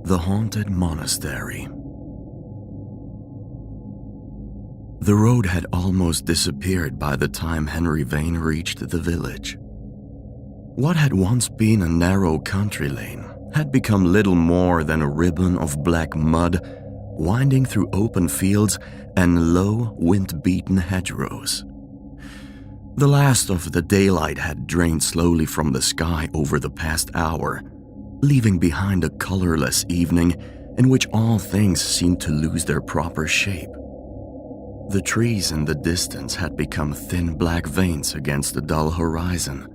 The Haunted Monastery. The road had almost disappeared by the time Henry Vane reached the village. What had once been a narrow country lane had become little more than a ribbon of black mud winding through open fields and low, wind-beaten hedgerows. The last of the daylight had drained slowly from the sky over the past hour, leaving behind a colorless evening in which all things seemed to lose their proper shape. The trees in the distance had become thin black veins against the dull horizon,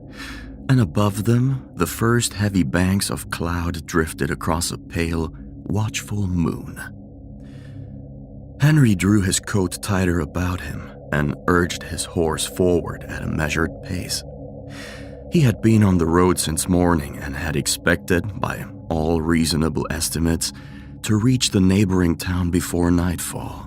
and above them the first heavy banks of cloud drifted across a pale, watchful moon. Henry drew his coat tighter about him and urged his horse forward at a measured pace. He had been on the road since morning and had expected, by all reasonable estimates, to reach the neighboring town before nightfall.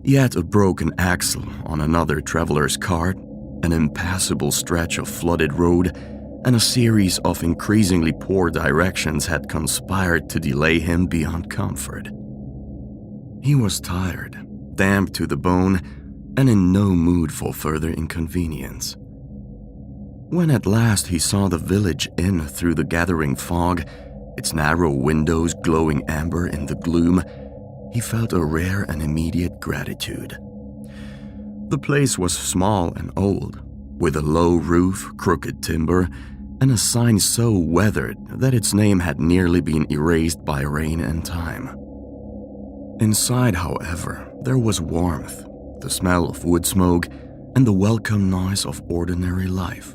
Yet a broken axle on another traveler's cart, an impassable stretch of flooded road, and a series of increasingly poor directions had conspired to delay him beyond comfort. He was tired, damp to the bone, and in no mood for further inconvenience. When at last he saw the village inn through the gathering fog, its narrow windows glowing amber in the gloom, he felt a rare and immediate gratitude. The place was small and old, with a low roof, crooked timber, and a sign so weathered that its name had nearly been erased by rain and time. Inside, however, there was warmth, the smell of wood smoke, and the welcome noise of ordinary life.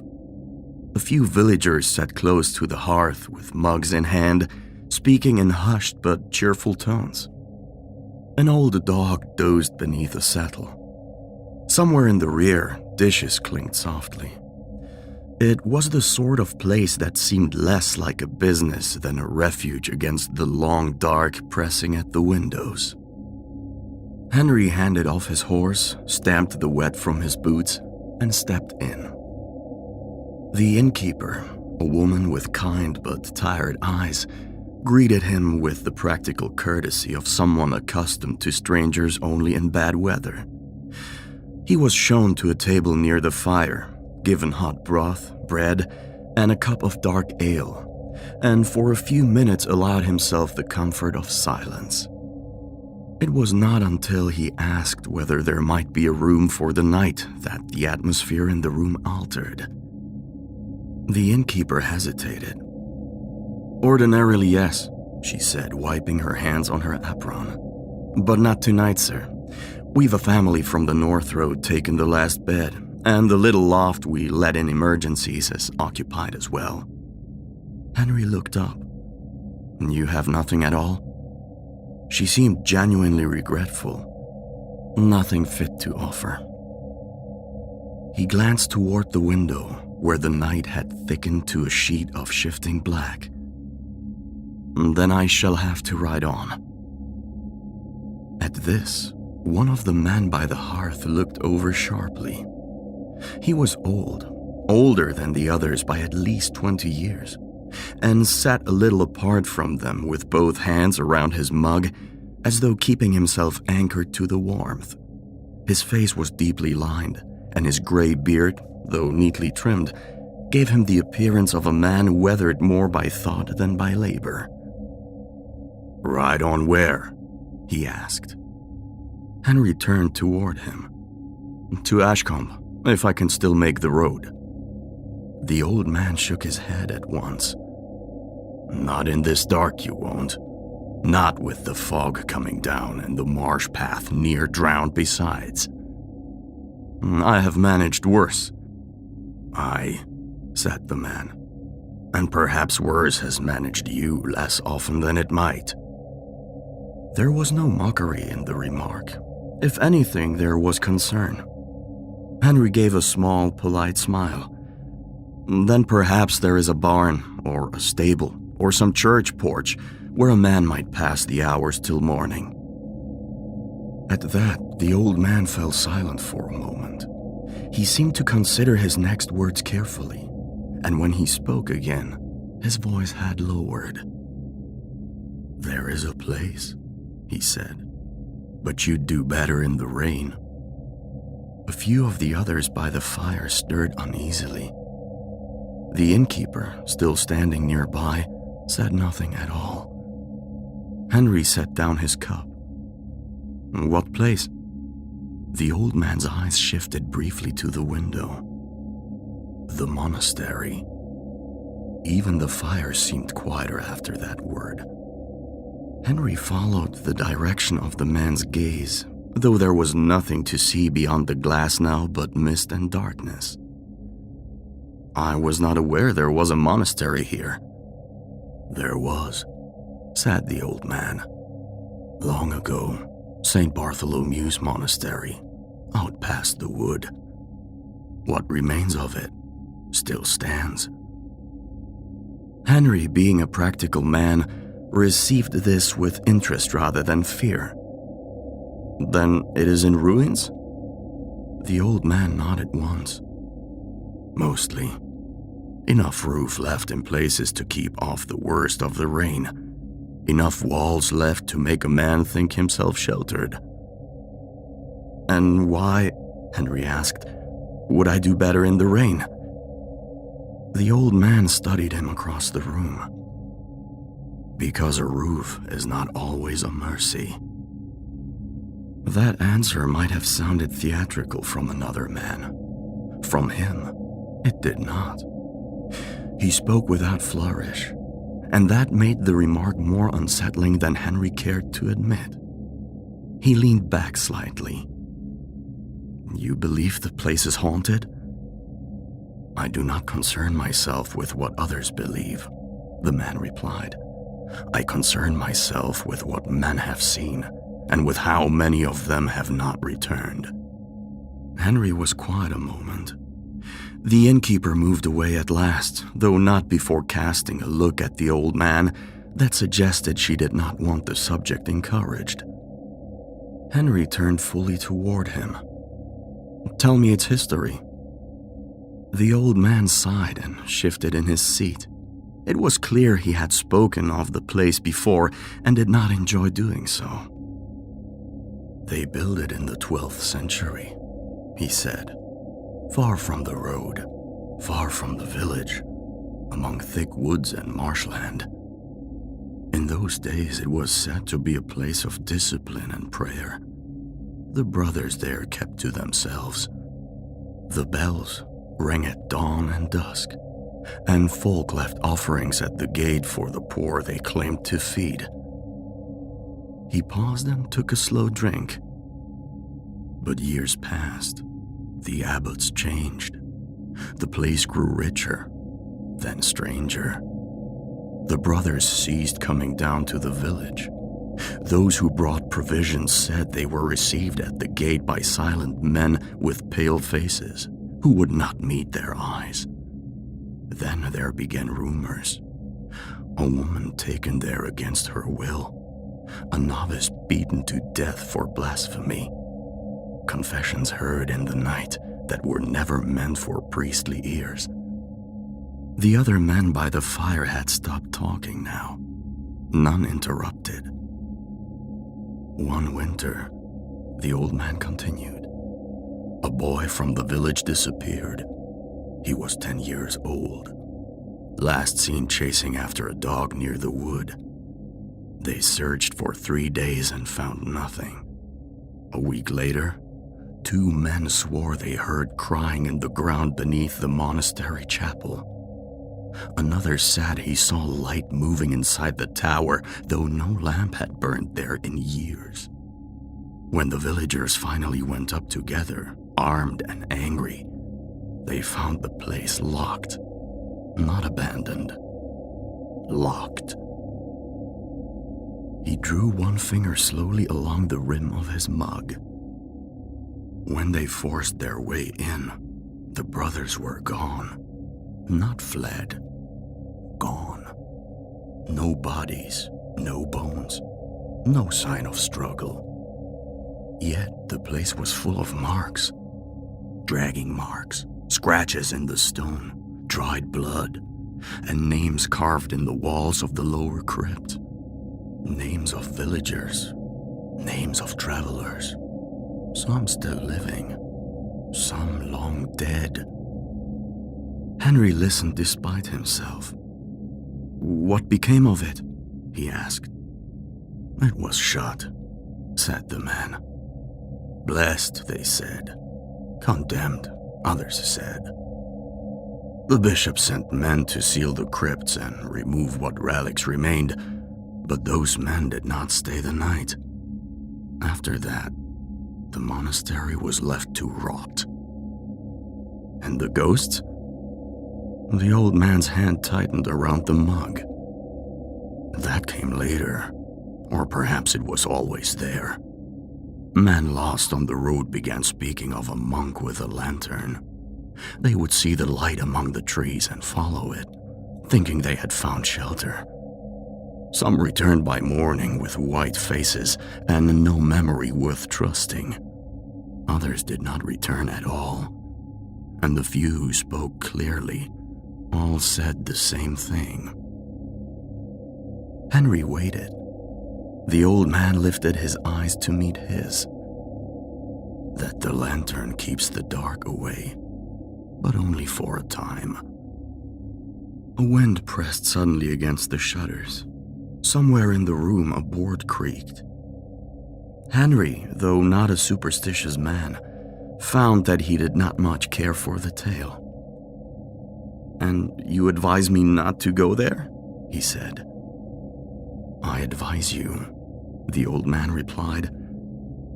A few villagers sat close to the hearth with mugs in hand, speaking in hushed but cheerful tones. An old dog dozed beneath a settle. Somewhere in the rear, dishes clinked softly. It was the sort of place that seemed less like a business than a refuge against the long dark pressing at the windows. Henry handed off his horse, stamped the wet from his boots, and stepped in. The innkeeper, a woman with kind but tired eyes, greeted him with the practical courtesy of someone accustomed to strangers only in bad weather. He was shown to a table near the fire, given hot broth, bread, and a cup of dark ale, and for a few minutes allowed himself the comfort of silence. It was not until he asked whether there might be a room for the night that the atmosphere in the room altered. The innkeeper hesitated. "Ordinarily, yes," she said, wiping her hands on her apron. "But not tonight, sir. We've a family from the North Road taking the last bed, and the little loft we let in emergencies is occupied as well." Henry looked up. "You have nothing at all?" She seemed genuinely regretful. "Nothing fit to offer." He glanced toward the window, where the night had thickened to a sheet of shifting black. "Then I shall have to ride on." At this, one of the men by the hearth looked over sharply. He was old, older than the others by at least 20 years, and sat a little apart from them with both hands around his mug, as though keeping himself anchored to the warmth. His face was deeply lined, and his gray beard, though neatly trimmed, gave him the appearance of a man weathered more by thought than by labor. "Ride on where?" he asked. Henry turned toward him. "To Ashcombe, if I can still make the road." The old man shook his head at once. "Not in this dark, you won't. Not with the fog coming down and the marsh path near drowned besides." "I have managed worse." "Aye," said the man. "And perhaps worse has managed you less often than it might." There was no mockery in the remark. If anything, there was concern. Henry gave a small, polite smile. "Then perhaps there is a barn, or a stable, or some church porch where a man might pass the hours till morning." At that, the old man fell silent for a moment. He seemed to consider his next words carefully, and when he spoke again, his voice had lowered. "There is a place," he said, "but you'd do better in the rain." A few of the others by the fire stirred uneasily. The innkeeper, still standing nearby, said nothing at all. Henry set down his cup. "What place?" The old man's eyes shifted briefly to the window. "The monastery." Even the fire seemed quieter after that word. Henry followed the direction of the man's gaze, though there was nothing to see beyond the glass now but mist and darkness. "I was not aware there was a monastery here." "There was," said the old man. "Long ago, St. Bartholomew's Monastery, out past the wood. What remains of it still stands." Henry, being a practical man, received this with interest rather than fear. "Then it is in ruins?" The old man nodded once. "Mostly. Enough roof left in places to keep off the worst of the rain. Enough walls left to make a man think himself sheltered." "And why," Henry asked, "would I do better in the rain?" The old man studied him across the room. "Because a roof is not always a mercy." That answer might have sounded theatrical from another man. From him, it did not. He spoke without flourish, and that made the remark more unsettling than Henry cared to admit. He leaned back slightly. "You believe the place is haunted?" "I do not concern myself with what others believe," the man replied. "I concern myself with what men have seen, and with how many of them have not returned." Henry was quiet a moment. The innkeeper moved away at last, though not before casting a look at the old man that suggested she did not want the subject encouraged. Henry turned fully toward him. "Tell me its history." The old man sighed and shifted in his seat. It was clear he had spoken of the place before and did not enjoy doing so. "They built it in the 12th century, he said. "Far from the road, far from the village, among thick woods and marshland. In those days it was said to be a place of discipline and prayer. The brothers there kept to themselves. The bells rang at dawn and dusk, and folk left offerings at the gate for the poor they claimed to feed." He paused and took a slow drink. "But years passed. The abbots changed. The place grew richer, then stranger. The brothers ceased coming down to the village. Those who brought provisions said they were received at the gate by silent men with pale faces who would not meet their eyes. Then there began rumors. A woman taken there against her will. A novice beaten to death for blasphemy. Confessions heard in the night that were never meant for priestly ears." The other men by the fire had stopped talking now. None interrupted. "One winter," the old man continued, "a boy from the village disappeared. He was 10 years old. Last seen chasing after a dog near the wood. They searched for 3 days and found nothing. A week later, 2 men swore they heard crying in the ground beneath the monastery chapel. Another said he saw light moving inside the tower, though no lamp had burned there in years. When the villagers finally went up together, armed and angry, they found the place locked. Not abandoned. Locked." He drew one finger slowly along the rim of his mug. "When they forced their way in, the brothers were gone. Not fled. Gone. No bodies, no bones, no sign of struggle. Yet the place was full of marks. Dragging marks, scratches in the stone, dried blood, and names carved in the walls of the lower crypt. Names of villagers, names of travelers, some still living, some long dead. Henry listened despite himself. "What became of it?" he asked. "It was shut," said the man. "Blessed," they said. "Condemned," others said. The bishop sent men to seal the crypts and remove what relics remained, but those men did not stay the night. After that, the monastery was left to rot. And the ghosts? The old man's hand tightened around the mug. That came later, or perhaps it was always there. Men lost on the road began speaking of a monk with a lantern. They would see the light among the trees and follow it, thinking they had found shelter. Some returned by morning with white faces and no memory worth trusting. Others did not return at all, and the few who spoke clearly all said the same thing. Henry waited. The old man lifted his eyes to meet his. "That the lantern keeps the dark away, but only for a time." A wind pressed suddenly against the shutters. Somewhere in the room a board creaked. Henry, though not a superstitious man, found that he did not much care for the tale. "And you advise me not to go there?" he said. "I advise you," the old man replied,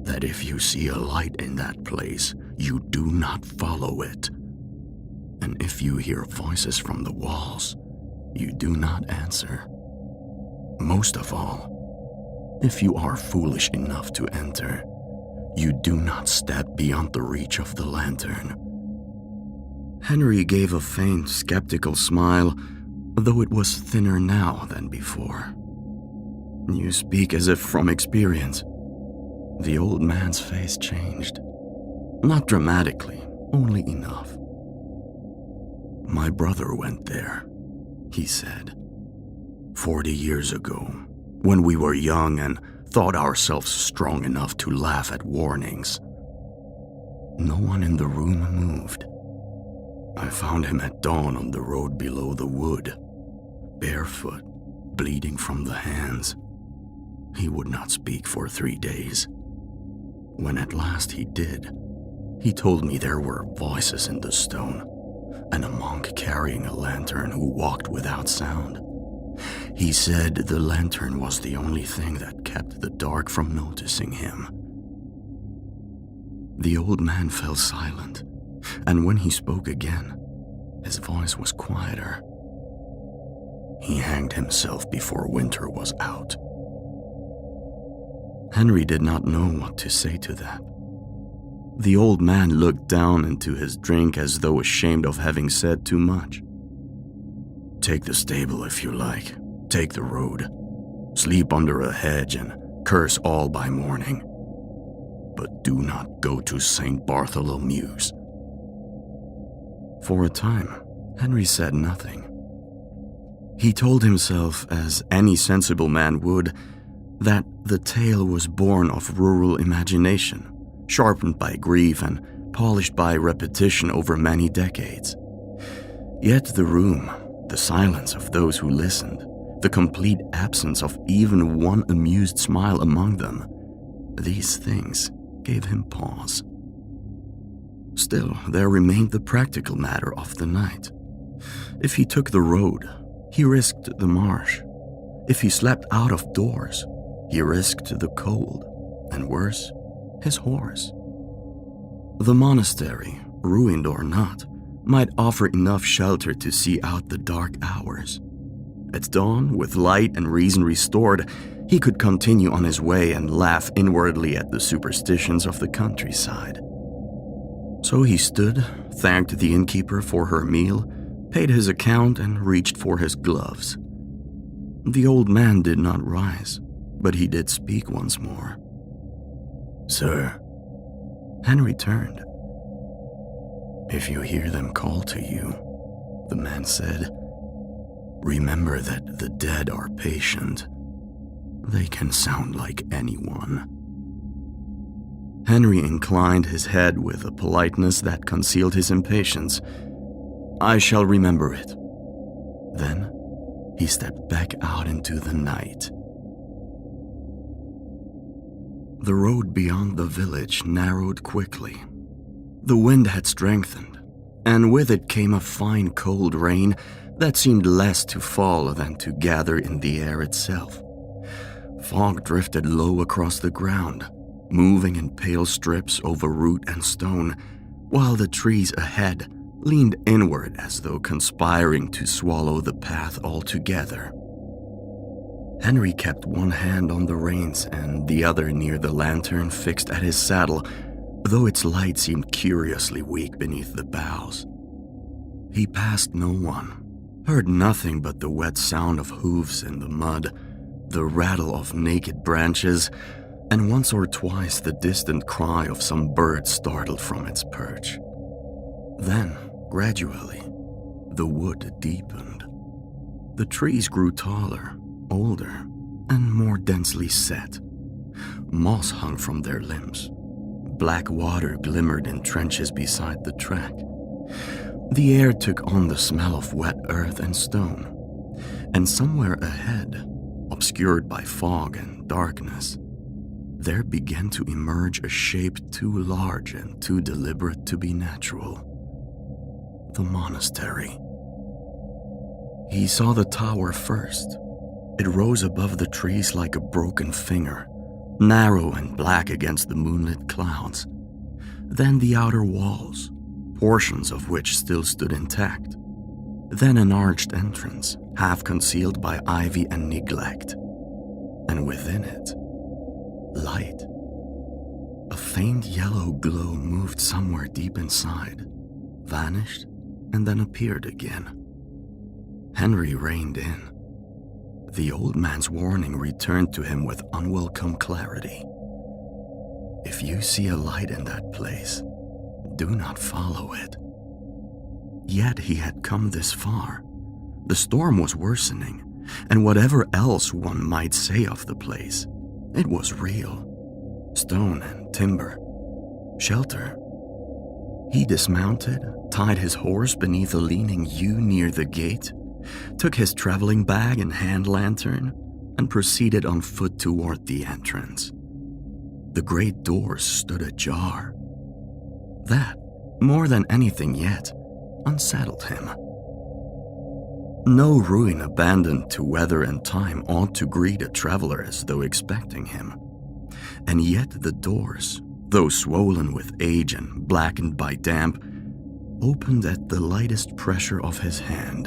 "that if you see a light in that place, you do not follow it. And if you hear voices from the walls, you do not answer. Most of all, if you are foolish enough to enter, you do not step beyond the reach of the lantern." Henry gave a faint, skeptical smile, though it was thinner now than before. "You speak as if from experience." The old man's face changed. Not dramatically, only enough. "My brother went there," he said. 40 years ago, when we were young and thought ourselves strong enough to laugh at warnings. No one in the room moved. I found him at dawn on the road below the wood, barefoot, bleeding from the hands. He would not speak for 3 days. When at last he did, he told me there were voices in the stone, and a monk carrying a lantern who walked without sound. He said the lantern was the only thing that kept the dark from noticing him. The old man fell silent, and when he spoke again, his voice was quieter. He hanged himself before winter was out. Henry did not know what to say to that. The old man looked down into his drink as though ashamed of having said too much. "Take the stable if you like. Take the road. Sleep under a hedge and curse all by morning. But do not go to St. Bartholomew's." For a time, Henry said nothing. He told himself, as any sensible man would, that the tale was born of rural imagination, sharpened by grief and polished by repetition over many decades. Yet the room, the silence of those who listened, the complete absence of even one amused smile among them, these things gave him pause. Still, there remained the practical matter of the night. If he took the road, he risked the marsh. If he slept out of doors, he risked the cold, and worse, his horse. The monastery, ruined or not, might offer enough shelter to see out the dark hours. At dawn, with light and reason restored, he could continue on his way and laugh inwardly at the superstitions of the countryside. So he stood, thanked the innkeeper for her meal, paid his account, and reached for his gloves. The old man did not rise, but he did speak once more. "Sir." Henry turned. "If you hear them call to you," the man said, "remember that the dead are patient. They can sound like anyone. Henry inclined his head with a politeness that concealed his impatience. I shall remember it. Then he stepped back out into the night. The road beyond the village narrowed quickly. The wind had strengthened, and with it came a fine cold rain that seemed less to fall than to gather in the air itself. Fog drifted low across the ground, moving in pale strips over root and stone, while the trees ahead leaned inward as though conspiring to swallow the path altogether. Henry kept one hand on the reins and the other near the lantern fixed at his saddle, though its light seemed curiously weak beneath the boughs. He passed no one, heard nothing but the wet sound of hooves in the mud, the rattle of naked branches, and once or twice the distant cry of some bird startled from its perch. Then, gradually, the wood deepened. The trees grew taller, older, and more densely set. Moss hung from their limbs. Black water glimmered in trenches beside the track. The air took on the smell of wet earth and stone, and somewhere ahead, obscured by fog and darkness, there began to emerge a shape too large and too deliberate to be natural. The monastery. He saw the tower first. It rose above the trees like a broken finger, narrow and black against the moonlit clouds. Then the outer walls, portions of which still stood intact. Then an arched entrance, half concealed by ivy and neglect. And within it, light. A faint yellow glow moved somewhere deep inside, vanished, and then appeared again. Henry reined in. The old man's warning returned to him with unwelcome clarity. If you see a light in that place, do not follow it. Yet he had come this far. The storm was worsening, and whatever else one might say of the place, it was real. Stone and timber. Shelter. He dismounted, tied his horse beneath a leaning yew near the gate, took his traveling bag and hand lantern, and proceeded on foot toward the entrance. The great doors stood ajar. That, more than anything yet, unsettled him. No ruin abandoned to weather and time ought to greet a traveler as though expecting him. And yet the doors, though swollen with age and blackened by damp, opened at the lightest pressure of his hand.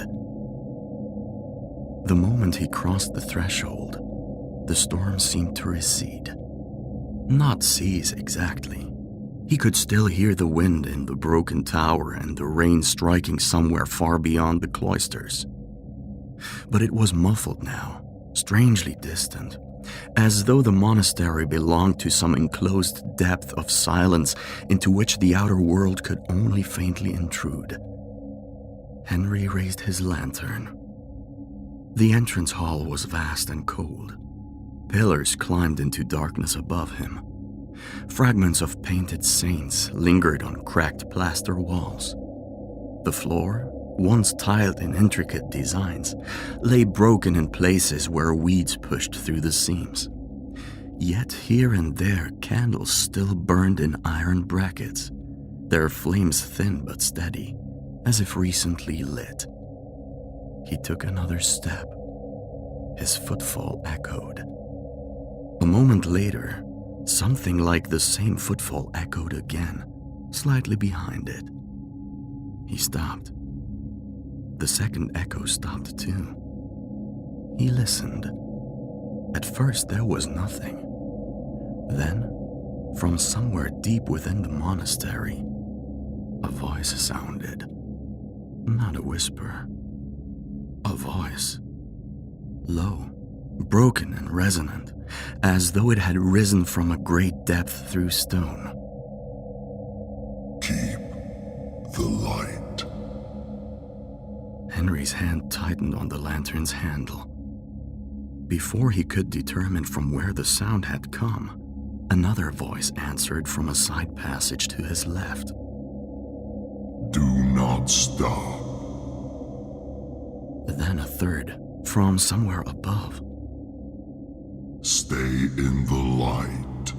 The moment he crossed the threshold, the storm seemed to recede. Not cease exactly. He could still hear the wind in the broken tower and the rain striking somewhere far beyond the cloisters. But it was muffled now, strangely distant, as though the monastery belonged to some enclosed depth of silence into which the outer world could only faintly intrude. Henry raised his lantern. The entrance hall was vast and cold. Pillars climbed into darkness above him. Fragments of painted saints lingered on cracked plaster walls. The floor, once tiled in intricate designs, lay broken in places where weeds pushed through the seams. Yet here and there candles still burned in iron brackets, their flames thin but steady, as if recently lit. He took another step. His footfall echoed. A moment later, something like the same footfall echoed again, slightly behind it. He stopped. The second echo stopped too. He listened. At first there was nothing. Then, from somewhere deep within the monastery, a voice sounded. Not a whisper. A voice. Low, broken and resonant, as though it had risen from a great depth through stone. Keep the light. Henry's hand tightened on the lantern's handle. Before he could determine from where the sound had come, another voice answered from a side passage to his left. Do not stop. Then a third, from somewhere above. Stay in the light.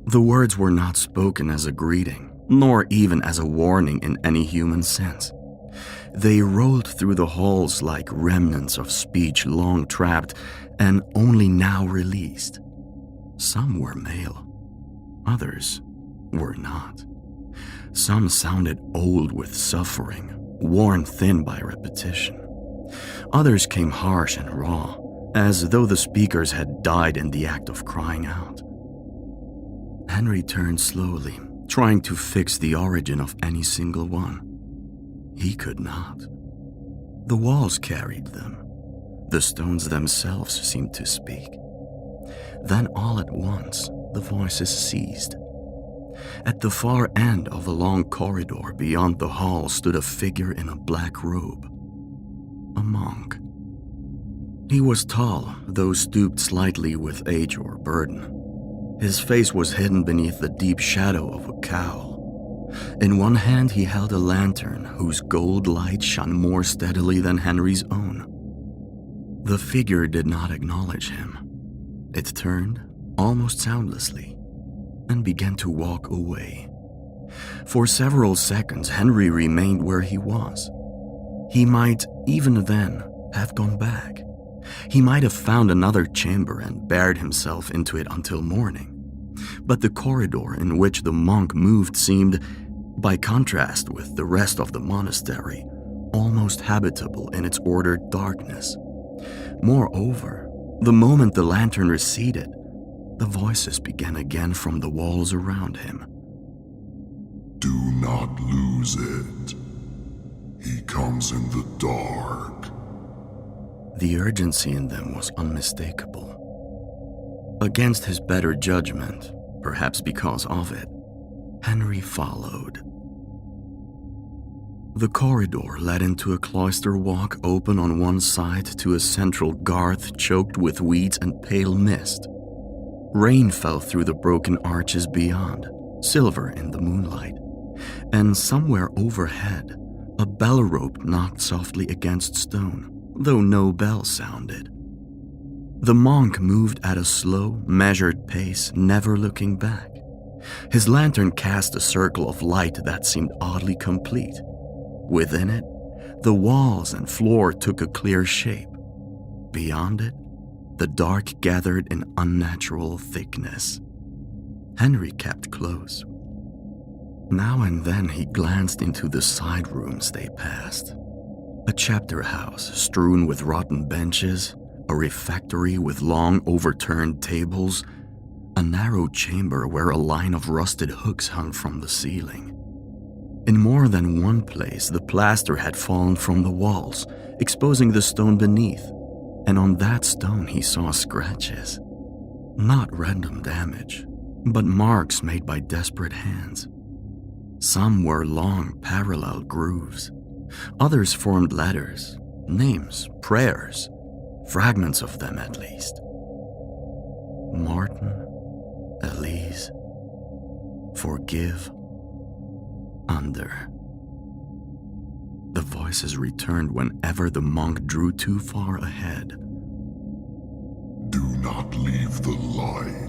The words were not spoken as a greeting, nor even as a warning in any human sense. They rolled through the halls like remnants of speech long trapped and only now released. Some were male, others were not. Some sounded old with suffering, worn thin by repetition. Others came harsh and raw, as though the speakers had died in the act of crying out. Henry turned slowly, trying to fix the origin of any single one. He could not. The walls carried them. The stones themselves seemed to speak. Then all at once, the voices ceased. At the far end of a long corridor beyond the hall stood a figure in a black robe. A monk. He was tall, though stooped slightly with age or burden. His face was hidden beneath the deep shadow of a cowl. In one hand he held a lantern whose gold light shone more steadily than Henry's own. The figure did not acknowledge him. It turned, almost soundlessly, and began to walk away. For several seconds Henry remained where he was. He might, even then, have gone back. He might have found another chamber and buried himself into it until morning. But the corridor in which the monk moved seemed, by contrast with the rest of the monastery, almost habitable in its ordered darkness. Moreover, the moment the lantern receded, the voices began again from the walls around him. Do not lose it. He comes in the dark. The urgency in them was unmistakable. Against his better judgment, perhaps because of it, Henry followed. The corridor led into a cloister walk open on one side to a central garth choked with weeds and pale mist. Rain fell through the broken arches beyond, silver in the moonlight, and somewhere overhead, a bell rope knocked softly against stone, though no bell sounded. The monk moved at a slow, measured pace, never looking back. His lantern cast a circle of light that seemed oddly complete. Within it, the walls and floor took a clear shape. Beyond it, the dark gathered in unnatural thickness. Henry kept close. Now and then he glanced into the side rooms they passed. A chapter house strewn with rotten benches, a refectory with long overturned tables, a narrow chamber where a line of rusted hooks hung from the ceiling. In more than one place, the plaster had fallen from the walls, exposing the stone beneath, and on that stone he saw scratches. Not random damage, but marks made by desperate hands. Some were long, parallel grooves. Others formed letters, names, prayers, fragments of them at least. Martin, Elise, forgive, under. The voices returned whenever the monk drew too far ahead. Do not leave the light.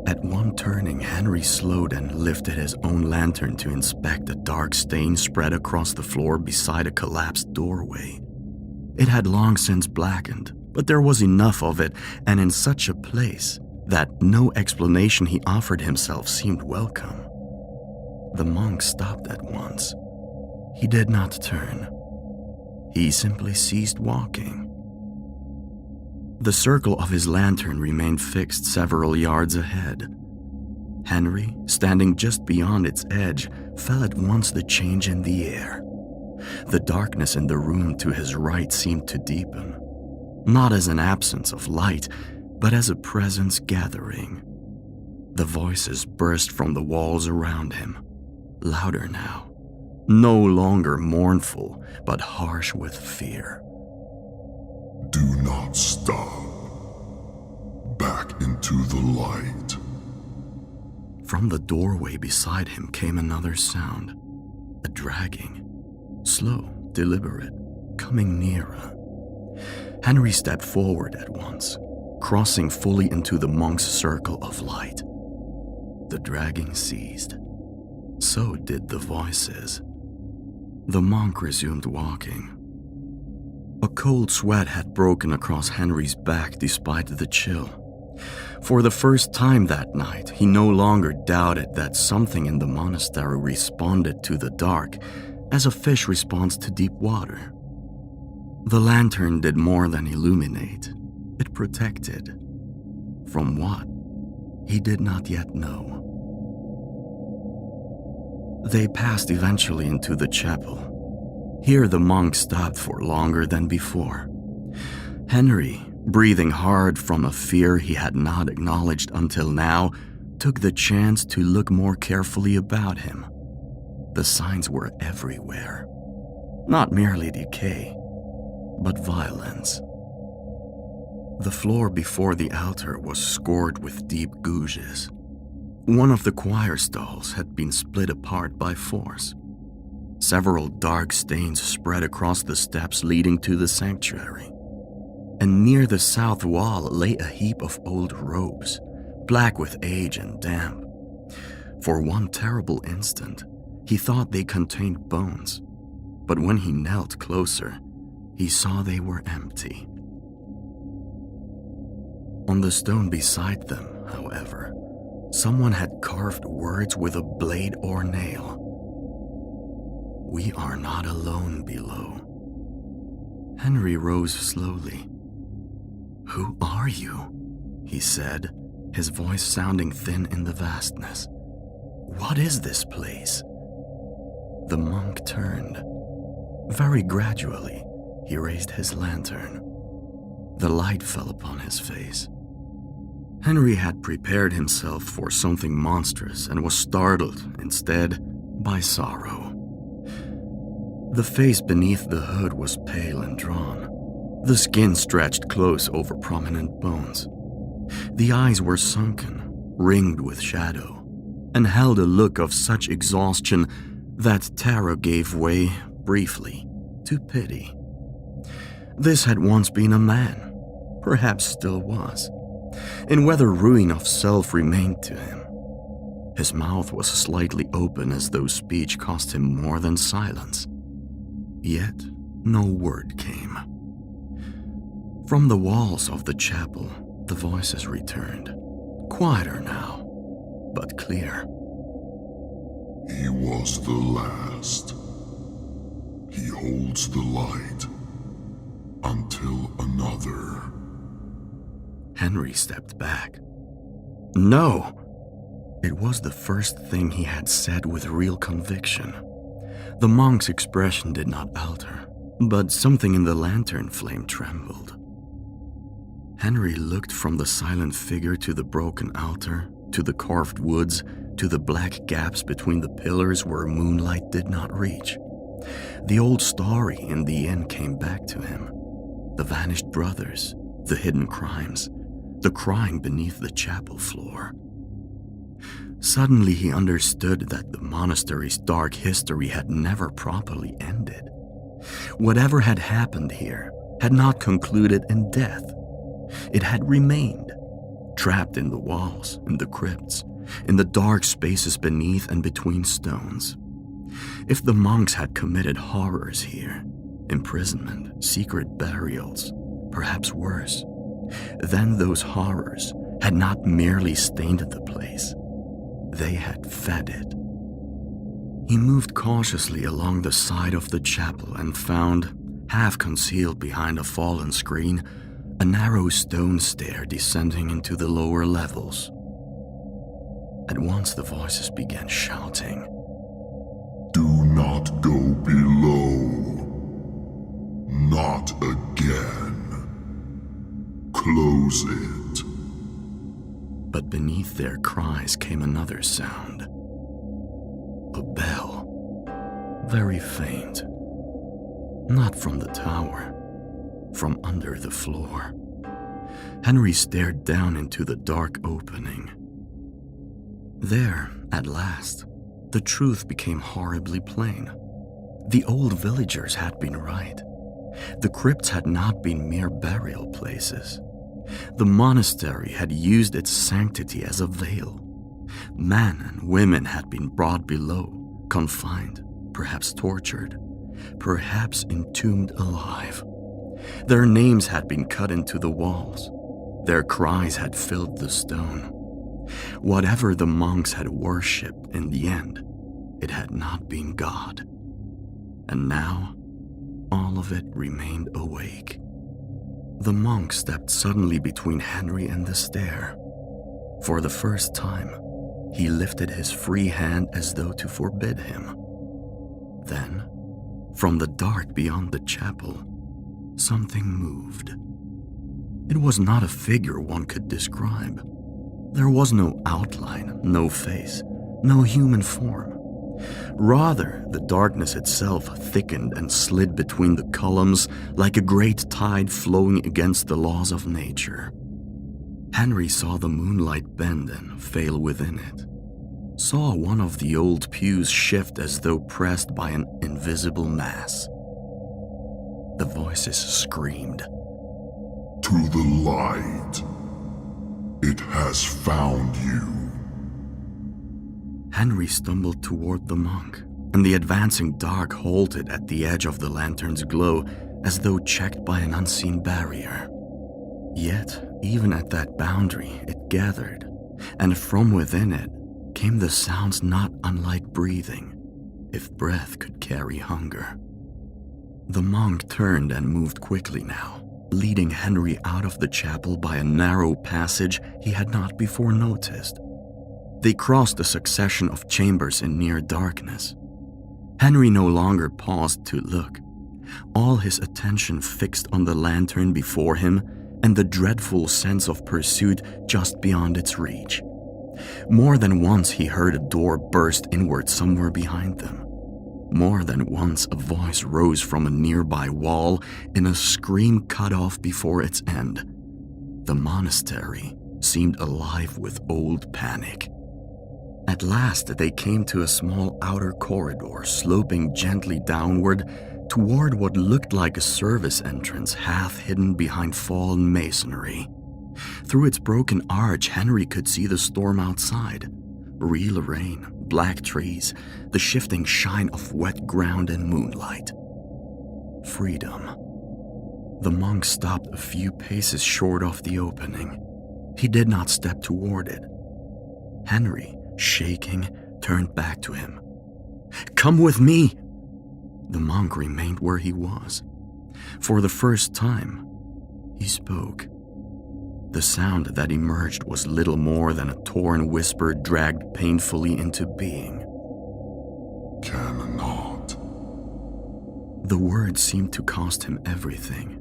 At one turning, Henry slowed and lifted his own lantern to inspect a dark stain spread across the floor beside a collapsed doorway. It had long since blackened, but there was enough of it, and in such a place, that no explanation he offered himself seemed welcome. The monk stopped at once. He did not turn. He simply ceased walking. The circle of his lantern remained fixed several yards ahead. Henry, standing just beyond its edge, felt at once the change in the air. The darkness in the room to his right seemed to deepen, not as an absence of light, but as a presence gathering. The voices burst from the walls around him, louder now, no longer mournful, but harsh with fear. Do not stop. Back into the light. From the doorway beside him came another sound, a dragging, slow, deliberate, coming nearer. Henry stepped forward at once, crossing fully into the monk's circle of light. The dragging ceased. So did the voices. The monk resumed walking. A cold sweat had broken across Henry's back despite the chill. For the first time that night, he no longer doubted that something in the monastery responded to the dark as a fish responds to deep water. The lantern did more than illuminate. It protected. From what? He did not yet know. They passed eventually into the chapel. Here the monk stopped for longer than before. Henry, breathing hard from a fear he had not acknowledged until now, took the chance to look more carefully about him. The signs were everywhere. Not merely decay, but violence. The floor before the altar was scored with deep gouges. One of the choir stalls had been split apart by force. Several dark stains spread across the steps leading to the sanctuary. And near the south wall lay a heap of old robes, black with age and damp. For one terrible instant, he thought they contained bones, but when he knelt closer, he saw they were empty. On the stone beside them, however, someone had carved words with a blade or nail. "We are not alone below." Henry rose slowly. "Who are you?" he said, his voice sounding thin in the vastness. "What is this place?" The monk turned. Very gradually, he raised his lantern. The light fell upon his face. Henry had prepared himself for something monstrous and was startled, instead, by sorrow. The face beneath the hood was pale and drawn. The skin stretched close over prominent bones. The eyes were sunken, ringed with shadow, and held a look of such exhaustion that terror gave way, briefly, to pity. This had once been a man, perhaps still was, in whether ruin of self remained to him. His mouth was slightly open as though speech cost him more than silence. Yet no word came. From the walls of the chapel, the voices returned, quieter now, but clear. He was the last. He holds the light until another. Henry stepped back. No! It was the first thing he had said with real conviction. The monk's expression did not alter, but something in the lantern flame trembled. Henry looked from the silent figure to the broken altar, to the carved woods, to the black gaps between the pillars where moonlight did not reach. The old story in the inn came back to him. The vanished brothers, the hidden crimes, the crying beneath the chapel floor. Suddenly he understood that the monastery's dark history had never properly ended. Whatever had happened here had not concluded in death. It had remained, trapped in the walls, in the crypts, in the dark spaces beneath and between stones. If the monks had committed horrors here, imprisonment, secret burials, perhaps worse, then those horrors had not merely stained the place, they had fed it. He moved cautiously along the side of the chapel and found, half concealed behind a fallen screen, a narrow stone stair descending into the lower levels. At once the voices began shouting, Do not go below. Not again. Close it. But beneath their cries came another sound. A bell, very faint. Not from the tower, from under the floor. Henry stared down into the dark opening. There, at last, the truth became horribly plain. The old villagers had been right. The crypts had not been mere burial places. The monastery had used its sanctity as a veil. Men and women had been brought below, confined, perhaps tortured, perhaps entombed alive. Their names had been cut into the walls. Their cries had filled the stone. Whatever the monks had worshipped in the end, it had not been God. And now, all of it remained awake. The monk stepped suddenly between Henry and the stair. For the first time, he lifted his free hand as though to forbid him. Then, from the dark beyond the chapel, something moved. It was not a figure one could describe. There was no outline, no face, no human form. Rather, the darkness itself thickened and slid between the columns like a great tide flowing against the laws of nature. Henry saw the moonlight bend and fail within it, saw one of the old pews shift as though pressed by an invisible mass. The voices screamed, To the light. It has found you. Henry stumbled toward the monk, and the advancing dark halted at the edge of the lantern's glow as though checked by an unseen barrier. Yet, even at that boundary, it gathered, and from within it came the sounds not unlike breathing, if breath could carry hunger. The monk turned and moved quickly now, leading Henry out of the chapel by a narrow passage he had not before noticed. They crossed a succession of chambers in near darkness. Henry no longer paused to look, all his attention fixed on the lantern before him and the dreadful sense of pursuit just beyond its reach. More than once he heard a door burst inward somewhere behind them. More than once a voice rose from a nearby wall in a scream cut off before its end. The monastery seemed alive with old panic. At last they came to a small outer corridor sloping gently downward toward what looked like a service entrance half hidden behind fallen masonry. Through its broken arch, Henry could see the storm outside. Real rain, black trees, the shifting shine of wet ground and moonlight. Freedom. The monk stopped a few paces short of the opening. He did not step toward it. Henry, shaking, turned back to him. "Come with me!" The monk remained where he was. For the first time, he spoke. The sound that emerged was little more than a torn whisper dragged painfully into being. Cannot. The words seemed to cost him everything.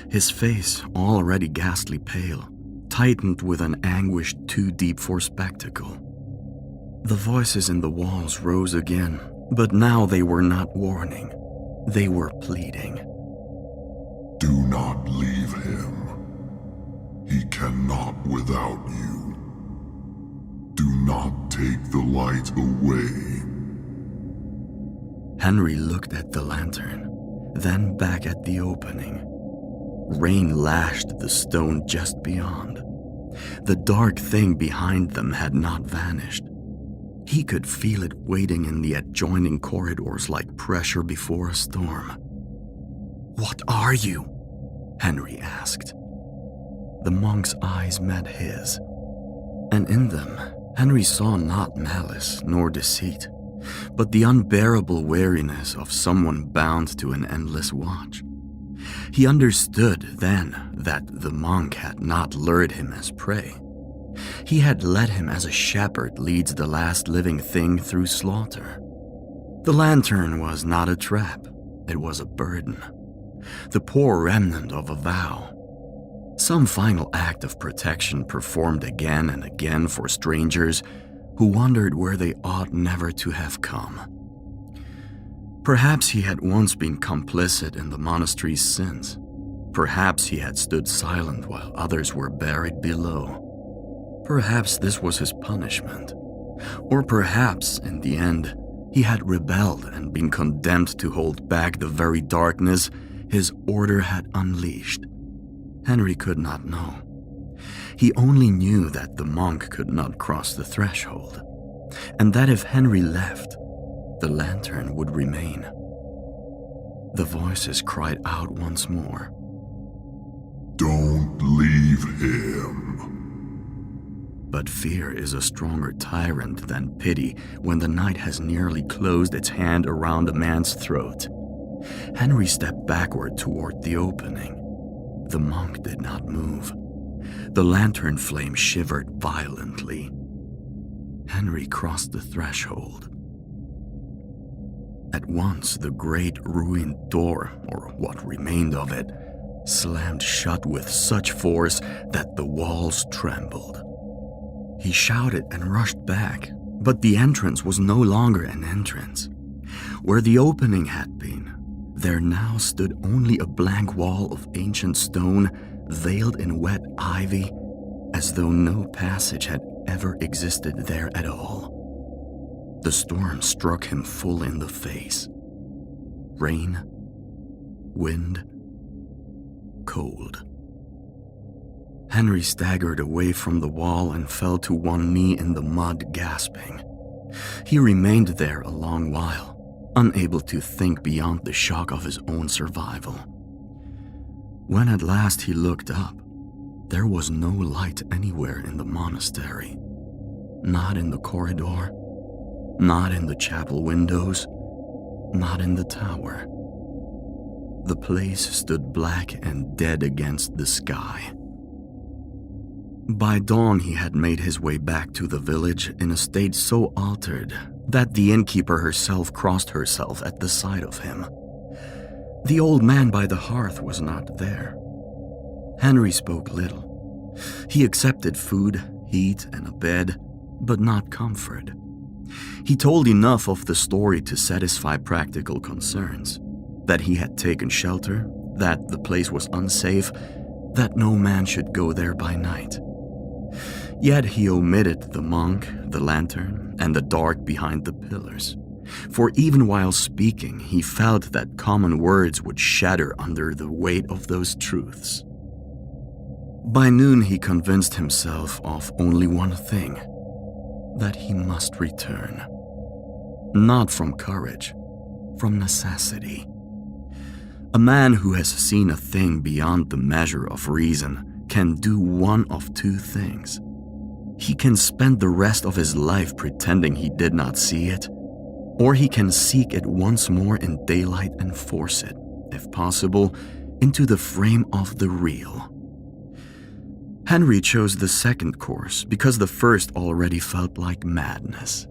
His face, already ghastly pale, tightened with an anguish too deep for spectacle. The voices in the walls rose again, but now they were not warning. They were pleading. Do not leave him. He cannot without you. Do not take the light away. Henry looked at the lantern, then back at the opening. Rain lashed the stone just beyond. The dark thing behind them had not vanished. He could feel it waiting in the adjoining corridors like pressure before a storm. "What are you?" Henry asked. The monk's eyes met his, and in them Henry saw not malice nor deceit, but the unbearable weariness of someone bound to an endless watch. He understood then that the monk had not lured him as prey. He had led him as a shepherd leads the last living thing through slaughter. The lantern was not a trap, it was a burden. The poor remnant of a vow. Some final act of protection performed again and again for strangers who wondered where they ought never to have come. Perhaps he had once been complicit in the monastery's sins. Perhaps he had stood silent while others were buried below. Perhaps this was his punishment. Or perhaps, in the end, he had rebelled and been condemned to hold back the very darkness his order had unleashed. Henry could not know. He only knew that the monk could not cross the threshold, and that if Henry left, the lantern would remain. The voices cried out once more. Don't leave him. But fear is a stronger tyrant than pity when the night has nearly closed its hand around a man's throat. Henry stepped backward toward the opening. The monk did not move. The lantern flame shivered violently. Henry crossed the threshold. At once, the great ruined door, or what remained of it, slammed shut with such force that the walls trembled. He shouted and rushed back, but the entrance was no longer an entrance. Where the opening had been, there now stood only a blank wall of ancient stone veiled in wet ivy, as though no passage had ever existed there at all. The storm struck him full in the face. Rain, wind, cold. Henry staggered away from the wall and fell to one knee in the mud, gasping. He remained there a long while, unable to think beyond the shock of his own survival. When at last he looked up, there was no light anywhere in the monastery. Not in the corridor, not in the chapel windows, not in the tower. The place stood black and dead against the sky. By dawn, he had made his way back to the village in a state so altered that the innkeeper herself crossed herself at the sight of him. The old man by the hearth was not there. Henry spoke little. He accepted food, heat, and a bed, but not comfort. He told enough of the story to satisfy practical concerns, that he had taken shelter, that the place was unsafe, that no man should go there by night. Yet he omitted the monk, the lantern, and the dark behind the pillars. For even while speaking, he felt that common words would shatter under the weight of those truths. By noon, he convinced himself of only one thing, that he must return. Not from courage, from necessity. A man who has seen a thing beyond the measure of reason can do one of two things. He can spend the rest of his life pretending he did not see it, or he can seek it once more in daylight and force it, if possible, into the frame of the real. Henry chose the second course because the first already felt like madness.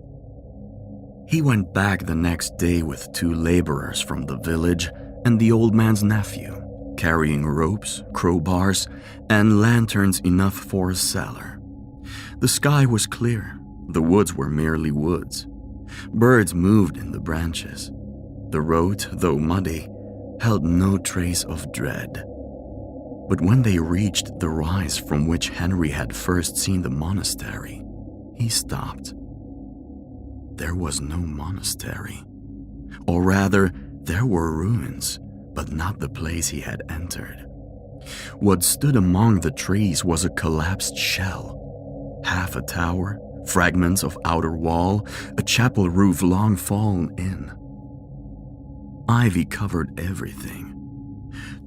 He went back the next day with 2 laborers from the village and the old man's nephew, carrying ropes, crowbars, and lanterns enough for a cellar. The sky was clear. The woods were merely woods. Birds moved in the branches. The road, though muddy, held no trace of dread. But when they reached the rise from which Henry had first seen the monastery, he stopped. There was no monastery. Or rather, there were ruins, but not the place he had entered. What stood among the trees was a collapsed shell. Half a tower, fragments of outer wall, a chapel roof long fallen in. Ivy covered everything.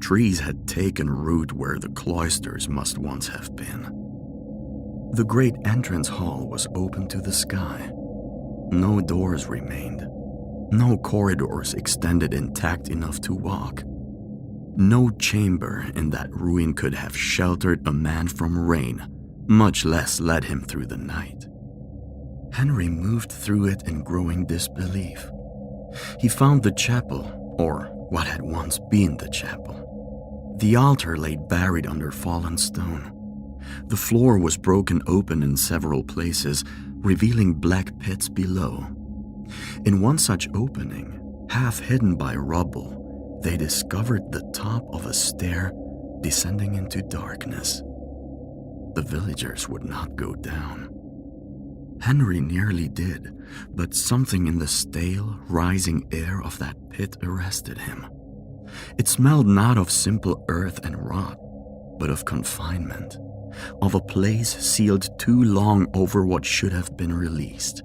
Trees had taken root where the cloisters must once have been. The great entrance hall was open to the sky. No doors remained. No corridors extended intact enough to walk. No chamber in that ruin could have sheltered a man from rain, much less led him through the night. Henry moved through it in growing disbelief. He found the chapel, or what had once been the chapel. The altar lay buried under fallen stone. The floor was broken open in several places, revealing black pits below. In one such opening, half hidden by rubble, they discovered the top of a stair descending into darkness. The villagers would not go down. Henry nearly did, but something in the stale, rising air of that pit arrested him. It smelled not of simple earth and rot, but of confinement, of a place sealed too long over what should have been released.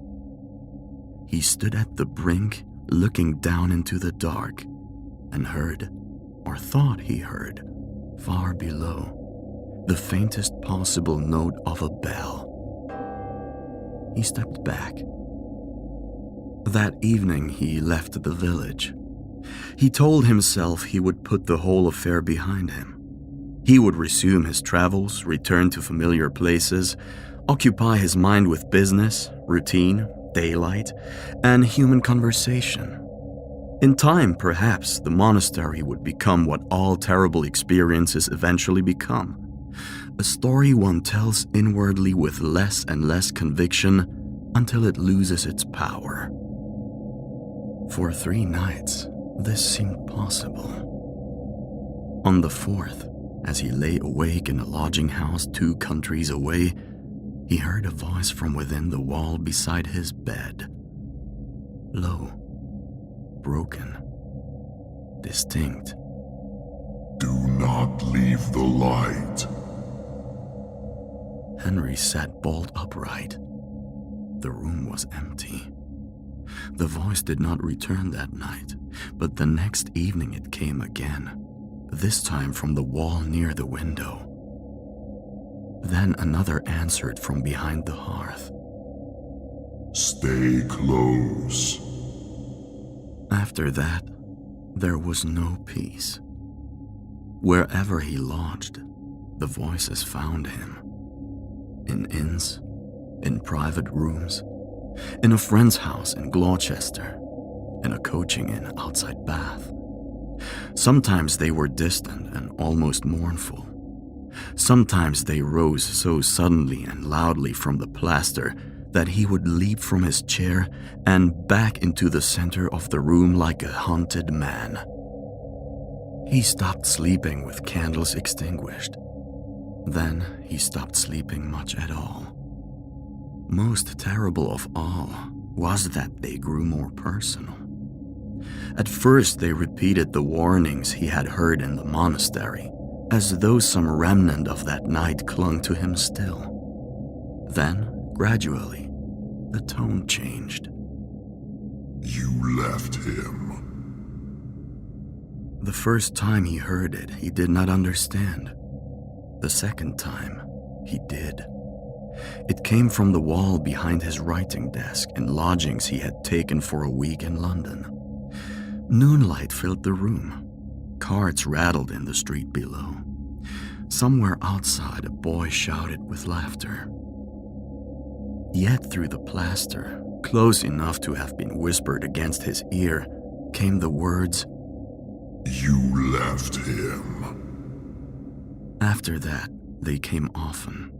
He stood at the brink, looking down into the dark, and heard, or thought he heard, far below, the faintest possible note of a bell. He stepped back. That evening he left the village. He told himself he would put the whole affair behind him. He would resume his travels, return to familiar places, occupy his mind with business, routine, daylight, and human conversation. In time, perhaps, the monastery would become what all terrible experiences eventually become. A story one tells inwardly with less and less conviction until it loses its power. For 3 nights, this seemed possible. On the 4th, as he lay awake in a lodging house 2 countries away, he heard a voice from within the wall beside his bed. Low, broken, distinct. Do not leave the light. Henry sat bolt upright. The room was empty. The voice did not return that night, but the next evening it came again, this time from the wall near the window. Then another answered from behind the hearth. Stay close. After that, there was no peace. Wherever he lodged, the voices found him. In inns, in private rooms, in a friend's house in Gloucester, in a coaching inn outside Bath. Sometimes they were distant and almost mournful. Sometimes they rose so suddenly and loudly from the plaster that he would leap from his chair and back into the center of the room like a haunted man. He stopped sleeping with candles extinguished. Then he stopped sleeping much at all. Most terrible of all was that they grew more personal. At first they repeated the warnings he had heard in the monastery, as though some remnant of that night clung to him still. Then, gradually, the tone changed. You left him. The first time he heard it, he did not understand. The second time, he did. It came from the wall behind his writing desk in lodgings he had taken for a week in London. Noonlight filled the room. Carts rattled in the street below. Somewhere outside, a boy shouted with laughter. Yet through the plaster, close enough to have been whispered against his ear, came the words, You left him. After that, they came often.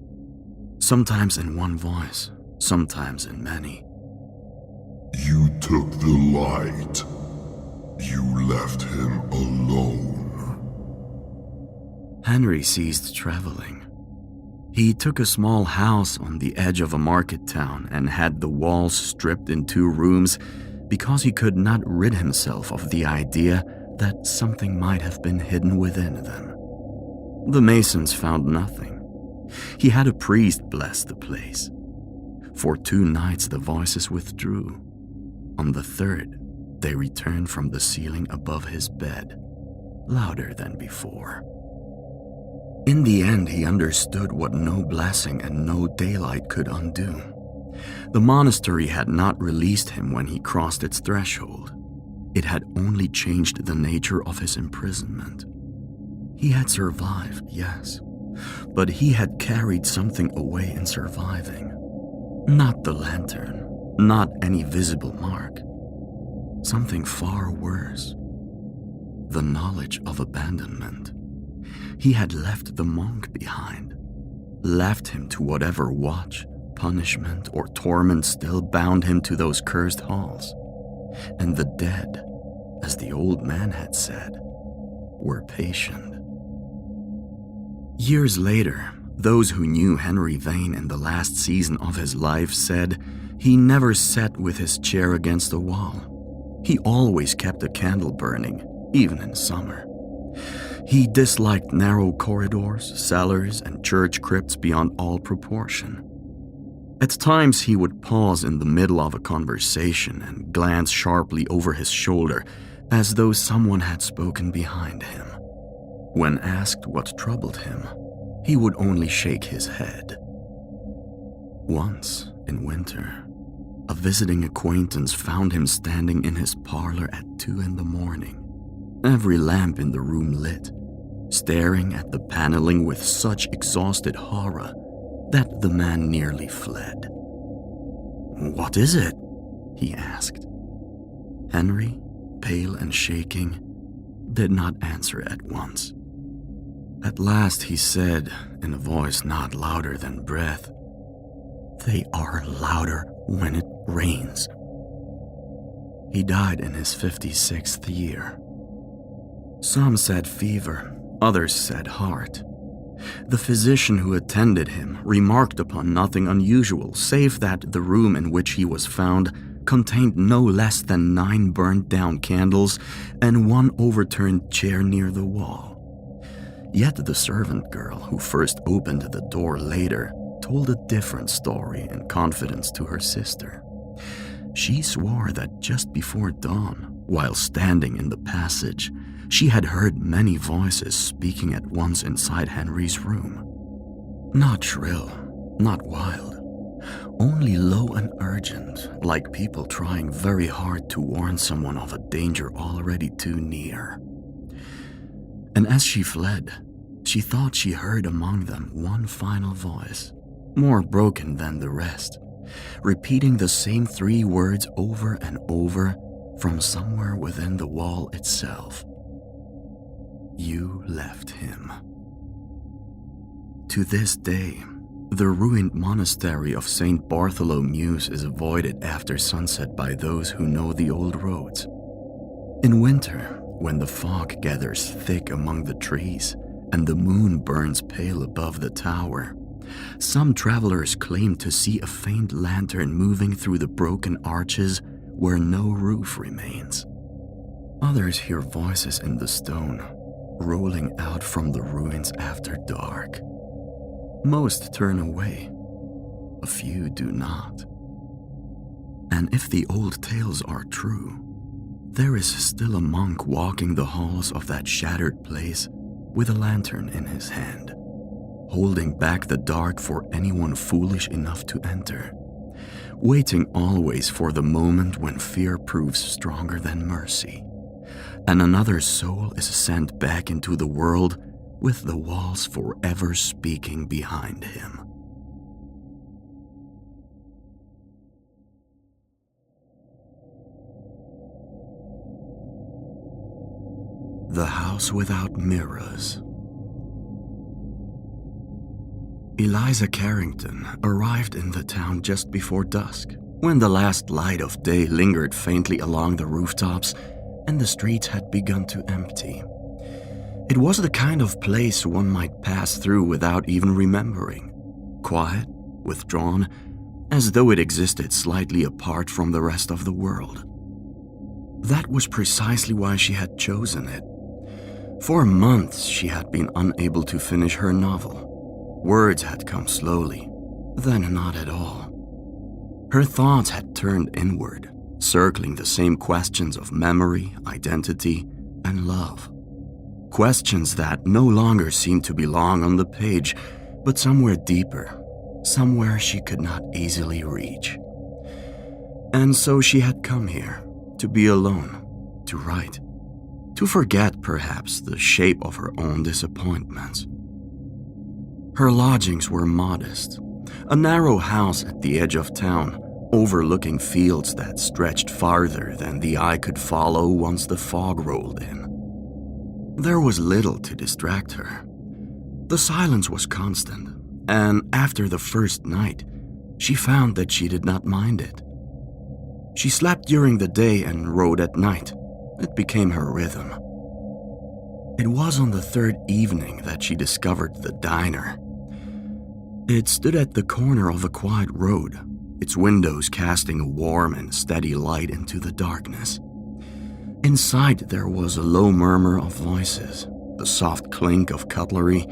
Sometimes in one voice, sometimes in many. You took the light. You left him alone. Henry ceased traveling. He took a small house on the edge of a market town and had the walls stripped in 2 rooms because he could not rid himself of the idea that something might have been hidden within them. The masons found nothing. He had a priest bless the place. For 2 nights the voices withdrew. On the 3rd, they returned from the ceiling above his bed, louder than before. In the end, he understood what no blessing and no daylight could undo. The monastery had not released him when he crossed its threshold. It had only changed the nature of his imprisonment. He had survived, yes, but he had carried something away in surviving. Not the lantern, not any visible mark. Something far worse. The knowledge of abandonment. He had left the monk behind, left him to whatever watch, punishment, or torment still bound him to those cursed halls. And the dead, as the old man had said, were patient. Years later, those who knew Henry Vane in the last season of his life said he never sat with his chair against a wall. He always kept a candle burning, even in summer. He disliked narrow corridors, cellars, and church crypts beyond all proportion. At times, he would pause in the middle of a conversation and glance sharply over his shoulder as though someone had spoken behind him. When asked what troubled him, he would only shake his head. Once, in winter, a visiting acquaintance found him standing in his parlor at 2 a.m, every lamp in the room lit, staring at the paneling with such exhausted horror that the man nearly fled. "What is it?" he asked. Henry, pale and shaking, did not answer at once. At last he said, in a voice not louder than breath, "They are louder when it rains." He died in his 56th year. Some said fever, others said heart. The physician who attended him remarked upon nothing unusual save that the room in which he was found contained no less than 9 burnt-down candles and 1 overturned chair near the wall. Yet the servant girl who first opened the door later told a different story in confidence to her sister. She swore that just before dawn, while standing in the passage, she had heard many voices speaking at once inside Henry's room. Not shrill, not wild, only low and urgent, like people trying very hard to warn someone of a danger already too near. And as she fled, she thought she heard among them one final voice, more broken than the rest, repeating the same 3 words over and over from somewhere within the wall itself. "You left him." To this day, the ruined monastery of St. Bartholomew's is avoided after sunset by those who know the old roads. In winter, when the fog gathers thick among the trees and the moon burns pale above the tower, some travelers claim to see a faint lantern moving through the broken arches where no roof remains. Others hear voices in the stone, rolling out from the ruins after dark. Most turn away, a few do not. And if the old tales are true, there is still a monk walking the halls of that shattered place with a lantern in his hand, holding back the dark for anyone foolish enough to enter, waiting always for the moment when fear proves stronger than mercy, and another soul is sent back into the world with the walls forever speaking behind him. The House Without Mirrors. Eliza Carrington arrived in the town just before dusk, when the last light of day lingered faintly along the rooftops and the streets had begun to empty. It was the kind of place one might pass through without even remembering, quiet, withdrawn, as though it existed slightly apart from the rest of the world. That was precisely why she had chosen it. For months she had been unable to finish her novel. Words had come slowly, then not at all. Her thoughts had turned inward, circling the same questions of memory, identity, and love. Questions that no longer seemed to belong on the page, but somewhere deeper, somewhere she could not easily reach. And so she had come here, to be alone, to write, to forget perhaps the shape of her own disappointments. Her lodgings were modest, a narrow house at the edge of town, overlooking fields that stretched farther than the eye could follow once the fog rolled in. There was little to distract her. The silence was constant, and after the first night, she found that she did not mind it. She slept during the day and wrote at night. It became her rhythm. It was on the third evening that she discovered the diner. It stood at the corner of a quiet road, its windows casting a warm and steady light into the darkness. Inside there was a low murmur of voices, the soft clink of cutlery,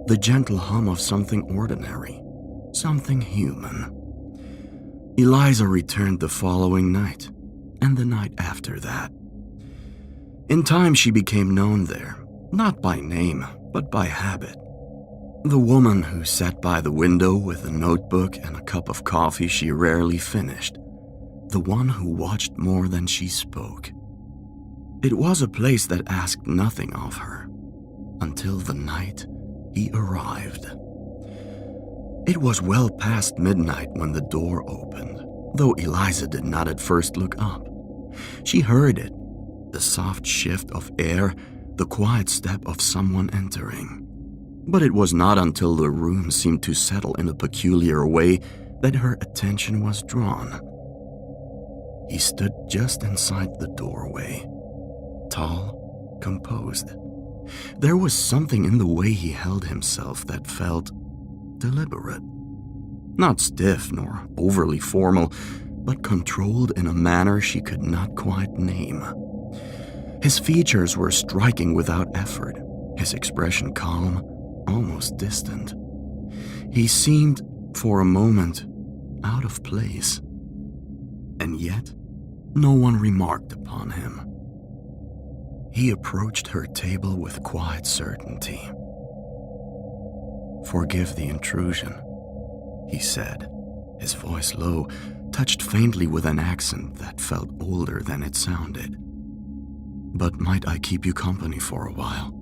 the gentle hum of something ordinary, something human. Eliza returned the following night, and the night after that. In time she became known there, not by name, but by habit. The woman who sat by the window with a notebook and a cup of coffee she rarely finished. The one who watched more than she spoke. It was a place that asked nothing of her, until the night he arrived. It was well past midnight when the door opened, though Eliza did not at first look up. She heard it, the soft shift of air, the quiet step of someone entering. But it was not until the room seemed to settle in a peculiar way that her attention was drawn. He stood just inside the doorway, tall, composed. There was something in the way he held himself that felt deliberate. Not stiff nor overly formal, but controlled in a manner she could not quite name. His features were striking without effort, his expression calm, almost distant. He seemed, for a moment, out of place. And yet, no one remarked upon him. He approached her table with quiet certainty. "Forgive the intrusion," he said, his voice low, touched faintly with an accent that felt older than it sounded. "But might I keep you company for a while?"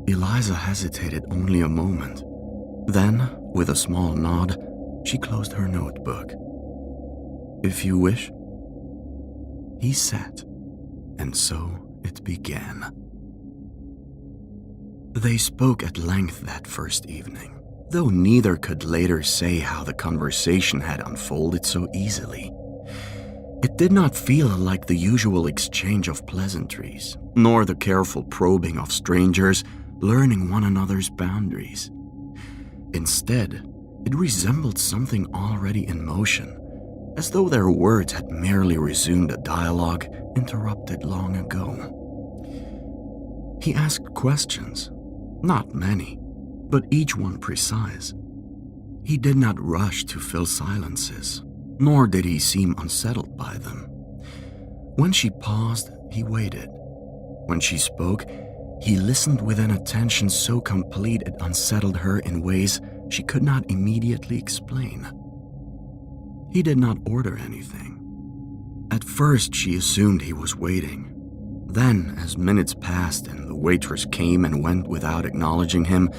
Eliza hesitated only a moment. Then, with a small nod, she closed her notebook. "If you wish." He sat, and so it began. They spoke at length that first evening, though neither could later say how the conversation had unfolded so easily. It did not feel like the usual exchange of pleasantries, nor the careful probing of strangers learning one another's boundaries. Instead, it resembled something already in motion, as though their words had merely resumed a dialogue interrupted long ago. He asked questions, not many, but each one precise. He did not rush to fill silences, nor did he seem unsettled by them. When she paused, he waited. When she spoke, he listened with an attention so complete it unsettled her in ways she could not immediately explain. He did not order anything. At first, she assumed he was waiting. Then, as minutes passed and the waitress came and went without acknowledging him,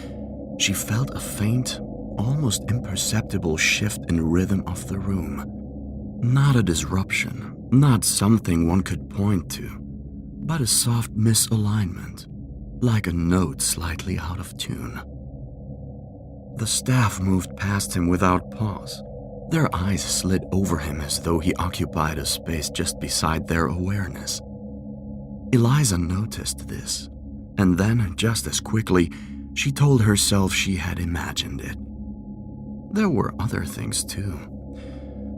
she felt a faint, almost imperceptible shift in rhythm of the room. Not a disruption, not something one could point to, but a soft misalignment, like a note slightly out of tune. The staff moved past him without pause. Their eyes slid over him as though he occupied a space just beside their awareness. Eliza noticed this, and then, just as quickly, she told herself she had imagined it. There were other things too.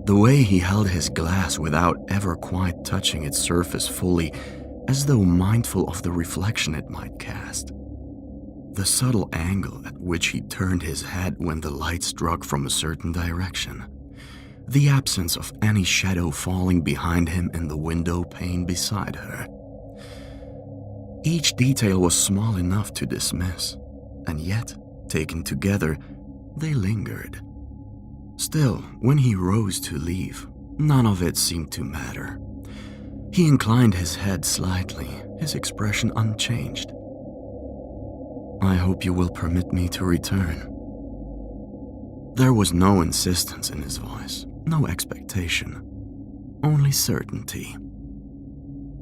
The way he held his glass without ever quite touching its surface fully, as though mindful of the reflection it might cast. The subtle angle at which he turned his head when the light struck from a certain direction. The absence of any shadow falling behind him in the window pane beside her. Each detail was small enough to dismiss, and yet, taken together, they lingered. Still, when he rose to leave, none of it seemed to matter. He inclined his head slightly, his expression unchanged. "I hope you will permit me to return." There was no insistence in his voice, no expectation, only certainty.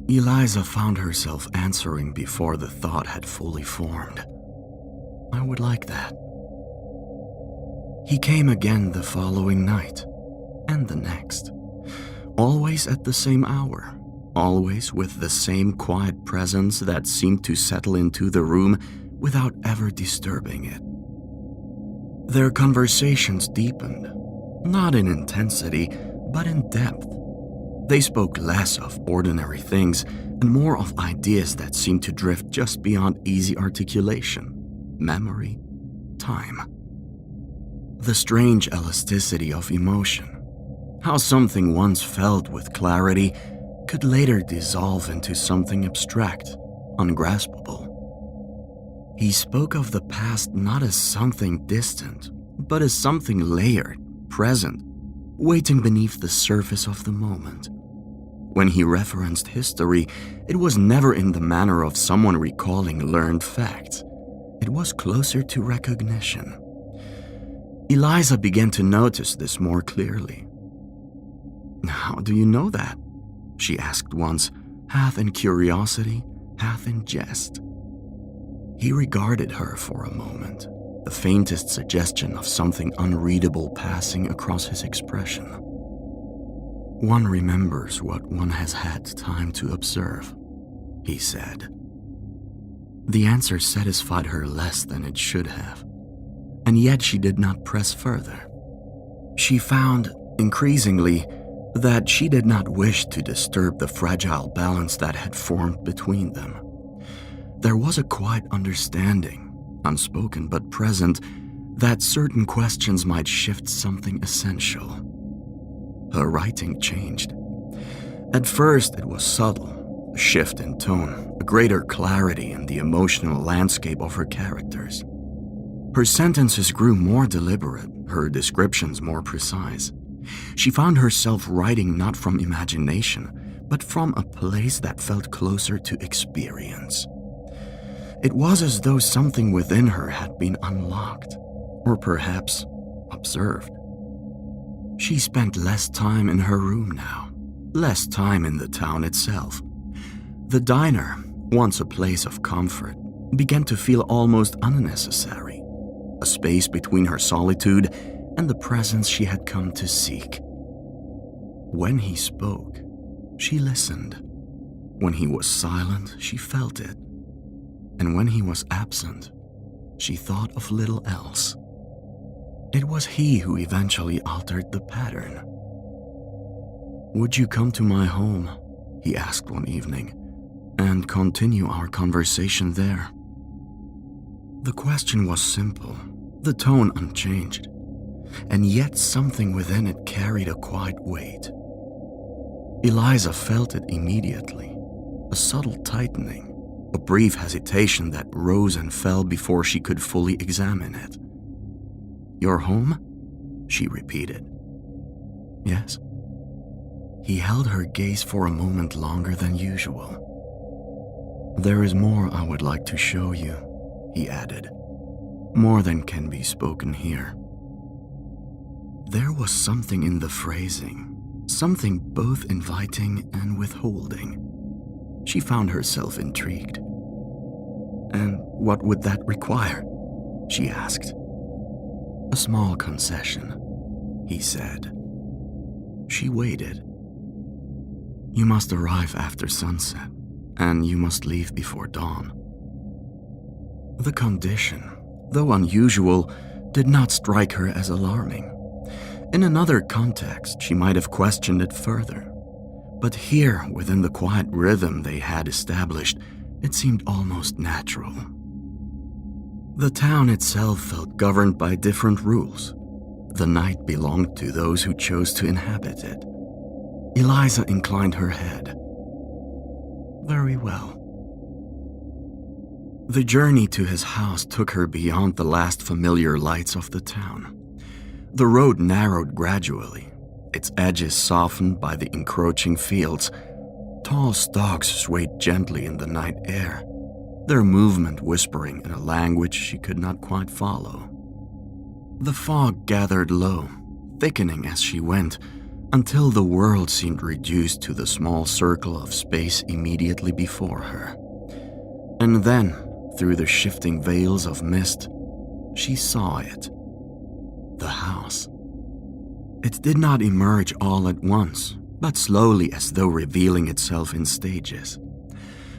Eliza found herself answering before the thought had fully formed. "I would like that." He came again the following night, and the next. Always at the same hour, always with the same quiet presence that seemed to settle into the room without ever disturbing it. Their conversations deepened, not in intensity, but in depth. They spoke less of ordinary things and more of ideas that seemed to drift just beyond easy articulation, memory, time. The strange elasticity of emotion, how something once felt with clarity could later dissolve into something abstract, ungraspable. He spoke of the past not as something distant, but as something layered, present, waiting beneath the surface of the moment. When he referenced history, it was never in the manner of someone recalling learned facts. It was closer to recognition. Eliza began to notice this more clearly. "How do you know that?" she asked once, half in curiosity, half in jest. He regarded her for a moment, the faintest suggestion of something unreadable passing across his expression. "One remembers what one has had time to observe," he said. The answer satisfied her less than it should have, and yet she did not press further. She found, increasingly, that she did not wish to disturb the fragile balance that had formed between them. There was a quiet understanding, unspoken but present, that certain questions might shift something essential. Her writing changed. At first it was subtle, a shift in tone, a greater clarity in the emotional landscape of her characters. Her sentences grew more deliberate, her descriptions more precise. She found herself writing not from imagination, but from a place that felt closer to experience. It was as though something within her had been unlocked, or perhaps observed. She spent less time in her room now, less time in the town itself. The diner, once a place of comfort, began to feel almost unnecessary, a space between her solitude and the presence she had come to seek. When he spoke, she listened. When he was silent, she felt it. And when he was absent, she thought of little else. It was he who eventually altered the pattern. "Would you come to my home," he asked one evening, "and continue our conversation there?" The question was simple, the tone unchanged, and yet something within it carried a quiet weight. Eliza felt it immediately, a subtle tightening, a brief hesitation that rose and fell before she could fully examine it. "Your home?" she repeated. "Yes." He held her gaze for a moment longer than usual. "There is more I would like to show you," he added. "More than can be spoken here." There was something in the phrasing, something both inviting and withholding. She found herself intrigued. "And what would that require?" she asked. "A small concession," he said. She waited. "You must arrive after sunset, and you must leave before dawn." The condition, though unusual, did not strike her as alarming. In another context, she might have questioned it further. But here, within the quiet rhythm they had established, it seemed almost natural. The town itself felt governed by different rules. The night belonged to those who chose to inhabit it. Eliza inclined her head. "Very well." The journey to his house took her beyond the last familiar lights of the town. The road narrowed gradually, its edges softened by the encroaching fields. Tall stalks swayed gently in the night air, their movement whispering in a language she could not quite follow. The fog gathered low, thickening as she went, until the world seemed reduced to the small circle of space immediately before her. And then, through the shifting veils of mist, she saw it. The house. It did not emerge all at once, but slowly as though revealing itself in stages.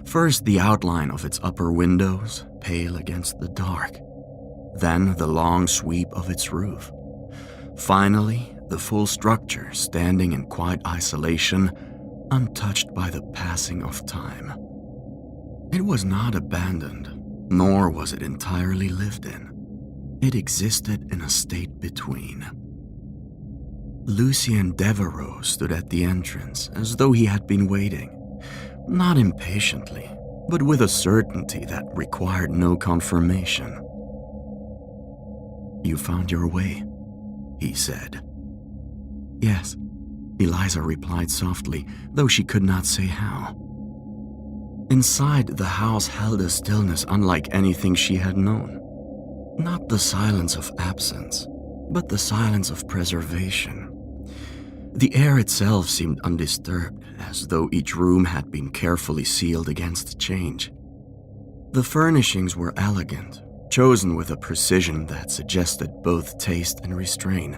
First the outline of its upper windows, pale against the dark. Then the long sweep of its roof. Finally, the full structure standing in quiet isolation, untouched by the passing of time. It was not abandoned, nor was it entirely lived in. It existed in a state between. Lucien Devereaux stood at the entrance as though he had been waiting, not impatiently, but with a certainty that required no confirmation. "You found your way," he said. "Yes," Eliza replied softly, though she could not say how. Inside, the house held a stillness unlike anything she had known. Not the silence of absence, but the silence of preservation. The air itself seemed undisturbed, as though each room had been carefully sealed against change. The furnishings were elegant, chosen with a precision that suggested both taste and restraint.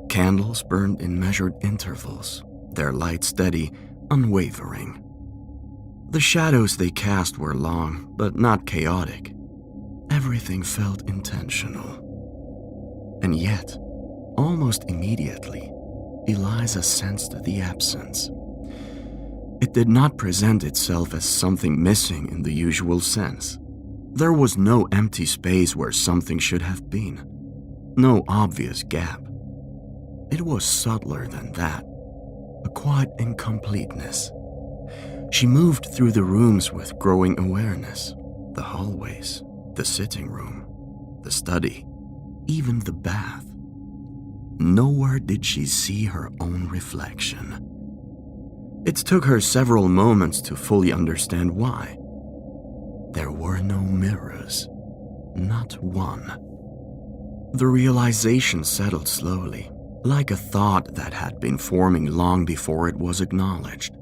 Candles burned in measured intervals, their light steady, unwavering. The shadows they cast were long, but not chaotic. Everything felt intentional. And yet, almost immediately, Eliza sensed the absence. It did not present itself as something missing in the usual sense. There was no empty space where something should have been, no obvious gap. It was subtler than that, a quiet incompleteness. She moved through the rooms with growing awareness, the hallways, the sitting room, the study, even the bath. Nowhere did she see her own reflection. It took her several moments to fully understand why. There were no mirrors, not one. The realization settled slowly, like a thought that had been forming long before it was acknowledged.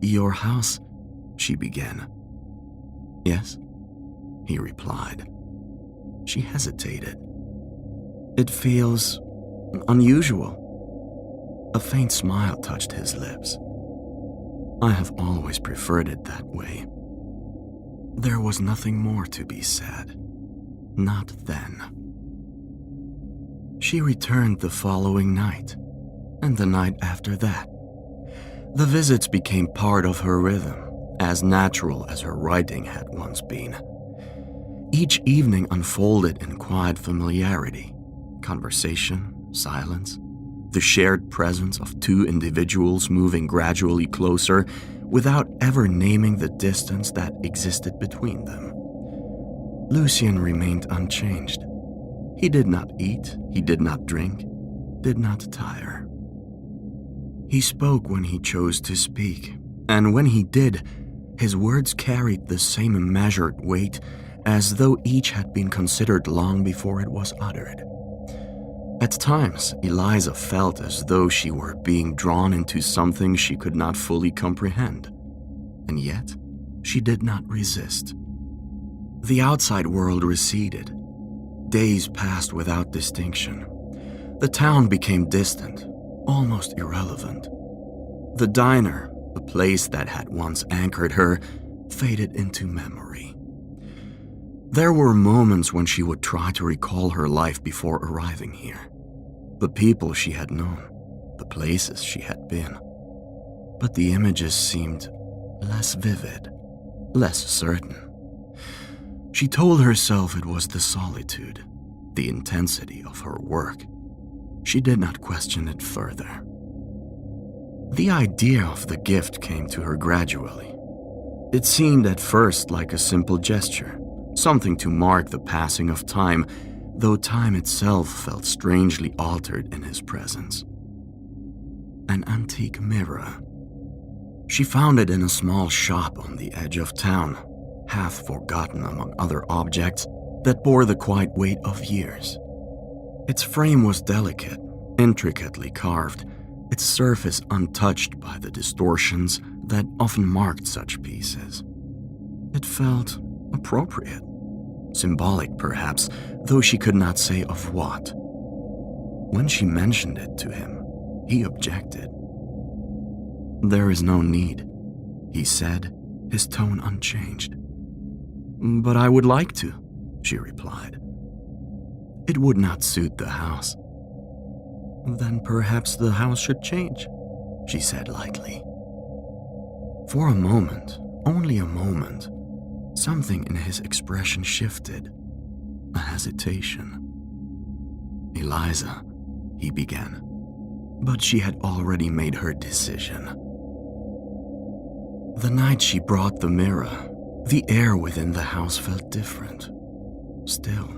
"Your house," she began. "Yes," he replied. She hesitated. "It feels unusual." A faint smile touched his lips. "I have always preferred it that way." There was nothing more to be said. Not then. She returned the following night, and the night after that. The visits became part of her rhythm, as natural as her writing had once been. Each evening unfolded in quiet familiarity, conversation, silence, the shared presence of two individuals moving gradually closer without ever naming the distance that existed between them. Lucien remained unchanged. He did not eat, he did not drink, did not tire. He spoke when he chose to speak, and when he did, his words carried the same measured weight as though each had been considered long before it was uttered. At times, Eliza felt as though she were being drawn into something she could not fully comprehend, and yet she did not resist. The outside world receded. Days passed without distinction. The town became distant, almost irrelevant. The diner, the place that had once anchored her, faded into memory. There were moments when she would try to recall her life before arriving here. The people she had known, the places she had been. But the images seemed less vivid, less certain. She told herself it was the solitude, the intensity of her work. She did not question it further. The idea of the gift came to her gradually. It seemed at first like a simple gesture, something to mark the passing of time, though time itself felt strangely altered in his presence. An antique mirror. She found it in a small shop on the edge of town, half forgotten among other objects that bore the quiet weight of years. Its frame was delicate, intricately carved, its surface untouched by the distortions that often marked such pieces. It felt appropriate, symbolic perhaps, though she could not say of what. When she mentioned it to him, he objected, "There is no need," he said, his tone unchanged. "But I would like to," she replied. "It would not suit the house." "Then perhaps the house should change," she said lightly. For a moment, only a moment, something in his expression shifted, a hesitation. "Eliza," he began, but she had already made her decision. The night she brought the mirror, the air within the house felt different, still,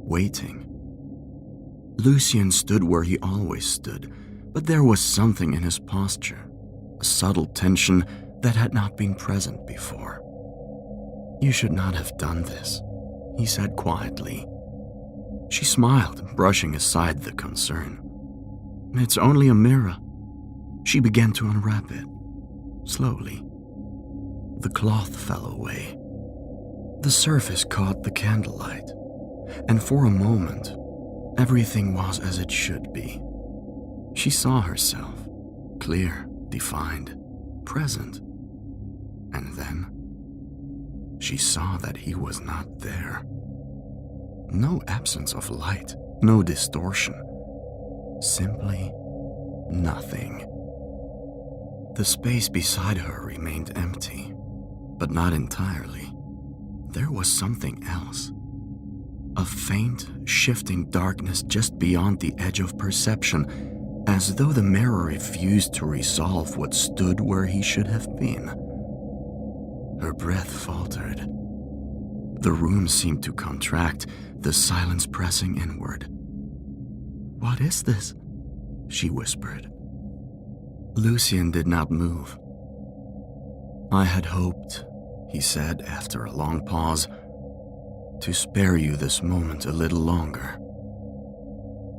waiting. Lucien stood where he always stood, but there was something in his posture, a subtle tension that had not been present before. "You should not have done this," he said quietly. She smiled, brushing aside the concern. "It's only a mirror." She began to unwrap it, slowly. The cloth fell away. The surface caught the candlelight, and for a moment, everything was as it should be. She saw herself, clear, defined, present. And then, she saw that he was not there. No absence of light, no distortion. Simply nothing. The space beside her remained empty, but not entirely. There was something else. A faint, shifting darkness just beyond the edge of perception, as though the mirror refused to resolve what stood where he should have been. Her breath faltered. The room seemed to contract, the silence pressing inward. "What is this?" she whispered. Lucien did not move. "I had hoped," he said after a long pause, "to spare you this moment a little longer."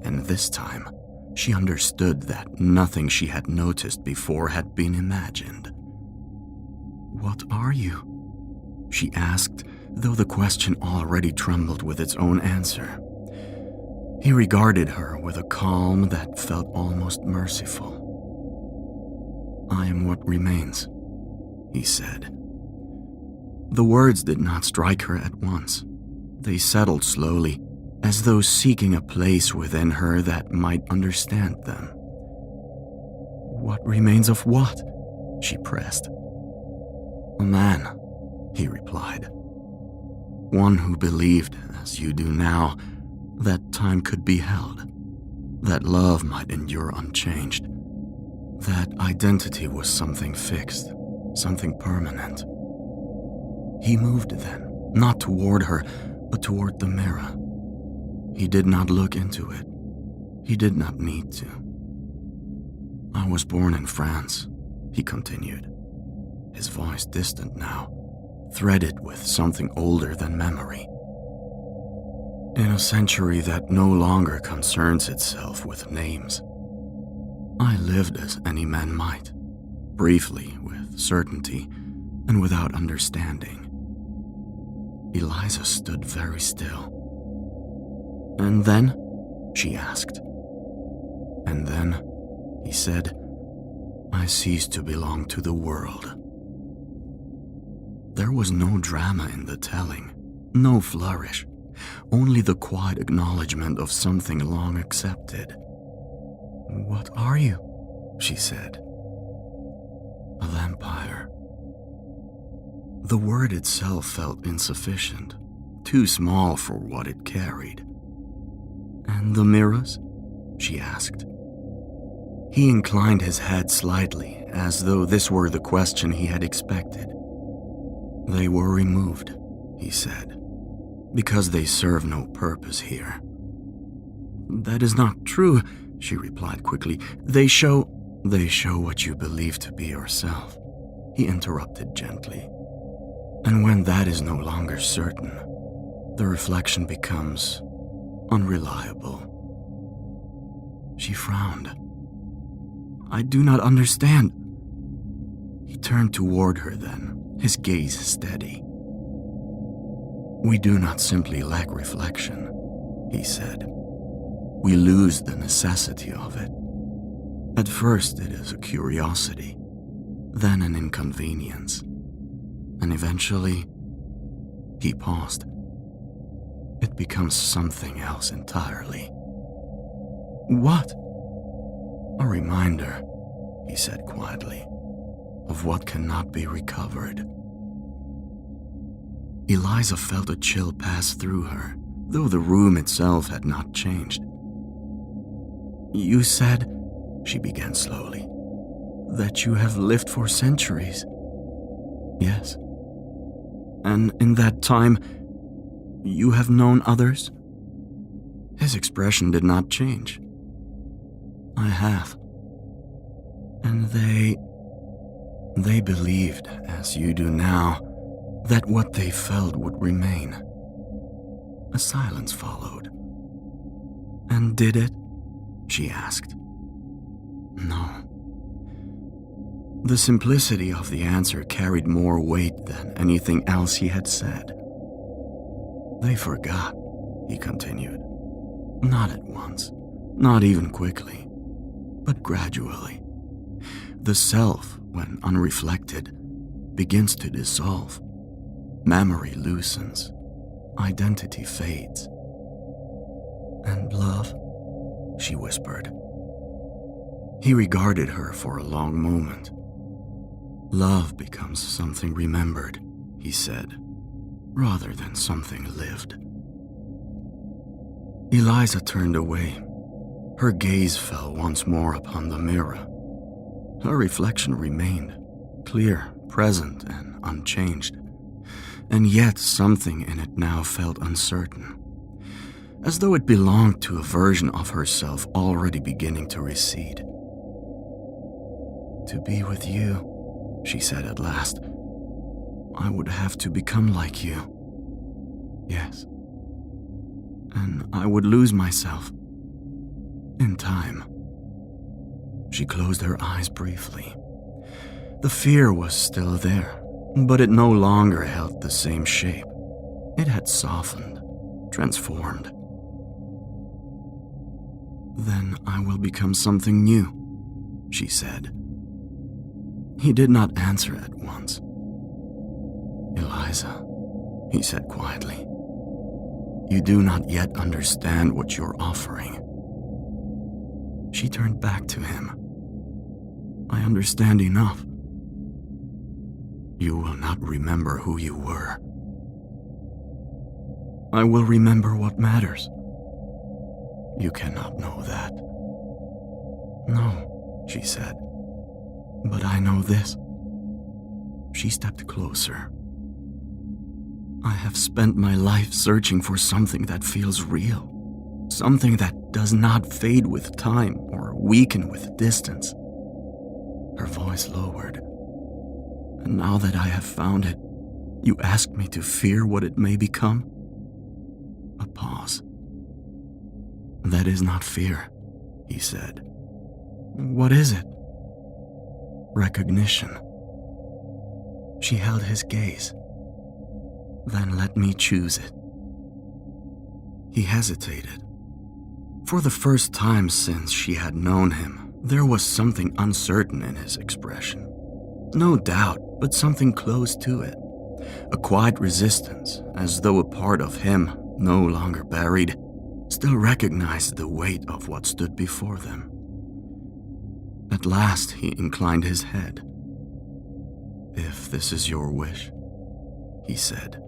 And this time, she understood that nothing she had noticed before had been imagined. "What are you?" she asked, though the question already trembled with its own answer. He regarded her with a calm that felt almost merciful. "I am what remains," he said. The words did not strike her at once. They settled slowly, as though seeking a place within her that might understand them. "What remains of what?" she pressed. "A man," he replied. "One who believed, as you do now, that time could be held, that love might endure unchanged, that identity was something fixed, something permanent." He moved then, not toward her, but toward the mirror. He did not look into it. He did not need to. "I was born in France," he continued, his voice distant now, threaded with something older than memory. "In a century that no longer concerns itself with names. I lived as any man might, briefly, with certainty, and without understanding." Eliza stood very still. "And then?" she asked. "And then," he said, "I ceased to belong to the world." There was no drama in the telling, no flourish, only the quiet acknowledgement of something long accepted. "What are you?" she said. "A vampire." The word itself felt insufficient, too small for what it carried. "And the mirrors?" she asked. He inclined his head slightly, as though this were the question he had expected. "They were removed," he said, "because they serve no purpose here." "That is not true," she replied quickly. They show what you believe to be yourself," he interrupted gently. "And when that is no longer certain, the reflection becomes unreliable." She frowned. "I do not understand." He turned toward her then, his gaze steady. "We do not simply lack reflection," he said. "We lose the necessity of it. At first it is a curiosity, then an inconvenience, and eventually, he paused. It becomes something else entirely. What? A reminder, he said quietly, of what cannot be recovered. Eliza felt a chill pass through her, though the room itself had not changed. You said, she began slowly, that you have lived for centuries. Yes. And in that time, you have known others? His expression did not change. I have. And they believed, as you do now, that what they felt would remain. A silence followed. And did it? She asked. No. The simplicity of the answer carried more weight than anything else he had said. They forgot, he continued. Not at once, not even quickly, but gradually. The self, when unreflected, begins to dissolve. Memory loosens. Identity fades. And love? She whispered. He regarded her for a long moment. Love becomes something remembered, he said, rather than something lived. Eliza turned away. Her gaze fell once more upon the mirror. Her reflection remained, clear, present, and unchanged. And yet something in it now felt uncertain, as though it belonged to a version of herself already beginning to recede. To be with you, she said at last, I would have to become like you. Yes. And I would lose myself. In time. She closed her eyes briefly. The fear was still there, but it no longer held the same shape. It had softened, transformed. Then I will become something new, she said. He did not answer at once. Eliza, he said quietly, you do not yet understand what you're offering. She turned back to him. I understand enough. You will not remember who you were. I will remember what matters. You cannot know that. No, she said. But I know this. She stepped closer. I have spent my life searching for something that feels real. Something that does not fade with time or weaken with distance. Her voice lowered. And now that I have found it, you ask me to fear what it may become? A pause. That is not fear, he said. What is it? Recognition. She held his gaze. Then let me choose it. He hesitated. For the first time since she had known him, there was something uncertain in his expression. No doubt, but something close to it. A quiet resistance, as though a part of him, no longer buried, still recognized the weight of what stood before them. At last he inclined his head. If this is your wish, he said.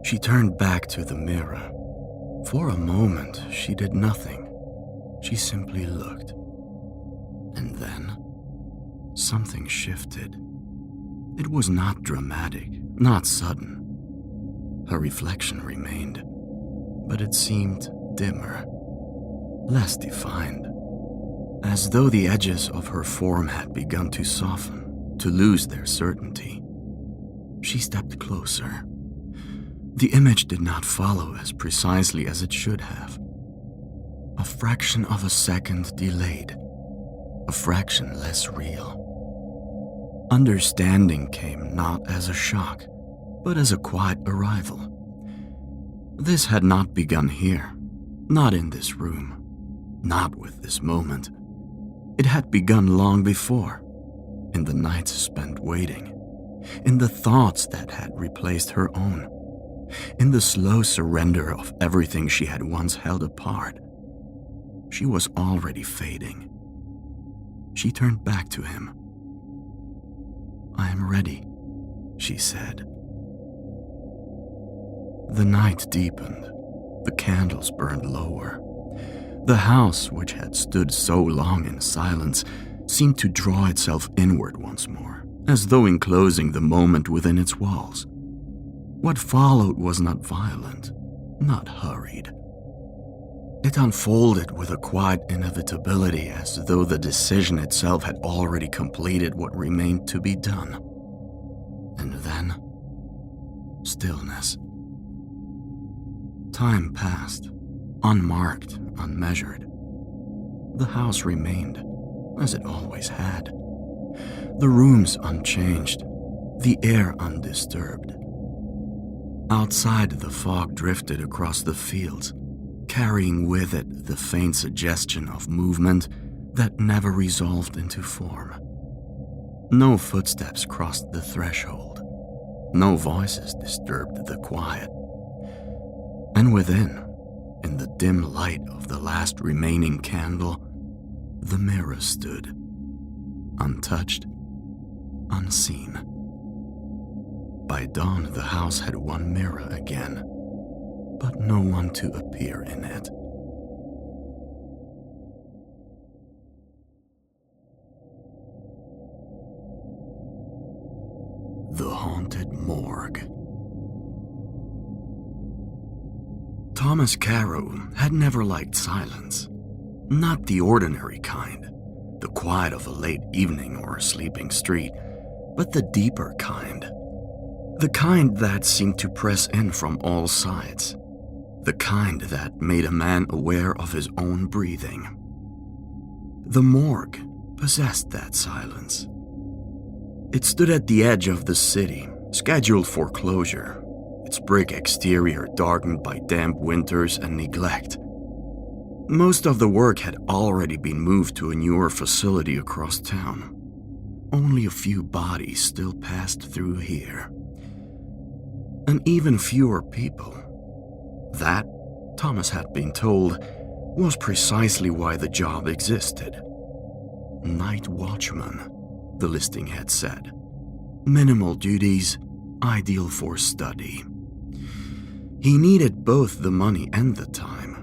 She turned back to the mirror. For a moment, she did nothing. She simply looked. And then, something shifted. It was not dramatic, not sudden. Her reflection remained, but it seemed dimmer, less defined, as though the edges of her form had begun to soften, to lose their certainty. She stepped closer. The image did not follow as precisely as it should have. A fraction of a second delayed, a fraction less real. Understanding came not as a shock, but as a quiet arrival. This had not begun here, not in this room, not with this moment. It had begun long before, in the nights spent waiting, in the thoughts that had replaced her own, in the slow surrender of everything she had once held apart. She was already fading. She turned back to him. "I am ready," she said. The night deepened. The candles burned lower. The house, which had stood so long in silence, seemed to draw itself inward once more, as though enclosing the moment within its walls. What followed was not violent, not hurried. It unfolded with a quiet inevitability, as though the decision itself had already completed what remained to be done. And then, stillness. Time passed, unmarked, unmeasured. The house remained, as it always had. The rooms unchanged, the air undisturbed. Outside, the fog drifted across the fields, carrying with it the faint suggestion of movement that never resolved into form. No footsteps crossed the threshold. No voices disturbed the quiet. And within, in the dim light of the last remaining candle, the mirror stood, untouched, unseen. By dawn, the house had one mirror again, but no one to appear in it. The Haunted Morgue. Thomas Carew had never liked silence. Not the ordinary kind, the quiet of a late evening or a sleeping street, but the deeper kind. The kind that seemed to press in from all sides. The kind that made a man aware of his own breathing. The morgue possessed that silence. It stood at the edge of the city, scheduled for closure, its brick exterior darkened by damp winters and neglect. Most of the work had already been moved to a newer facility across town. Only a few bodies still passed through here. And even fewer people. That, Thomas had been told, was precisely why the job existed. Night watchman, the listing had said. Minimal duties, ideal for study. He needed both the money and the time.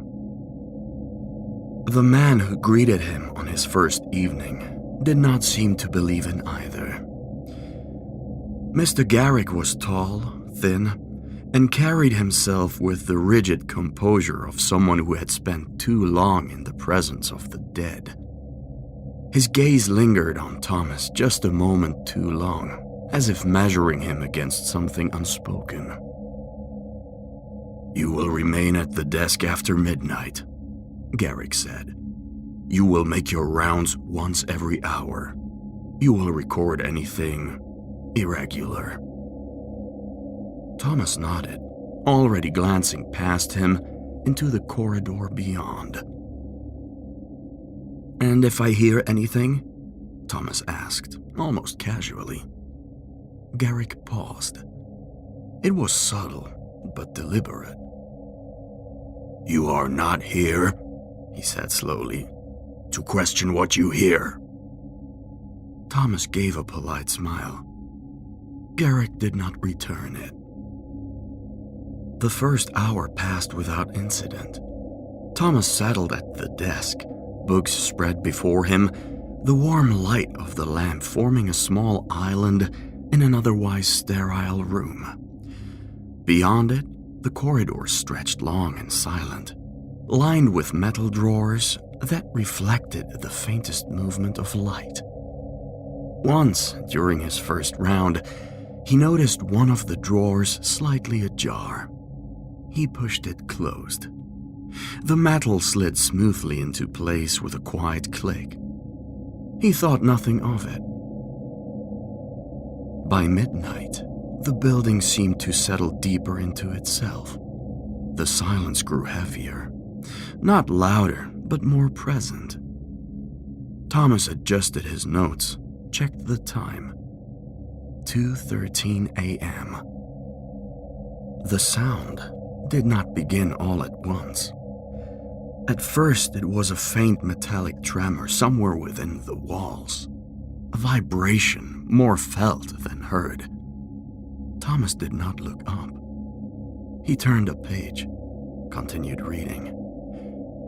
The man who greeted him on his first evening did not seem to believe in either. Mr. Garrick was tall, thin, and carried himself with the rigid composure of someone who had spent too long in the presence of the dead. His gaze lingered on Thomas just a moment too long, as if measuring him against something unspoken. "You will remain at the desk after midnight," Garrick said. "You will make your rounds once every hour. You will record anything irregular." Thomas nodded, already glancing past him into the corridor beyond. "And if I hear anything?" Thomas asked, almost casually. Garrick paused. It was subtle, but deliberate. "You are not here," he said slowly, "to question what you hear." Thomas gave a polite smile. Garrick did not return it. The first hour passed without incident. Thomas settled at the desk, books spread before him, the warm light of the lamp forming a small island in an otherwise sterile room. Beyond it, the corridor stretched long and silent, lined with metal drawers that reflected the faintest movement of light. Once, during his first round, he noticed one of the drawers slightly ajar. He pushed it closed. The metal slid smoothly into place with a quiet click. He thought nothing of it. By midnight, the building seemed to settle deeper into itself. The silence grew heavier, not louder, but more present. Thomas adjusted his notes, checked the time. 2:13 a.m. The sound did not begin all at once. At first, it was a faint metallic tremor somewhere within the walls, a vibration more felt than heard. Thomas did not look up. He turned a page, continued reading.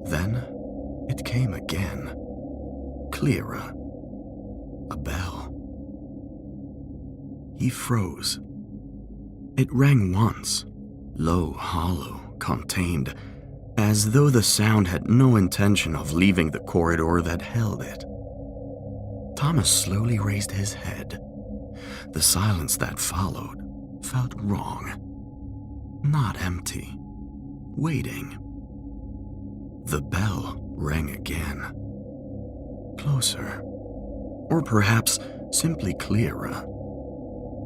Then it came again, clearer. A bell. He froze. It rang once, low, hollow, contained, as though the sound had no intention of leaving the corridor that held it. Thomas slowly raised his head. The silence that followed felt wrong. Not empty. Waiting. The bell rang again. Closer. Or perhaps simply clearer.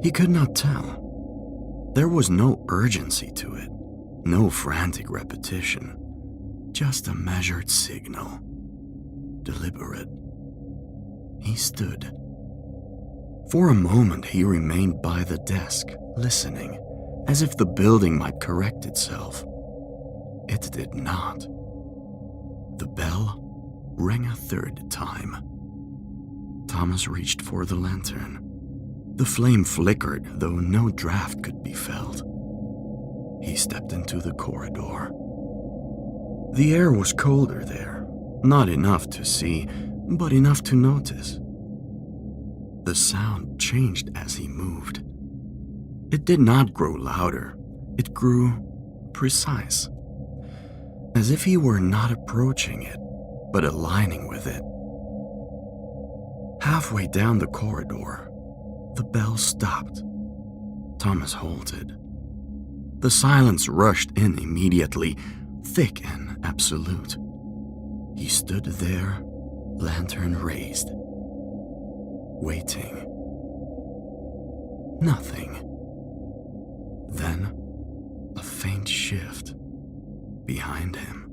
He could not tell. There was no urgency to it, no frantic repetition, just a measured signal. Deliberate. He stood. For a moment he remained by the desk, listening, as if the building might correct itself. It did not. The bell rang a third time. Thomas reached for the lantern. The flame flickered, though no draft could be felt. He stepped into the corridor. The air was colder there, not enough to see, but enough to notice. The sound changed as he moved. It did not grow louder, it grew precise, as if he were not approaching it, but aligning with it. Halfway down the corridor, the bell stopped. Thomas halted. The silence rushed in immediately, thick and absolute. He stood there, lantern raised, waiting. Nothing. Then, a faint shift behind him.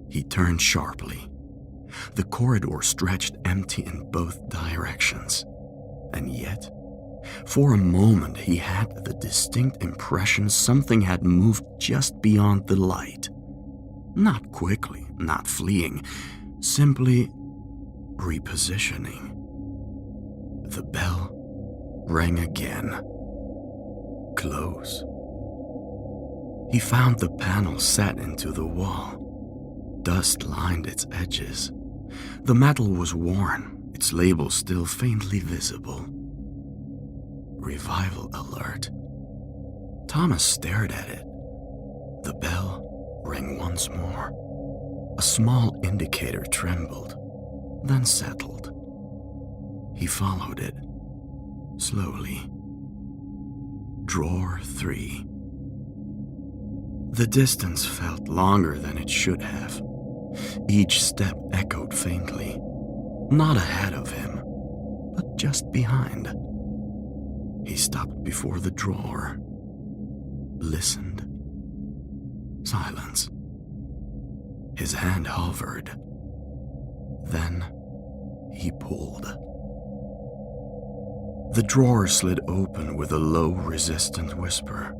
He turned sharply. The corridor stretched empty in both directions. And yet, for a moment he had the distinct impression something had moved just beyond the light. Not quickly, not fleeing, simply repositioning. The bell rang again. Close. He found the panel set into the wall. Dust lined its edges. The metal was worn, its label still faintly visible. Revival alert. Thomas stared at it. The bell rang once more. A small indicator trembled, then settled. He followed it, slowly. Drawer 3. The distance felt longer than it should have. Each step echoed faintly. Not ahead of him, but just behind. He stopped before the drawer, listened. Silence. His hand hovered. Then he pulled. The drawer slid open with a low, resistant whisper.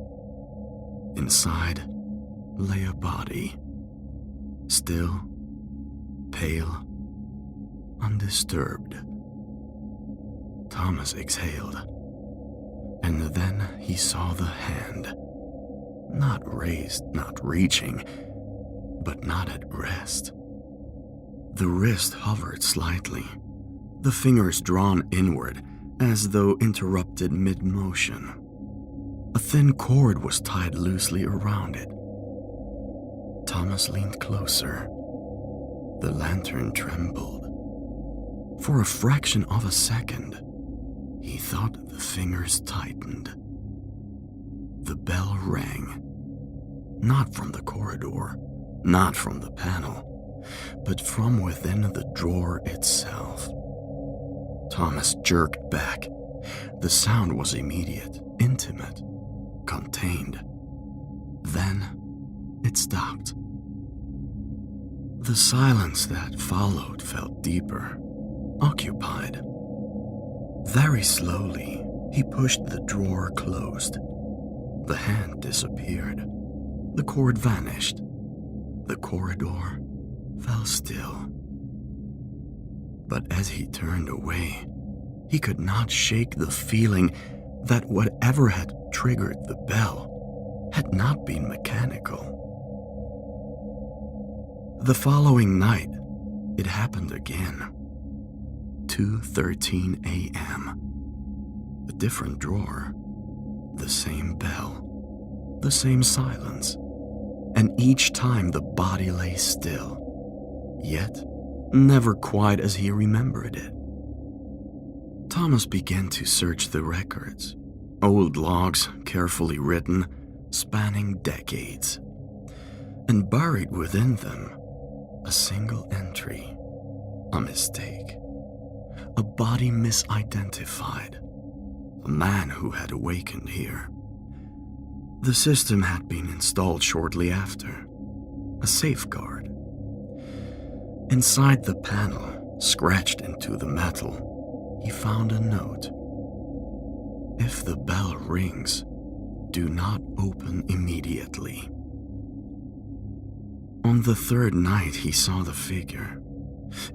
Inside lay a body, still, pale, undisturbed. Thomas exhaled, and then he saw the hand. Not raised, not reaching, but not at rest. The wrist hovered slightly, the fingers drawn inward as though interrupted mid-motion. A thin cord was tied loosely around it. Thomas leaned closer. The lantern trembled. For a fraction of a second, he thought the fingers tightened. The bell rang. Not from the corridor, not from the panel, but from within the drawer itself. Thomas jerked back. The sound was immediate, intimate, contained. Then it stopped. The silence that followed felt deeper, occupied, Very slowly, he pushed the drawer closed. The hand disappeared. The cord vanished. The corridor fell still. But as he turned away, he could not shake the feeling that whatever had triggered the bell had not been mechanical. The following night, it happened again. 2:13 a.m. A different drawer, the same bell, the same silence, and each time the body lay still, yet never quite as he remembered it. Thomas began to search the records, old logs carefully written, spanning decades, and buried within them a single entry, a mistake, a body misidentified, a man who had awakened here. The system had been installed shortly after, a safeguard. Inside the panel, scratched into the metal, he found a note. If the bell rings, do not open immediately. On the third night, he saw the figure.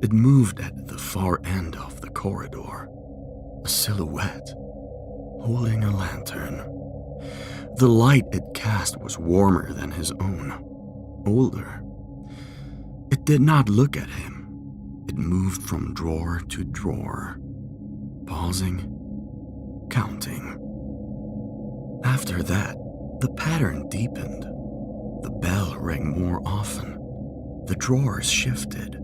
It moved at the far end of the corridor, a silhouette, holding a lantern. The light it cast was warmer than his own, older. It did not look at him. It moved from drawer to drawer, pausing, counting. After that, the pattern deepened. The bell rang more often. The drawers shifted.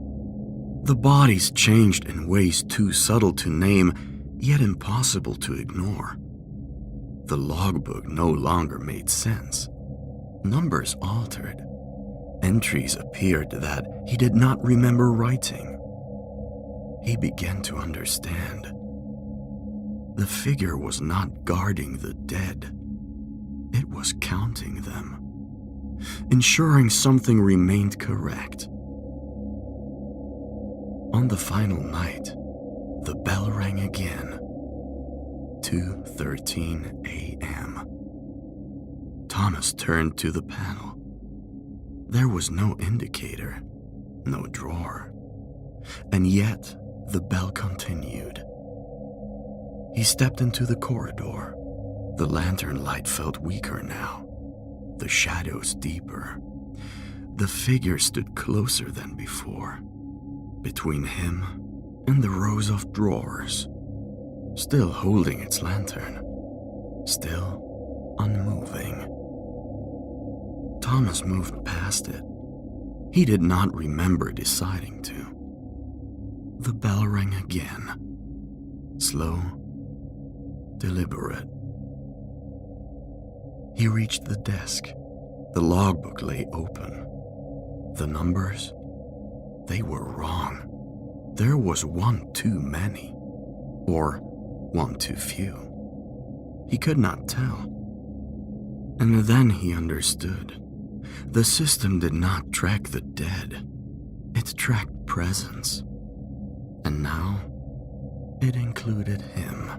The bodies changed in ways too subtle to name, yet impossible to ignore. The logbook no longer made sense. Numbers altered. Entries appeared that he did not remember writing. He began to understand. The figure was not guarding the dead. It was counting them, ensuring something remained correct. On the final night, the bell rang again. 2:13 a.m. Thomas turned to the panel. There was no indicator, no drawer, and yet the bell continued. He stepped into the corridor. The lantern light felt weaker now, the shadows deeper. The figure stood closer than before, between him and the rows of drawers, still holding its lantern, still unmoving. Thomas moved past it. He did not remember deciding to. The bell rang again, slow, deliberate. He reached the desk. The logbook lay open. The numbers, they were wrong. There was one too many, or one too few. He could not tell. And then he understood. The system did not track the dead. It tracked presence. And now, it included him.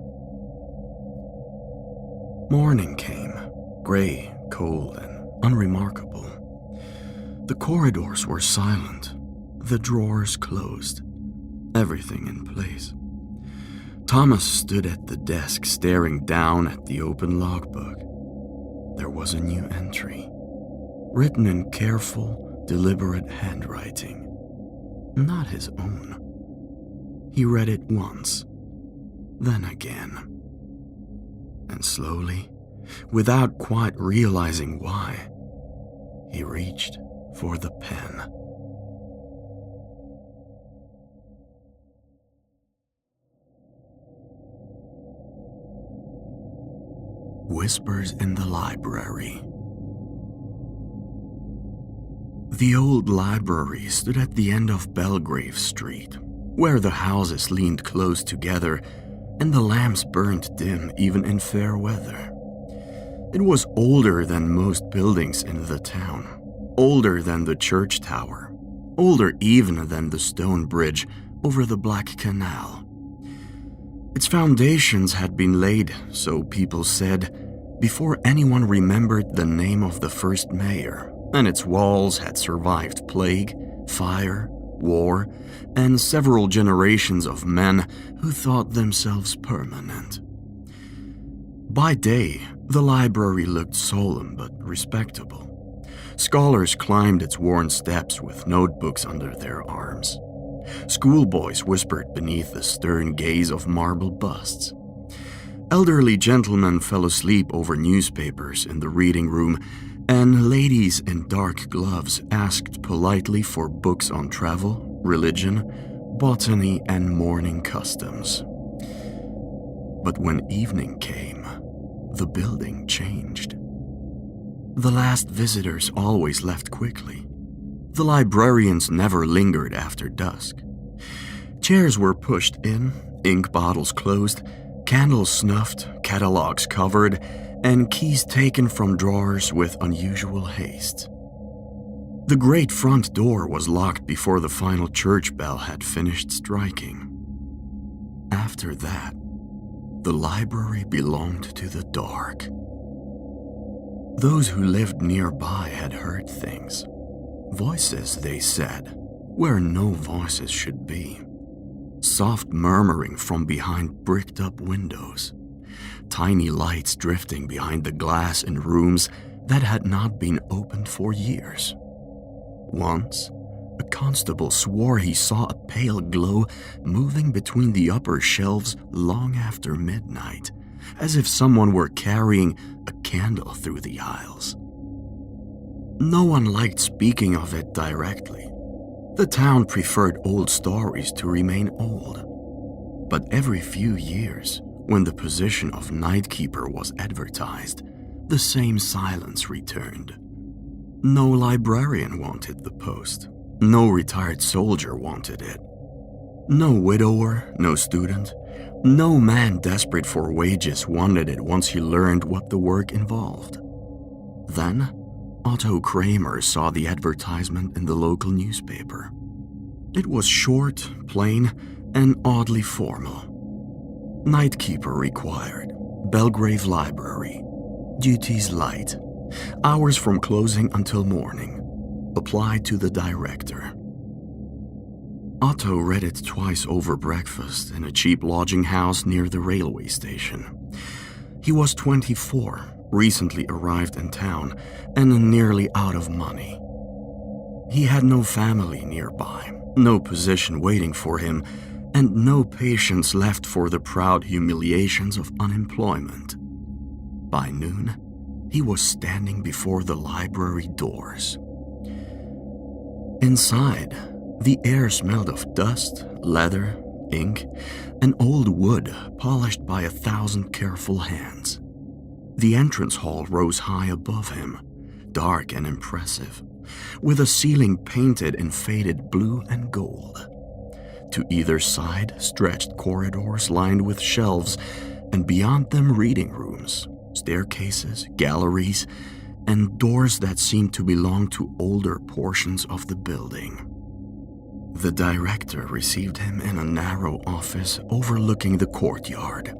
Morning came, gray, cold, and unremarkable. The corridors were silent, the drawers closed, everything in place. Thomas stood at the desk staring down at the open logbook. There was a new entry, written in careful, deliberate handwriting, not his own. He read it once, then again. And slowly, without quite realizing why, he reached for the pen. Whispers in the library. The old library stood at the end of Belgrave Street, where the houses leaned close together and the lamps burned dim even in fair weather. It was older than most buildings in the town, older than the church tower, older even than the stone bridge over the Black Canal. Its foundations had been laid, so people said, before anyone remembered the name of the first mayor, and its walls had survived plague, fire, war, and several generations of men who thought themselves permanent. By day, the library looked solemn but respectable. Scholars climbed its worn steps with notebooks under their arms. Schoolboys whispered beneath the stern gaze of marble busts. Elderly gentlemen fell asleep over newspapers in the reading room, and ladies in dark gloves asked politely for books on travel, religion, botany, and mourning customs. But when evening came, the building changed. The last visitors always left quickly. The librarians never lingered after dusk. Chairs were pushed in, ink bottles closed, candles snuffed, catalogs covered, and keys taken from drawers with unusual haste. The great front door was locked before the final church bell had finished striking. After that, the library belonged to the dark. Those who lived nearby had heard things. Voices, they said, where no voices should be. Soft murmuring from behind bricked-up windows. Tiny lights drifting behind the glass in rooms that had not been opened for years. Once, a constable swore he saw a pale glow moving between the upper shelves long after midnight, as if someone were carrying a candle through the aisles. No one liked speaking of it directly. The town preferred old stories to remain old. But every few years, when the position of night keeper was advertised, the same silence returned. No librarian wanted the post. No retired soldier wanted it. No widower, no student, no man desperate for wages wanted it once he learned what the work involved. Then, Otto Kramer saw the advertisement in the local newspaper. It was short, plain, and oddly formal. Nightkeeper required. Belgrave Library. Duties light. Hours from closing until morning. Applied to the director. Otto read it twice over breakfast in a cheap lodging house near the railway station. He was 24, recently arrived in town, and nearly out of money. He had no family nearby, no position waiting for him, and no patience left for the proud humiliations of unemployment. By noon, he was standing before the library doors. Inside, the air smelled of dust, leather, ink, and old wood polished by 1,000 careful hands. The entrance hall rose high above him, dark and impressive, with a ceiling painted in faded blue and gold. To either side stretched corridors lined with shelves, and beyond them reading rooms, staircases, galleries, and doors that seemed to belong to older portions of the building. The director received him in a narrow office overlooking the courtyard.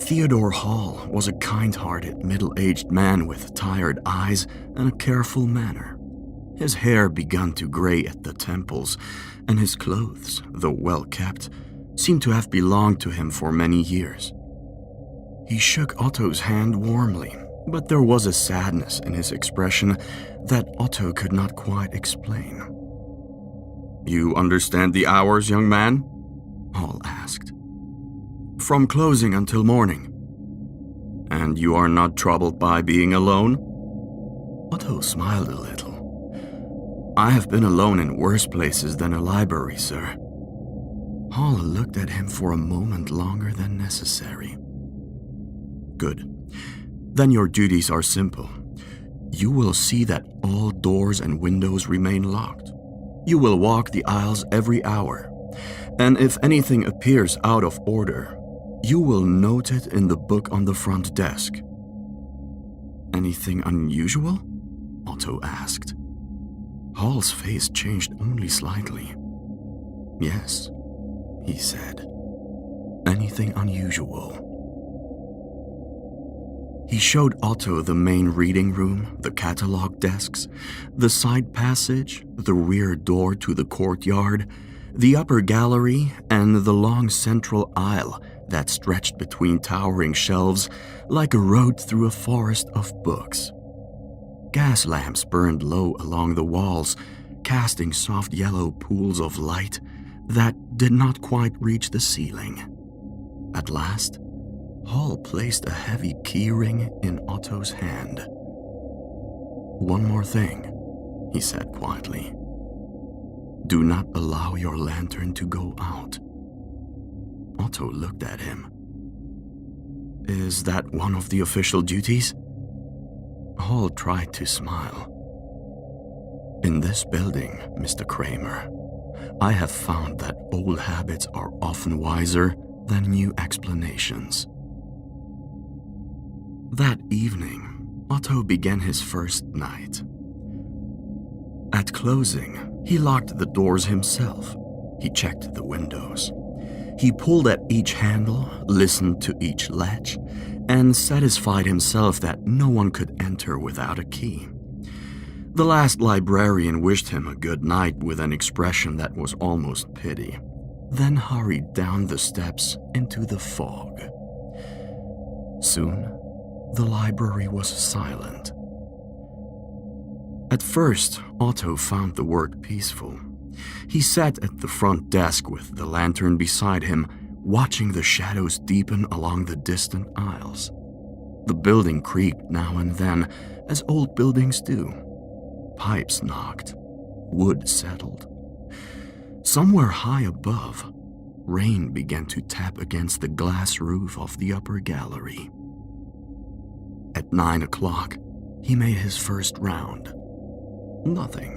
Theodore Hall was a kind-hearted, middle-aged man with tired eyes and a careful manner. His hair began to gray at the temples, and his clothes, though well-kept, seemed to have belonged to him for many years. He shook Otto's hand warmly, but there was a sadness in his expression that Otto could not quite explain. "You understand the hours, young man?" Hall asked. "From closing until morning." "And you are not troubled by being alone?" Otto smiled a little. "I have been alone in worse places than a library, sir." Hall looked at him for a moment longer than necessary. "Good. Then your duties are simple. You will see that all doors and windows remain locked. You will walk the aisles every hour, and if anything appears out of order, you will note it in the book on the front desk." "Anything unusual?" Otto asked. Hall's face changed only slightly. "Yes," he said. something unusual. He showed Otto the main reading room, the catalog desks, the side passage, the rear door to the courtyard, the upper gallery, and the long central aisle that stretched between towering shelves like a road through a forest of books. Gas lamps burned low along the walls, casting soft yellow pools of light that did not quite reach the ceiling. At last, Hall placed a heavy keyring in Otto's hand. "One more thing," he said quietly. "Do not allow your lantern to go out." Otto looked at him. "Is that one of the official duties?" Hall tried to smile. "In this building, Mr. Kramer, I have found that old habits are often wiser than new explanations." That evening, Otto began his first night. At closing, he locked the doors himself. He checked the windows. He pulled at each handle, listened to each latch, and satisfied himself that no one could enter without a key. The last librarian wished him a good night with an expression that was almost pity, then hurried down the steps into the fog. Soon, the library was silent. At first, Otto found the work peaceful. He sat at the front desk with the lantern beside him, watching the shadows deepen along the distant aisles. The building creaked now and then, as old buildings do. Pipes knocked. Wood settled. Somewhere high above, rain began to tap against the glass roof of the upper gallery. At 9 o'clock, he made his first round. Nothing.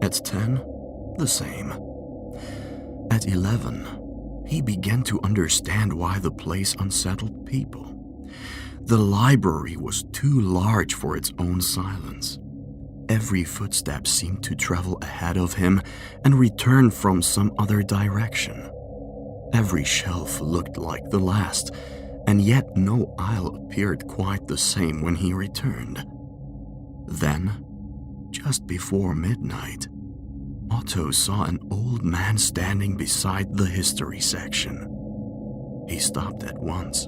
At 10, the same. At 11, he began to understand why the place unsettled people. The library was too large for its own silence. Every footstep seemed to travel ahead of him and return from some other direction. Every shelf looked like the last, and yet no aisle appeared quite the same when he returned. Then, just before midnight, Otto saw an old man standing beside the history section. He stopped at once.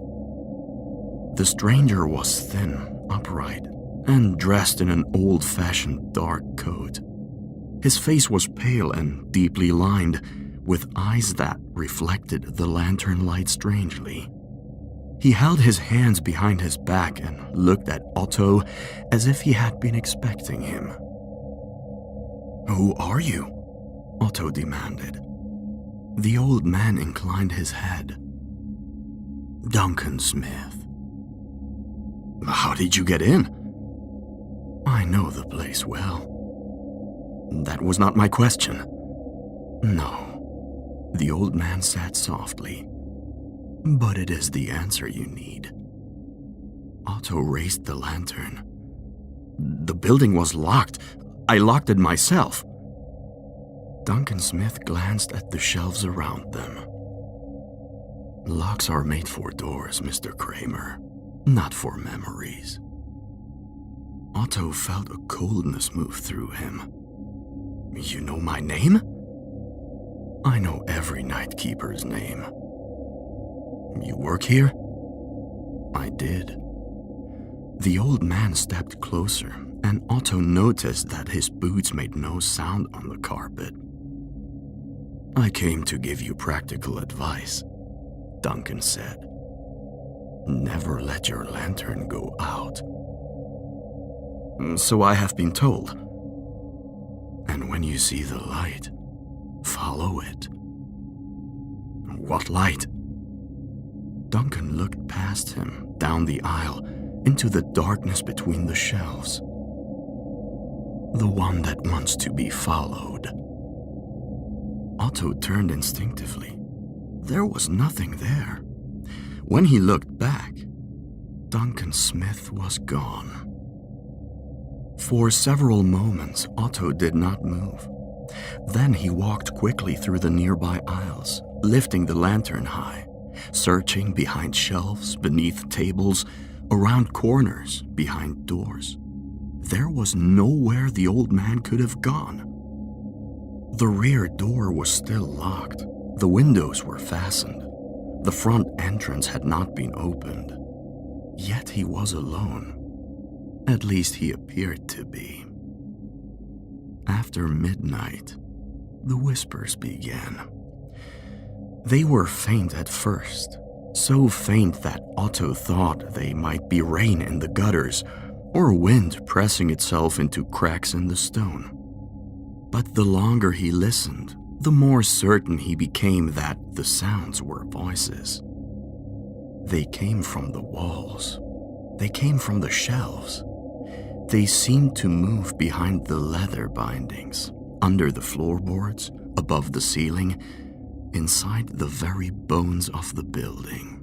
The stranger was thin, upright, and dressed in an old-fashioned dark coat. His face was pale and deeply lined, with eyes that reflected the lantern light strangely. He held his hands behind his back and looked at Otto as if he had been expecting him. "Who are you?" Otto demanded. The old man inclined his head. "Duncan Smith." "How did you get in?" "I know the place well." "That was not my question." "No," the old man said softly. "But it is the answer you need." Otto raised the lantern. "The building was locked. I locked it myself." Duncan Smith glanced at the shelves around them. "Locks are made for doors, Mr. Kramer, not for memories." Otto felt a coldness move through him. "You know my name?" "I know every night keeper's name." "You work here?" "I did." The old man stepped closer, and Otto noticed that his boots made no sound on the carpet. "I came to give you practical advice," Duncan said. "Never let your lantern go out." "So I have been told." "And when you see the light, follow it." "What light?" Duncan looked past him, down the aisle, into the darkness between the shelves. "The one that wants to be followed." Otto turned instinctively. There was nothing there. When he looked back, Duncan Smith was gone. For several moments, Otto did not move. Then he walked quickly through the nearby aisles, lifting the lantern high. searching behind shelves, beneath tables, around corners, behind doors. There was nowhere the old man could have gone. The rear door was still locked. The windows were fastened. The front entrance had not been opened. Yet he was alone. At least he appeared to be. After midnight, the whispers began. They were faint at first, so faint that Otto thought they might be rain in the gutters or wind pressing itself into cracks in the stone. But the longer he listened, the more certain he became that the sounds were voices. They came from the walls. They came from the shelves. They seemed to move behind the leather bindings, under the floorboards, above the ceiling, inside the very bones of the building.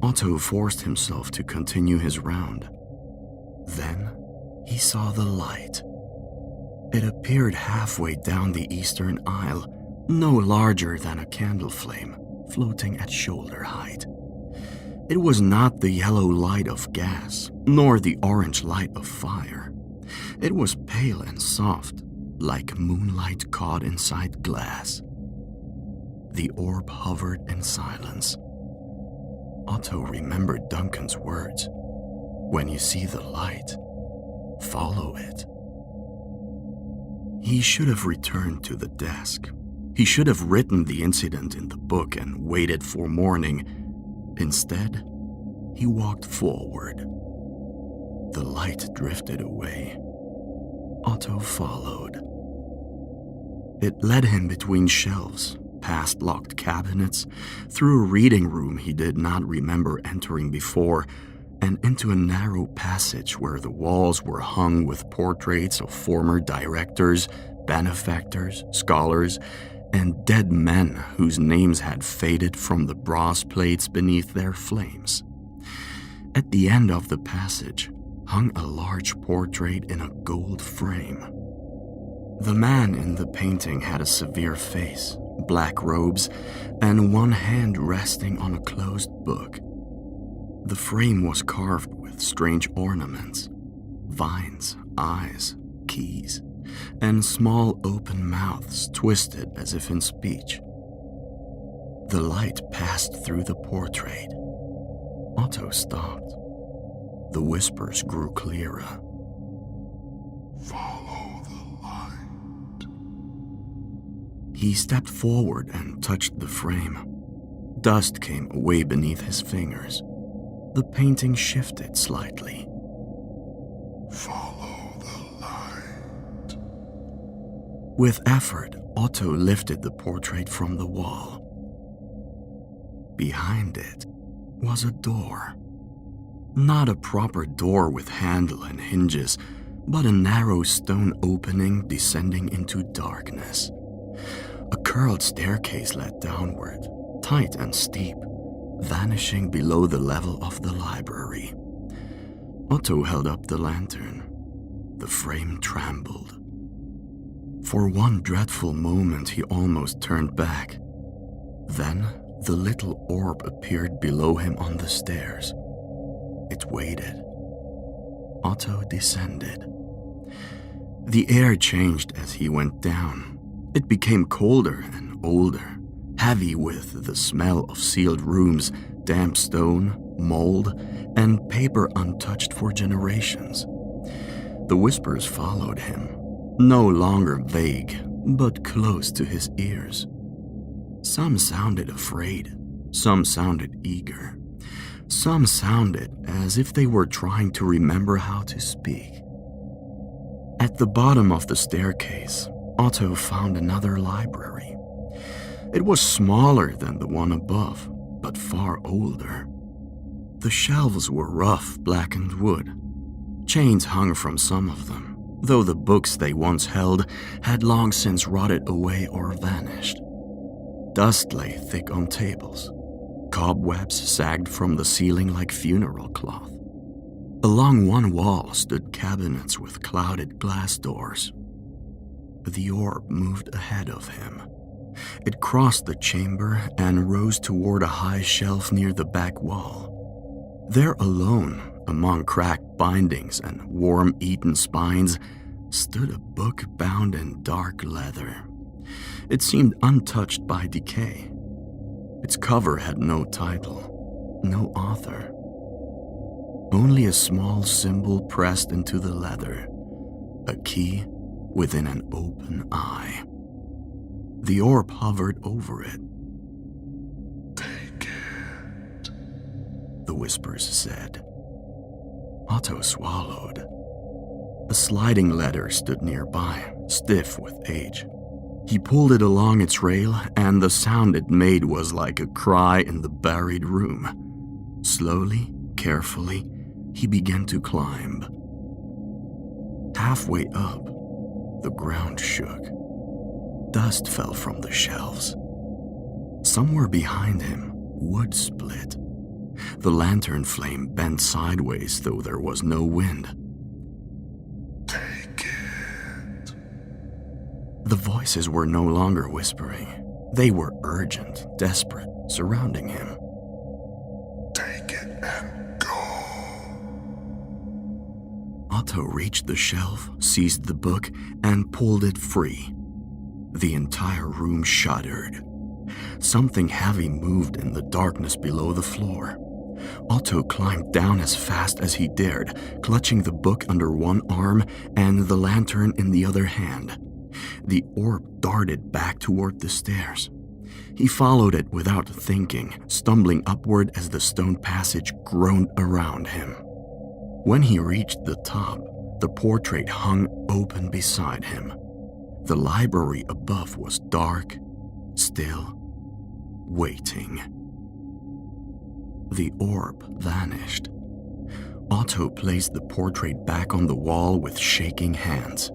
Otto forced himself to continue his round. Then he saw the light. It appeared halfway down the eastern aisle, no larger than a candle flame, floating at shoulder height. It was not the yellow light of gas, nor the orange light of fire. It was pale and soft, like moonlight caught inside glass. The orb hovered in silence. Otto remembered Duncan's words. When you see the light, follow it. He should have returned to the desk. He should have written the incident in the book and waited for morning. Instead, he walked forward. The light drifted away. Otto followed. It led him between shelves, past locked cabinets, through a reading room he did not remember entering before, and into a narrow passage where the walls were hung with portraits of former directors, benefactors, scholars, and dead men whose names had faded from the brass plates beneath their flames. At the end of the passage hung a large portrait in a gold frame. The man in the painting had a severe face, black robes, and one hand resting on a closed book. The frame was carved with strange ornaments, vines, eyes, keys, and small open mouths twisted as if in speech. The light passed through the portrait. Otto stopped. The whispers grew clearer. Follow the light. He stepped forward and touched the frame. Dust came away beneath his fingers. The painting shifted slightly. Follow the light. With effort, Otto lifted the portrait from the wall. Behind it was a door. Not a proper door with handle and hinges, but a narrow stone opening descending into darkness. A curled staircase led downward, tight and steep, vanishing below the level of the library. Otto held up the lantern. The frame trembled. For one dreadful moment he almost turned back. Then the little orb appeared below him on the stairs. It waited. Otto descended. The air changed as he went down. It became colder and older, heavy with the smell of sealed rooms, damp stone, mold, and paper untouched for generations. The whispers followed him, no longer vague, but close to his ears. Some sounded afraid, some sounded eager, some sounded as if they were trying to remember how to speak. At the bottom of the staircase, Otto found another library. It was smaller than the one above, but far older. The shelves were rough, blackened wood. Chains hung from some of them, though the books they once held had long since rotted away or vanished. Dust lay thick on tables. Cobwebs sagged from the ceiling like funeral cloth. Along one wall stood cabinets with clouded glass doors. The orb moved ahead of him. It crossed the chamber and rose toward a high shelf near the back wall. There alone, among cracked bindings and worm-eaten spines, stood a book bound in dark leather. It seemed untouched by decay. Its cover had no title, no author. Only a small symbol pressed into the leather, a key within an open eye. The orb hovered over it. Take it. The whispers said. Otto swallowed. A sliding ladder stood nearby, stiff with age. He pulled it along its rail, and the sound it made was like a cry in the buried room. Slowly, carefully, he began to climb. Halfway up, the ground shook. Dust fell from the shelves. Somewhere behind him, wood split. The lantern flame bent sideways, though there was no wind. Take it. The voices were no longer whispering. They were urgent, desperate, surrounding him. Take it and go. Otto reached the shelf, seized the book, and pulled it free. The entire room shuddered. Something heavy moved in the darkness below the floor. Otto climbed down as fast as he dared, clutching the book under one arm and the lantern in the other hand. The orb darted back toward the stairs. He followed it without thinking, stumbling upward as the stone passage groaned around him. When he reached the top, the portrait hung open beside him. The library above was dark, still, waiting. The orb vanished. Otto placed the portrait back on the wall with shaking hands.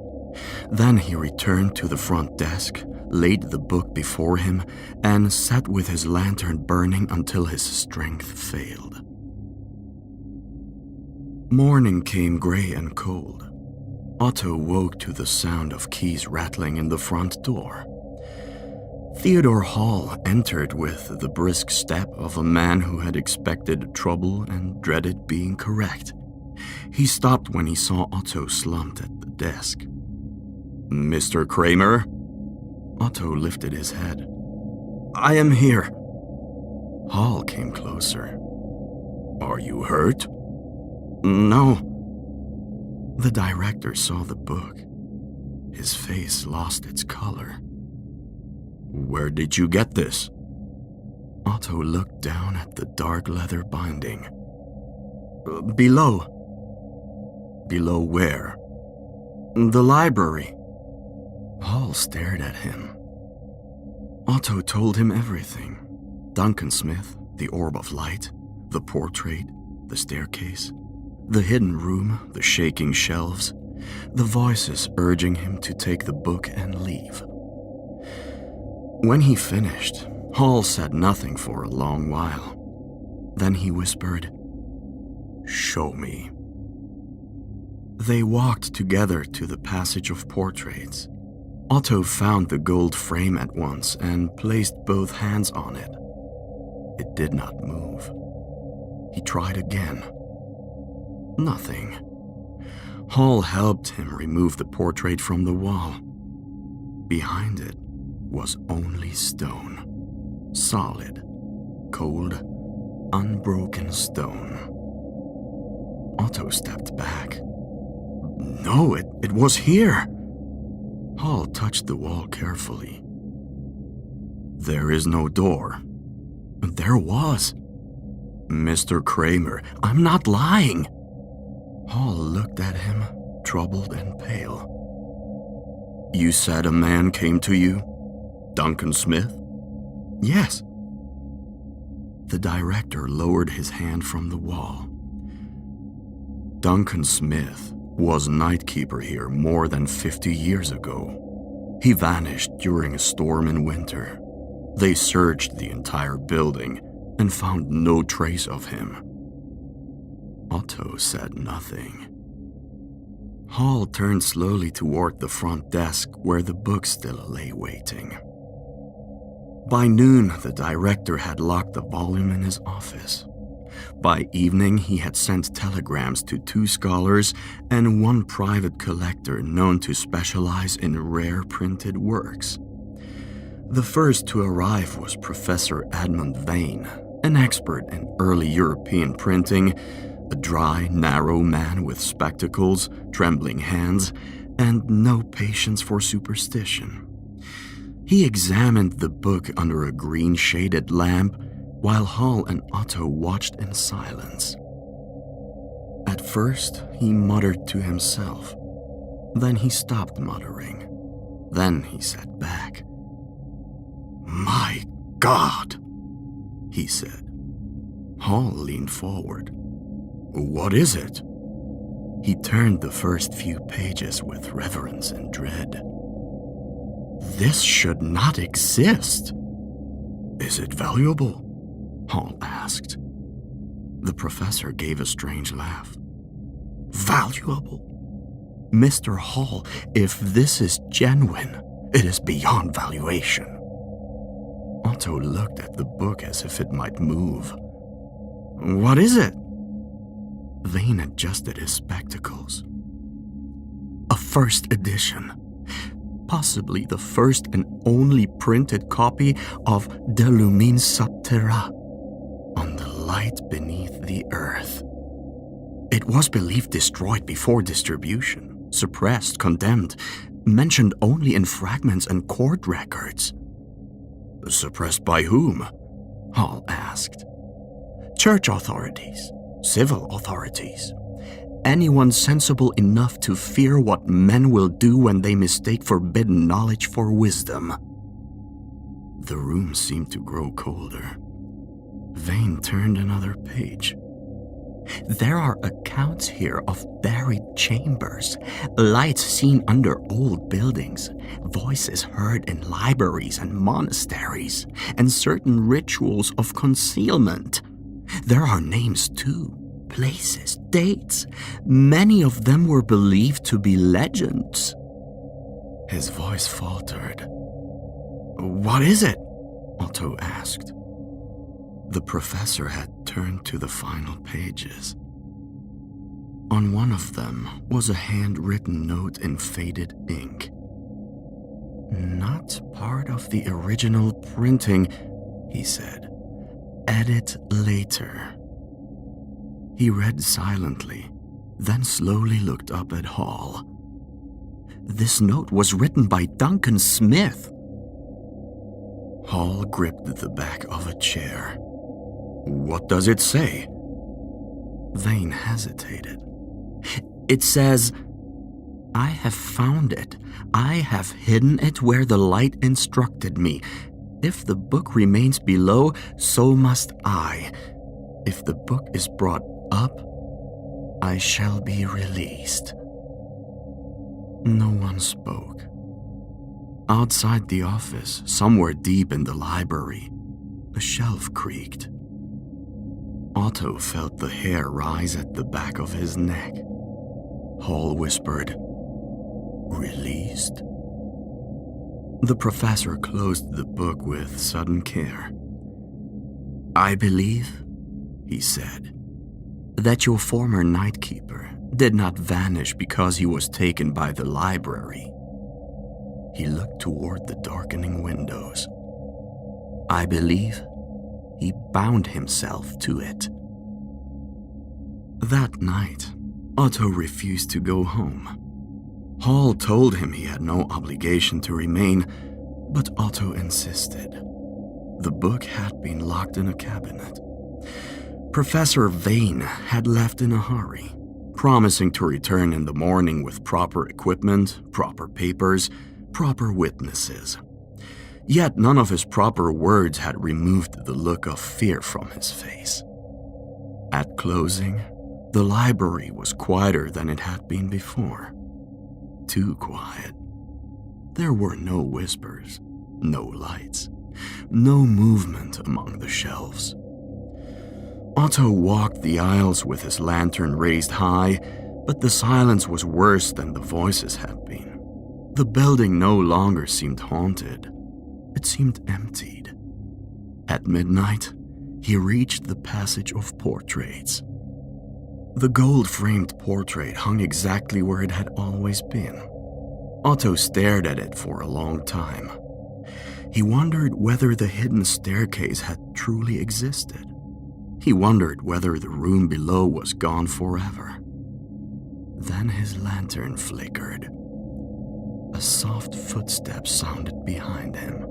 Then he returned to the front desk, laid the book before him, and sat with his lantern burning until his strength failed. Morning came gray and cold. Otto woke to the sound of keys rattling in the front door. Theodore Hall entered with the brisk step of a man who had expected trouble and dreaded being correct. He stopped when he saw Otto slumped at the desk. "Mr. Kramer?" Otto lifted his head. "I am here." Hall came closer. "Are you hurt?" "No." The director saw the book. His face lost its color. "Where did you get this?" Otto looked down at the dark leather binding. Below." "Below where?" "The library." Hall stared at him. Otto told him everything. Duncan Smith, the orb of light, the portrait, the staircase, the hidden room, the shaking shelves, the voices urging him to take the book and leave. When he finished, Hall said nothing for a long while. Then he whispered, "Show me." They walked together to the passage of portraits. Otto found the gold frame at once and placed both hands on it. It did not move. He tried again. Nothing. Hall helped him remove the portrait from the wall. Behind it was only stone. Solid, cold, unbroken stone. Otto stepped back. No, it was here. Hall touched the wall carefully. There is no door. There was. Mr. Kramer, I'm not lying. Hall looked at him, troubled and pale. You said a man came to you? Duncan Smith? Yes. The director lowered his hand from the wall. Duncan Smith was nightkeeper here more than 50 years ago. He vanished during a storm in winter. They searched the entire building and found no trace of him. Otto said nothing. Hall turned slowly toward the front desk where the book still lay waiting. By noon, the director had locked the volume in his office. By evening, he had sent telegrams to 2 scholars and 1 private collector known to specialize in rare printed works. The first to arrive was Professor Edmund Vane, an expert in early European printing, a dry, narrow man with spectacles, trembling hands, and no patience for superstition. He examined the book under a green-shaded lamp while Hall and Otto watched in silence. At first, he muttered to himself. Then he stopped muttering. Then he sat back. "My God," he said. Hall leaned forward. "What is it?" He turned the first few pages with reverence and dread. "This should not exist." "Is it valuable?" Hall asked. The professor gave a strange laugh. "Valuable? Mr. Hall, if this is genuine, it is beyond valuation." Otto looked at the book as if it might move. "What is it?" Vane adjusted his spectacles. "A first edition. Possibly the first and only printed copy of De Lumine Sub Terra, on the light beneath the earth. It was believed destroyed before distribution, suppressed, condemned, mentioned only in fragments and court records." "Suppressed by whom?" Hall asked. "Church authorities, civil authorities. Anyone sensible enough to fear what men will do when they mistake forbidden knowledge for wisdom." The room seemed to grow colder. Vane turned another page. "There are accounts here of buried chambers, lights seen under old buildings, voices heard in libraries and monasteries, and certain rituals of concealment. There are names too, places, dates. Many of them were believed to be legends." His voice faltered. "What is it?" Otto asked. The professor had turned to the final pages. On one of them was a handwritten note in faded ink. "Not part of the original printing," he said. "Edit later." He read silently, then slowly looked up at Hall. "This note was written by Duncan Smith." Hall gripped the back of a chair. "What does it say?" Vane hesitated. "It says, 'I have found it. I have hidden it where the light instructed me. If the book remains below, so must I. If the book is brought up, I shall be released.'" No one spoke. Outside the office, somewhere deep in the library, a shelf creaked. Otto felt the hair rise at the back of his neck. Hall whispered, "Released?" The professor closed the book with sudden care. "I believe," he said, "that your former nightkeeper did not vanish because he was taken by the library." He looked toward the darkening windows. "I believe he bound himself to it." That night, Otto refused to go home. Hall told him he had no obligation to remain, but Otto insisted. The book had been locked in a cabinet. Professor Vane had left in a hurry, promising to return in the morning with proper equipment, proper papers, proper witnesses. Yet none of his proper words had removed the look of fear from his face. At closing, the library was quieter than it had been before. Too quiet. There were no whispers, no lights, no movement among the shelves. Otto walked the aisles with his lantern raised high, but the silence was worse than the voices had been. The building no longer seemed haunted. It seemed emptied. At midnight, he reached the passage of portraits. The gold-framed portrait hung exactly where it had always been. Otto stared at it for a long time. He wondered whether the hidden staircase had truly existed. He wondered whether the room below was gone forever. Then his lantern flickered. A soft footstep sounded behind him.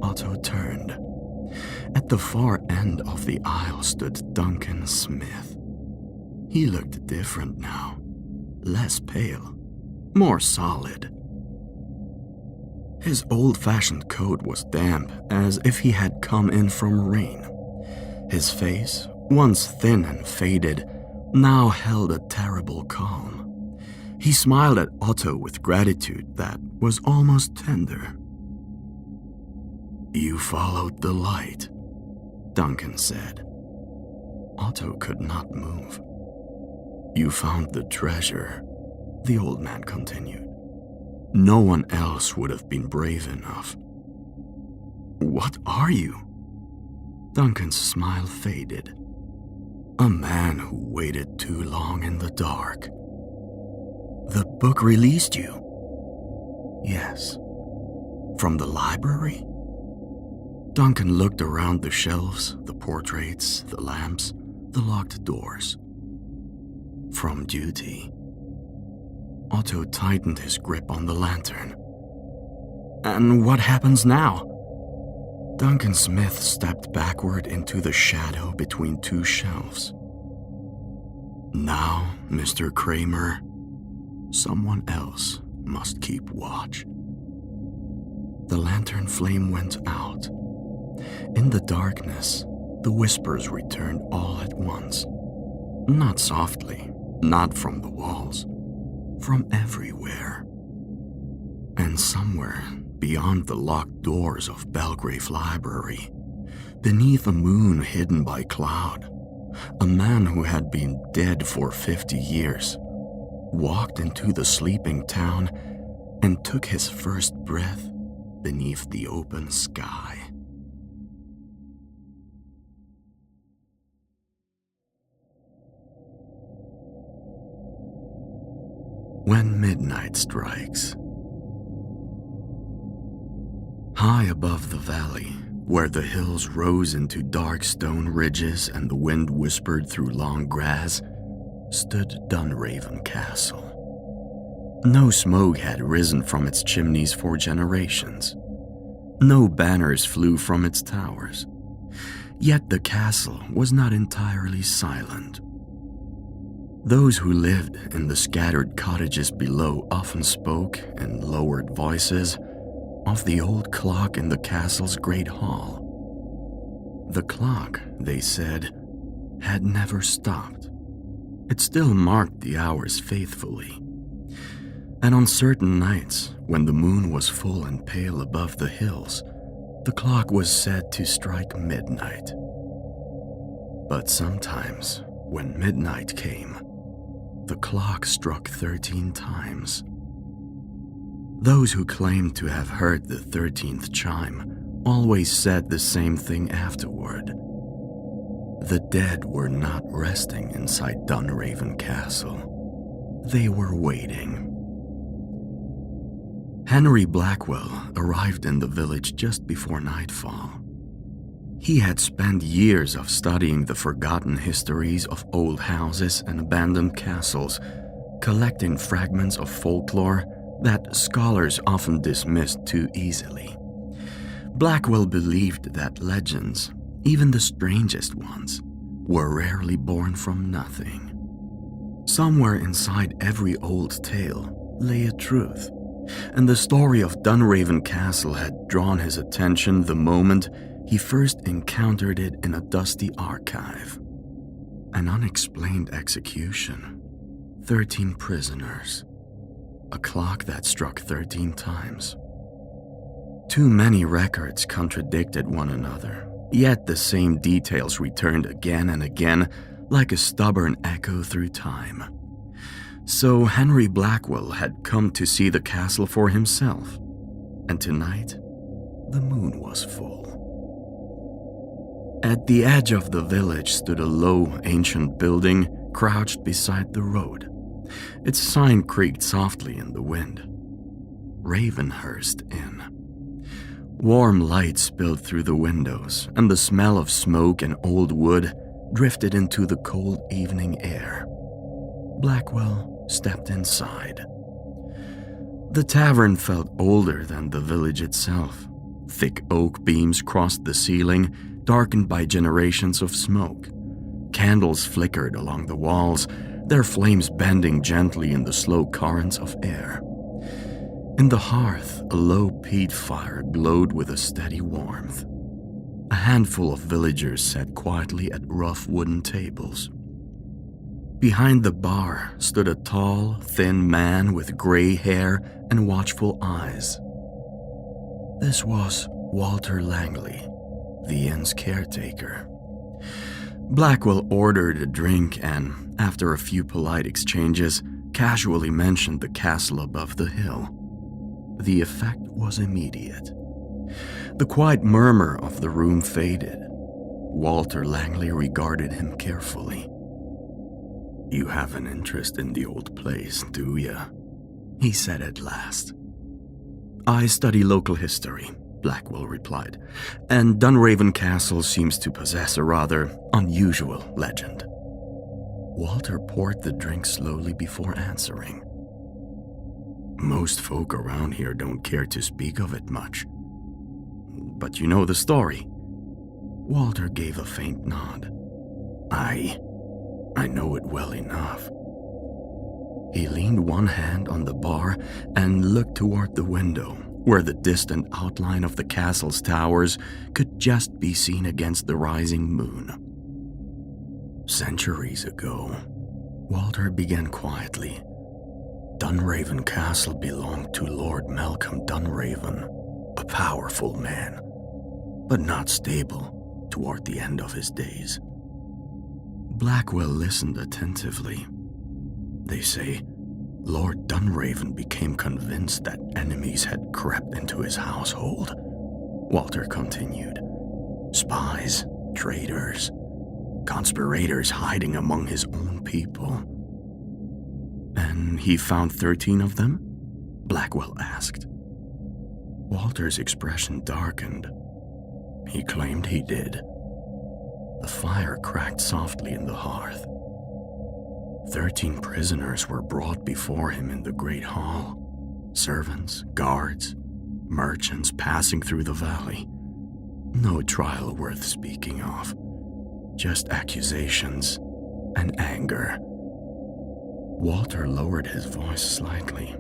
Otto turned. At the far end of the aisle stood Duncan Smith. He looked different now, less pale, more solid. His old-fashioned coat was damp, as if he had come in from rain. His face, once thin and faded, now held a terrible calm. He smiled at Otto with gratitude that was almost tender. "You followed the light," Duncan said. Otto could not move. "You found the treasure," the old man continued. "No one else would have been brave enough." "What are you?" Duncan's smile faded. "A man who waited too long in the dark." "The book released you?" "Yes." "From the library?" Duncan looked around the shelves, the portraits, the lamps, the locked doors. "From duty." Otto tightened his grip on the lantern. "And what happens now?" Duncan Smith stepped backward into the shadow between two shelves. "Now, Mr. Kramer, someone else must keep watch." The lantern flame went out. In the darkness, the whispers returned all at once. Not softly, not from the walls, from everywhere. And somewhere beyond the locked doors of Belgrave Library, beneath a moon hidden by cloud, a man who had been dead for 50 years walked into the sleeping town and took his first breath beneath the open sky. When midnight strikes. High above the valley, where the hills rose into dark stone ridges and the wind whispered through long grass, stood Dunraven Castle. No smoke had risen from its chimneys for generations. No banners flew from its towers. Yet the castle was not entirely silent. Those who lived in the scattered cottages below often spoke, in lowered voices, of the old clock in the castle's great hall. The clock, they said, had never stopped. It still marked the hours faithfully. And on certain nights, when the moon was full and pale above the hills, the clock was said to strike midnight. But sometimes, when midnight came, the clock struck 13 times. Those who claimed to have heard the 13th chime always said the same thing afterward. The dead were not resting inside Dunraven Castle. They were waiting. Henry Blackwell arrived in the village just before nightfall. He had spent years of studying the forgotten histories of old houses and abandoned castles, collecting fragments of folklore that scholars often dismissed too easily. Blackwell believed that legends, even the strangest ones, were rarely born from nothing. Somewhere inside every old tale lay a truth, and the story of Dunraven Castle had drawn his attention the moment he first encountered it in a dusty archive. An unexplained execution, 13 prisoners, a clock that struck 13 times. Too many records contradicted one another, yet the same details returned again and again like a stubborn echo through time. So Henry Blackwell had come to see the castle for himself, and tonight the moon was full. At the edge of the village stood a low, ancient building crouched beside the road. Its sign creaked softly in the wind. Ravenhurst Inn. Warm light spilled through the windows, and the smell of smoke and old wood drifted into the cold evening air. Blackwell stepped inside. The tavern felt older than the village itself. Thick oak beams crossed the ceiling, darkened by generations of smoke. Candles flickered along the walls, their flames bending gently in the slow currents of air. In the hearth, a low peat fire glowed with a steady warmth. A handful of villagers sat quietly at rough wooden tables. Behind the bar stood a tall, thin man with gray hair and watchful eyes. This was Walter Langley, the inn's caretaker. Blackwell ordered a drink and, after a few polite exchanges, casually mentioned the castle above the hill. The effect was immediate. The quiet murmur of the room faded. Walter Langley regarded him carefully. "You have an interest in the old place, do you?" he said at last. "I study local history," Blackwell replied, "and Dunraven Castle seems to possess a rather unusual legend." Walter poured the drink slowly before answering. "Most folk around here don't care to speak of it much. But you know the story?" Walter gave a faint nod. I know it well enough." He leaned one hand on the bar and looked toward the window, where the distant outline of the castle's towers could just be seen against the rising moon. "Centuries ago," Walter began quietly, "Dunraven Castle belonged to Lord Malcolm Dunraven, a powerful man, but not stable toward the end of his days." Blackwell listened attentively. "They say Lord Dunraven became convinced that enemies had crept into his household," Walter continued. "Spies, traitors, conspirators hiding among his own people." "And he found 13 of them?" Blackwell asked. Walter's expression darkened. "He claimed he did." The fire cracked softly in the hearth. 13 prisoners were brought before him in the great hall. Servants, guards, merchants passing through the valley. No trial worth speaking of. Just accusations and anger. Walter lowered his voice slightly.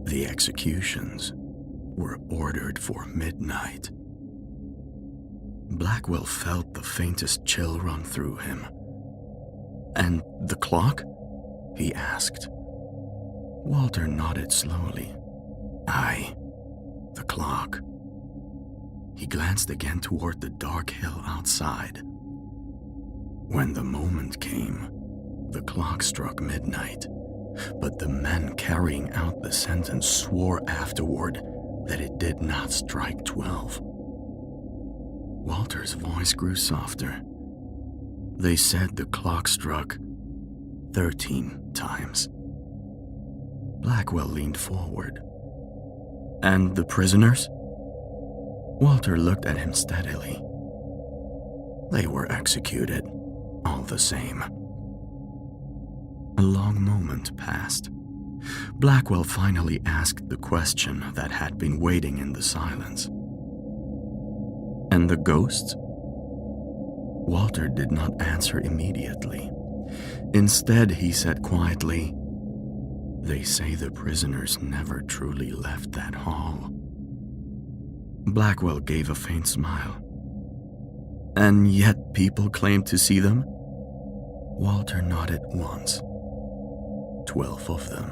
The executions were ordered for midnight. Blackwell felt the faintest chill run through him. "And the clock?" he asked. Walter nodded slowly. "Aye, the clock." He glanced again toward the dark hill outside. When the moment came, the clock struck midnight, but the men carrying out the sentence swore afterward that it did not strike 12. Walter's voice grew softer. "They said the clock struck 13 times." Blackwell leaned forward. "And the prisoners?" Walter looked at him steadily. "They were executed, all the same." A long moment passed. Blackwell finally asked the question that had been waiting in the silence. "And the ghosts?" Walter did not answer immediately. Instead, he said quietly, "They say the prisoners never truly left that hall." Blackwell gave a faint smile. "And yet people claim to see them?" Walter nodded once. 12 of them.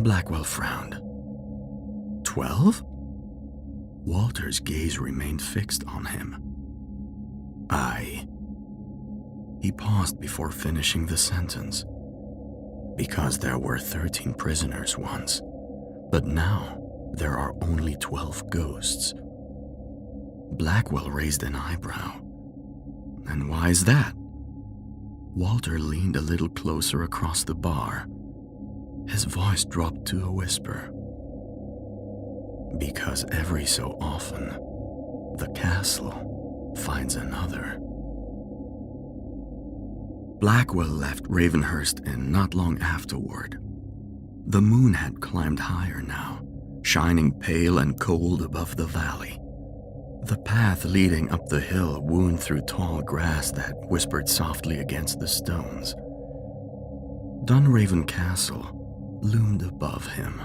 Blackwell frowned. 12? Walter's gaze remained fixed on him. "Aye." He paused before finishing the sentence. "Because there were 13 prisoners once, but now there are only 12 ghosts." Blackwell raised an eyebrow. And why is that? Walter leaned a little closer across the bar. His voice dropped to a whisper. Because every so often, the castle finds another. Blackwell left Ravenhurst Inn not long afterward. The moon had climbed higher now, shining pale and cold above the valley. The path leading up the hill wound through tall grass that whispered softly against the stones. Dunraven Castle loomed above him.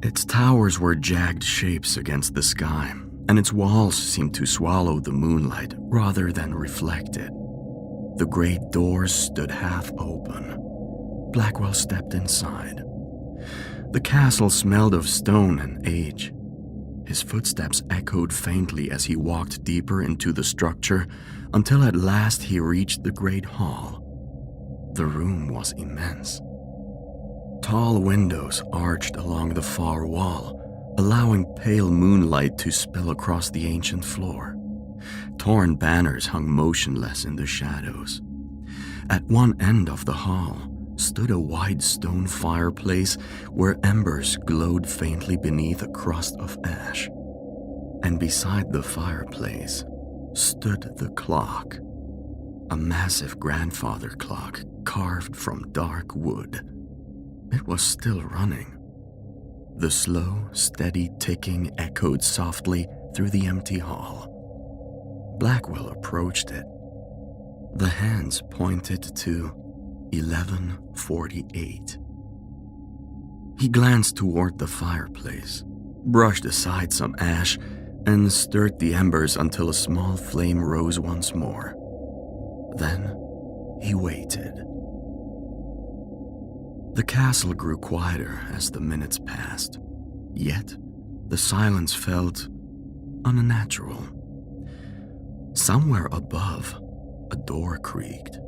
Its towers were jagged shapes against the sky, and its walls seemed to swallow the moonlight rather than reflect it. The great doors stood half open. Blackwell stepped inside. The castle smelled of stone and age. His footsteps echoed faintly as he walked deeper into the structure until at last he reached the great hall. The room was immense. Tall windows arched along the far wall, allowing pale moonlight to spill across the ancient floor. Torn banners hung motionless in the shadows. At one end of the hall stood a wide stone fireplace where embers glowed faintly beneath a crust of ash. And beside the fireplace stood the clock, a massive grandfather clock carved from dark wood. It was still running. The slow, steady ticking echoed softly through the empty hall. Blackwell approached it. The hands pointed to 11:48. He glanced toward the fireplace, brushed aside some ash, and stirred the embers until a small flame rose once more. Then he waited. The castle grew quieter as the minutes passed, yet the silence felt unnatural. Somewhere above, a door creaked.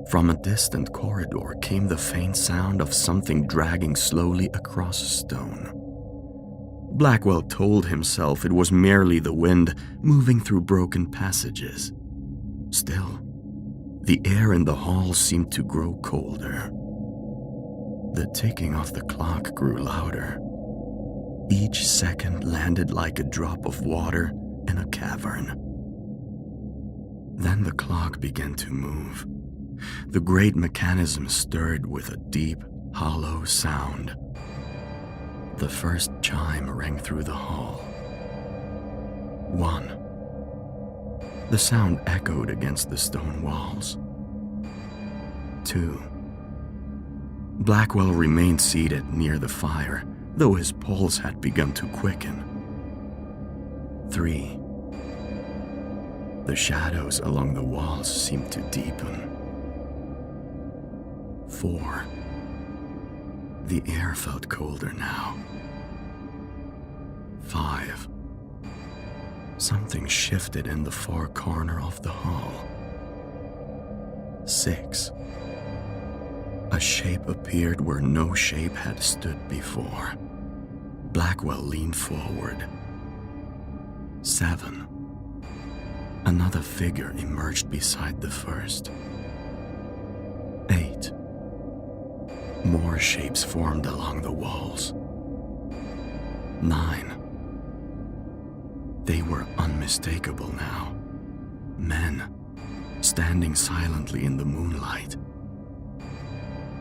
From a distant corridor came the faint sound of something dragging slowly across stone. Blackwell told himself it was merely the wind moving through broken passages. Still, the air in the hall seemed to grow colder. The ticking of the clock grew louder. Each second landed like a drop of water in a cavern. Then the clock began to move. The great mechanism stirred with a deep, hollow sound. The first chime rang through the hall. 1. The sound echoed against the stone walls. 2. Blackwell remained seated near the fire, though his pulse had begun to quicken. 3. The shadows along the walls seemed to deepen. 4. The air felt colder now. 5. Something shifted in the far corner of the hall. 6. A shape appeared where no shape had stood before. Blackwell leaned forward. 7. Another figure emerged beside the first. 8. More shapes formed along the walls. 9. They were unmistakable now. Men, standing silently in the moonlight.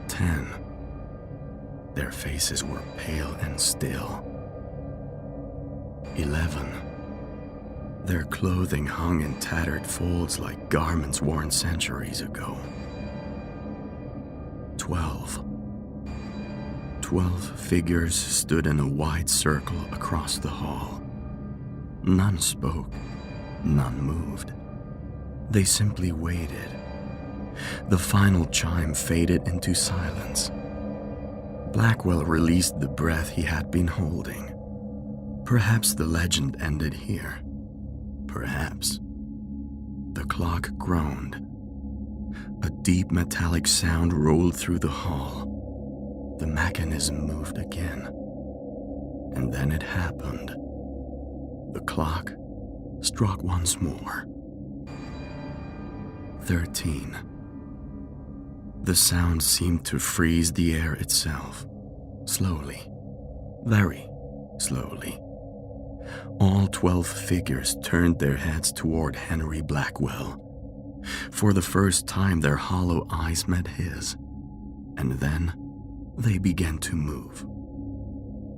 10. Their faces were pale and still. 11. Their clothing hung in tattered folds like garments worn centuries ago. 12. 12 figures stood in a wide circle across the hall. None spoke, none moved. They simply waited. The final chime faded into silence. Blackwell released the breath he had been holding. Perhaps the legend ended here. Perhaps. The clock groaned. A deep metallic sound rolled through the hall. The mechanism moved again. And then it happened. The clock struck once more. 13. The sound seemed to freeze the air itself, slowly, very slowly. All 12 figures turned their heads toward Henry Blackwell. For the first time, their hollow eyes met his, and then they began to move.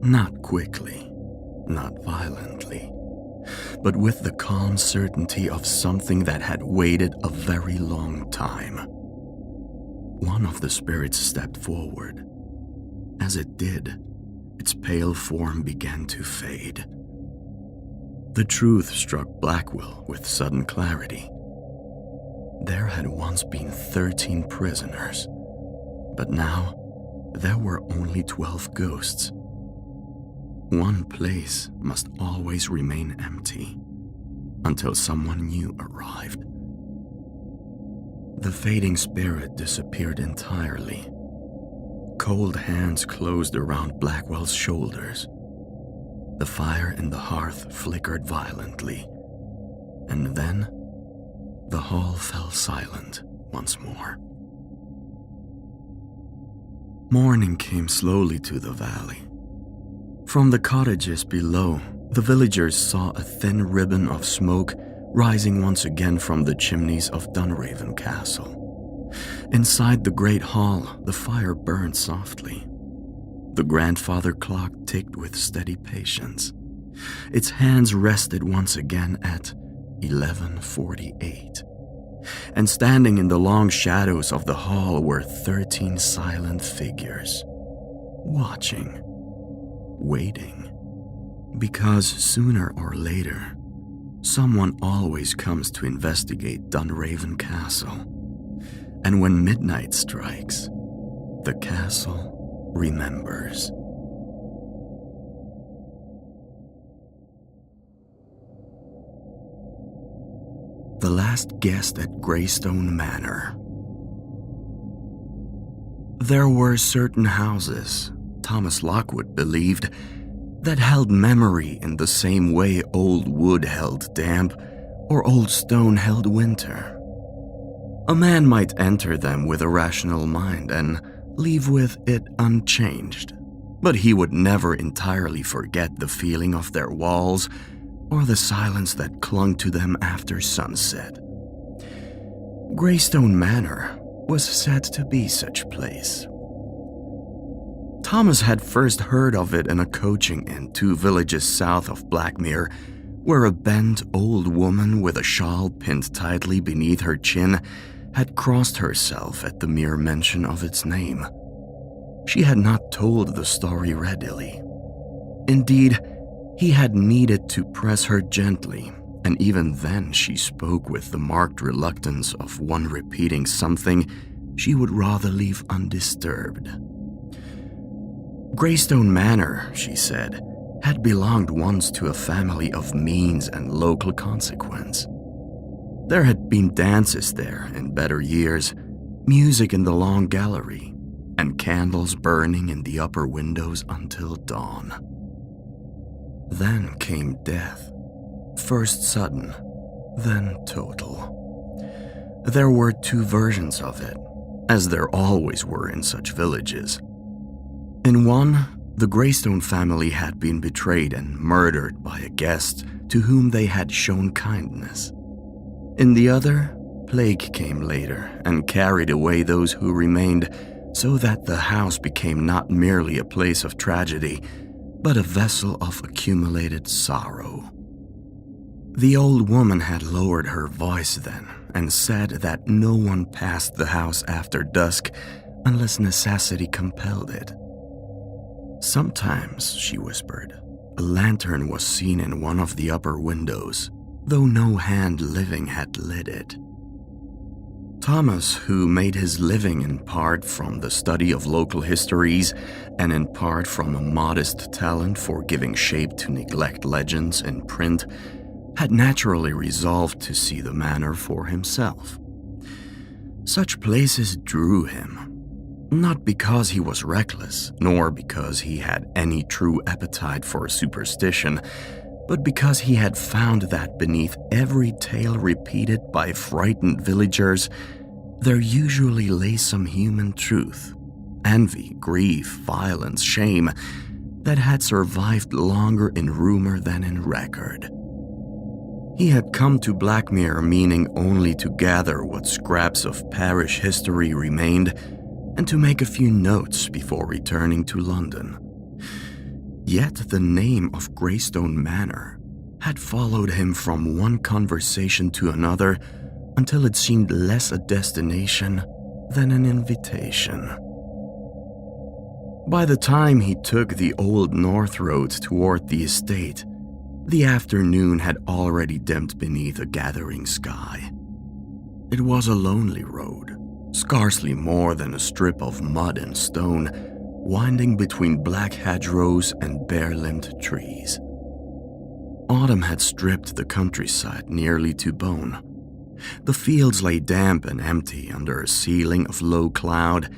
Not quickly, not violently, but with the calm certainty of something that had waited a very long time. One of the spirits stepped forward. As it did, its pale form began to fade. The truth struck Blackwell with sudden clarity. There had once been 13 prisoners, but now there were only 12 ghosts. One place must always remain empty until someone new arrived. The fading spirit disappeared entirely. Cold hands closed around Blackwell's shoulders. The fire in the hearth flickered violently, and then the hall fell silent once more. Morning came slowly to the valley. From the cottages below, the villagers saw a thin ribbon of smoke rising once again from the chimneys of Dunraven Castle. Inside the great hall, the fire burned softly. The grandfather clock ticked with steady patience. Its hands rested once again at 11:48. And standing in the long shadows of the hall were 13 silent figures, watching, waiting, because sooner or later, someone always comes to investigate Dunraven Castle. And when midnight strikes, the castle remembers. The last guest at Greystone Manor. There were certain houses, Thomas Lockwood believed, that held memory in the same way old wood held damp or old stone held winter. A man might enter them with a rational mind and leave with it unchanged, but he would never entirely forget the feeling of their walls or the silence that clung to them after sunset. Greystone Manor was said to be such place. Thomas had first heard of it in a coaching inn 2 villages south of Blackmere, where a bent old woman with a shawl pinned tightly beneath her chin had crossed herself at the mere mention of its name. She had not told the story readily. Indeed, he had needed to press her gently, and even then she spoke with the marked reluctance of one repeating something she would rather leave undisturbed. Greystone Manor, she said, had belonged once to a family of means and local consequence. There had been dances there in better years, music in the long gallery, and candles burning in the upper windows until dawn. Then came death, first sudden, then total. There were 2 versions of it, as there always were in such villages. In one, the Greystone family had been betrayed and murdered by a guest to whom they had shown kindness. In the other, plague came later and carried away those who remained, so that the house became not merely a place of tragedy, but a vessel of accumulated sorrow. The old woman had lowered her voice then and said that no one passed the house after dusk unless necessity compelled it. Sometimes, she whispered, a lantern was seen in one of the upper windows, though no hand living had lit it. Thomas, who made his living in part from the study of local histories and in part from a modest talent for giving shape to neglect legends in print, had naturally resolved to see the manor for himself. Such places drew him, not because he was reckless, nor because he had any true appetite for superstition, but because he had found that beneath every tale repeated by frightened villagers, there usually lay some human truth, envy, grief, violence, shame, that had survived longer in rumor than in record. He had come to Blackmere meaning only to gather what scraps of parish history remained and to make a few notes before returning to London. Yet the name of Greystone Manor had followed him from one conversation to another until it seemed less a destination than an invitation. By the time he took the Old North Road toward the estate, the afternoon had already dimmed beneath a gathering sky. It was a lonely road, scarcely more than a strip of mud and stone, winding between black hedgerows and bare-limbed trees. Autumn had stripped the countryside nearly to bone. The fields lay damp and empty under a ceiling of low cloud,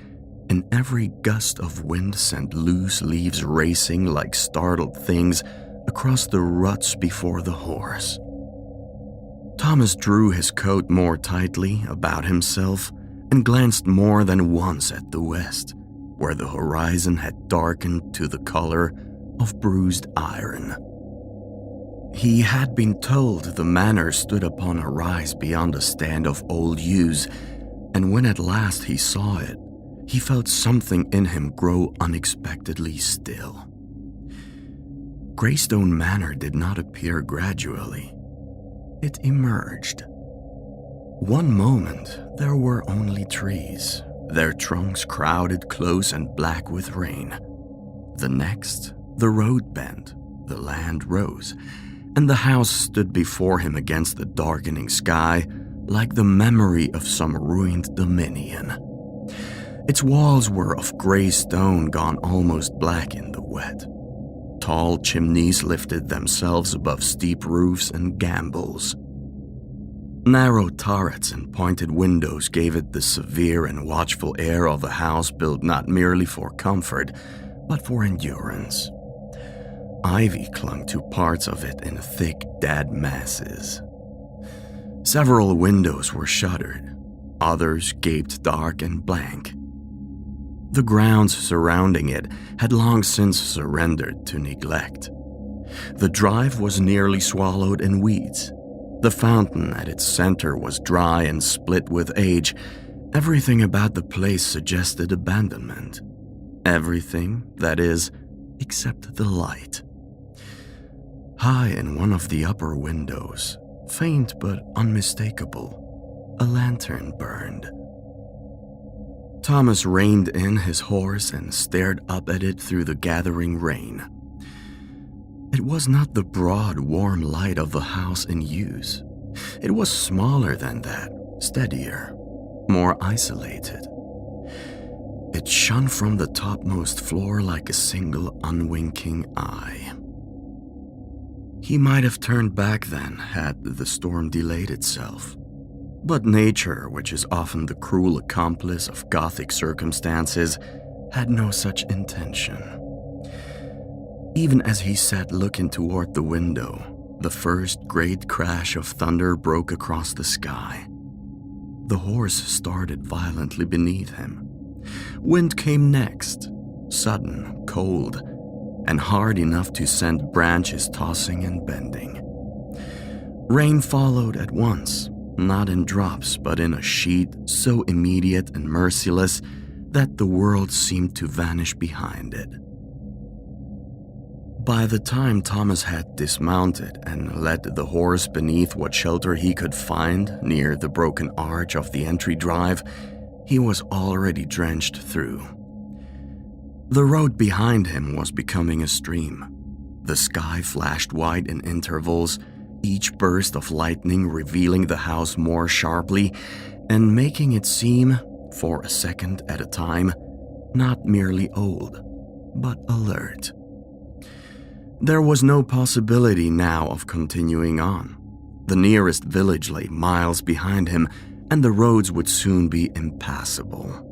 and every gust of wind sent loose leaves racing like startled things across the ruts before the horse. Thomas drew his coat more tightly about himself and glanced more than once at the west, where the horizon had darkened to the color of bruised iron. He had been told the manor stood upon a rise beyond a stand of old yews, and when at last he saw it, he felt something in him grow unexpectedly still. Greystone Manor did not appear gradually. It emerged. One moment, there were only trees, their trunks crowded close and black with rain. The next, the road bent, the land rose, and the house stood before him against the darkening sky like the memory of some ruined dominion. Its walls were of gray stone gone almost black in the wet. Tall chimneys lifted themselves above steep roofs and gambles. Narrow turrets and pointed windows gave it the severe and watchful air of a house built not merely for comfort, but for endurance. Ivy clung to parts of it in thick, dead masses. Several windows were shuttered, others gaped dark and blank. The grounds surrounding it had long since surrendered to neglect. The drive was nearly swallowed in weeds. The fountain at its center was dry and split with age. Everything about the place suggested abandonment. Everything, that is, except the light. High in one of the upper windows, faint but unmistakable, a lantern burned. Thomas reined in his horse and stared up at it through the gathering rain. It was not the broad, warm light of the house in use. It was smaller than that, steadier, more isolated. It shone from the topmost floor like a single unwinking eye. He might have turned back then had the storm delayed itself. But nature, which is often the cruel accomplice of Gothic circumstances, had no such intention. Even as he sat looking toward the window, the first great crash of thunder broke across the sky. The horse started violently beneath him. Wind came next, sudden, cold, and hard enough to send branches tossing and bending. Rain followed at once, not in drops but in a sheet so immediate and merciless that the world seemed to vanish behind it. By the time Thomas had dismounted and led the horse beneath what shelter he could find near the broken arch of the entry drive, he was already drenched through. The road behind him was becoming a stream. The sky flashed white in intervals, each burst of lightning revealing the house more sharply and making it seem, for a second at a time, not merely old, but alert. There was no possibility now of continuing on. The nearest village lay miles behind him, and the roads would soon be impassable.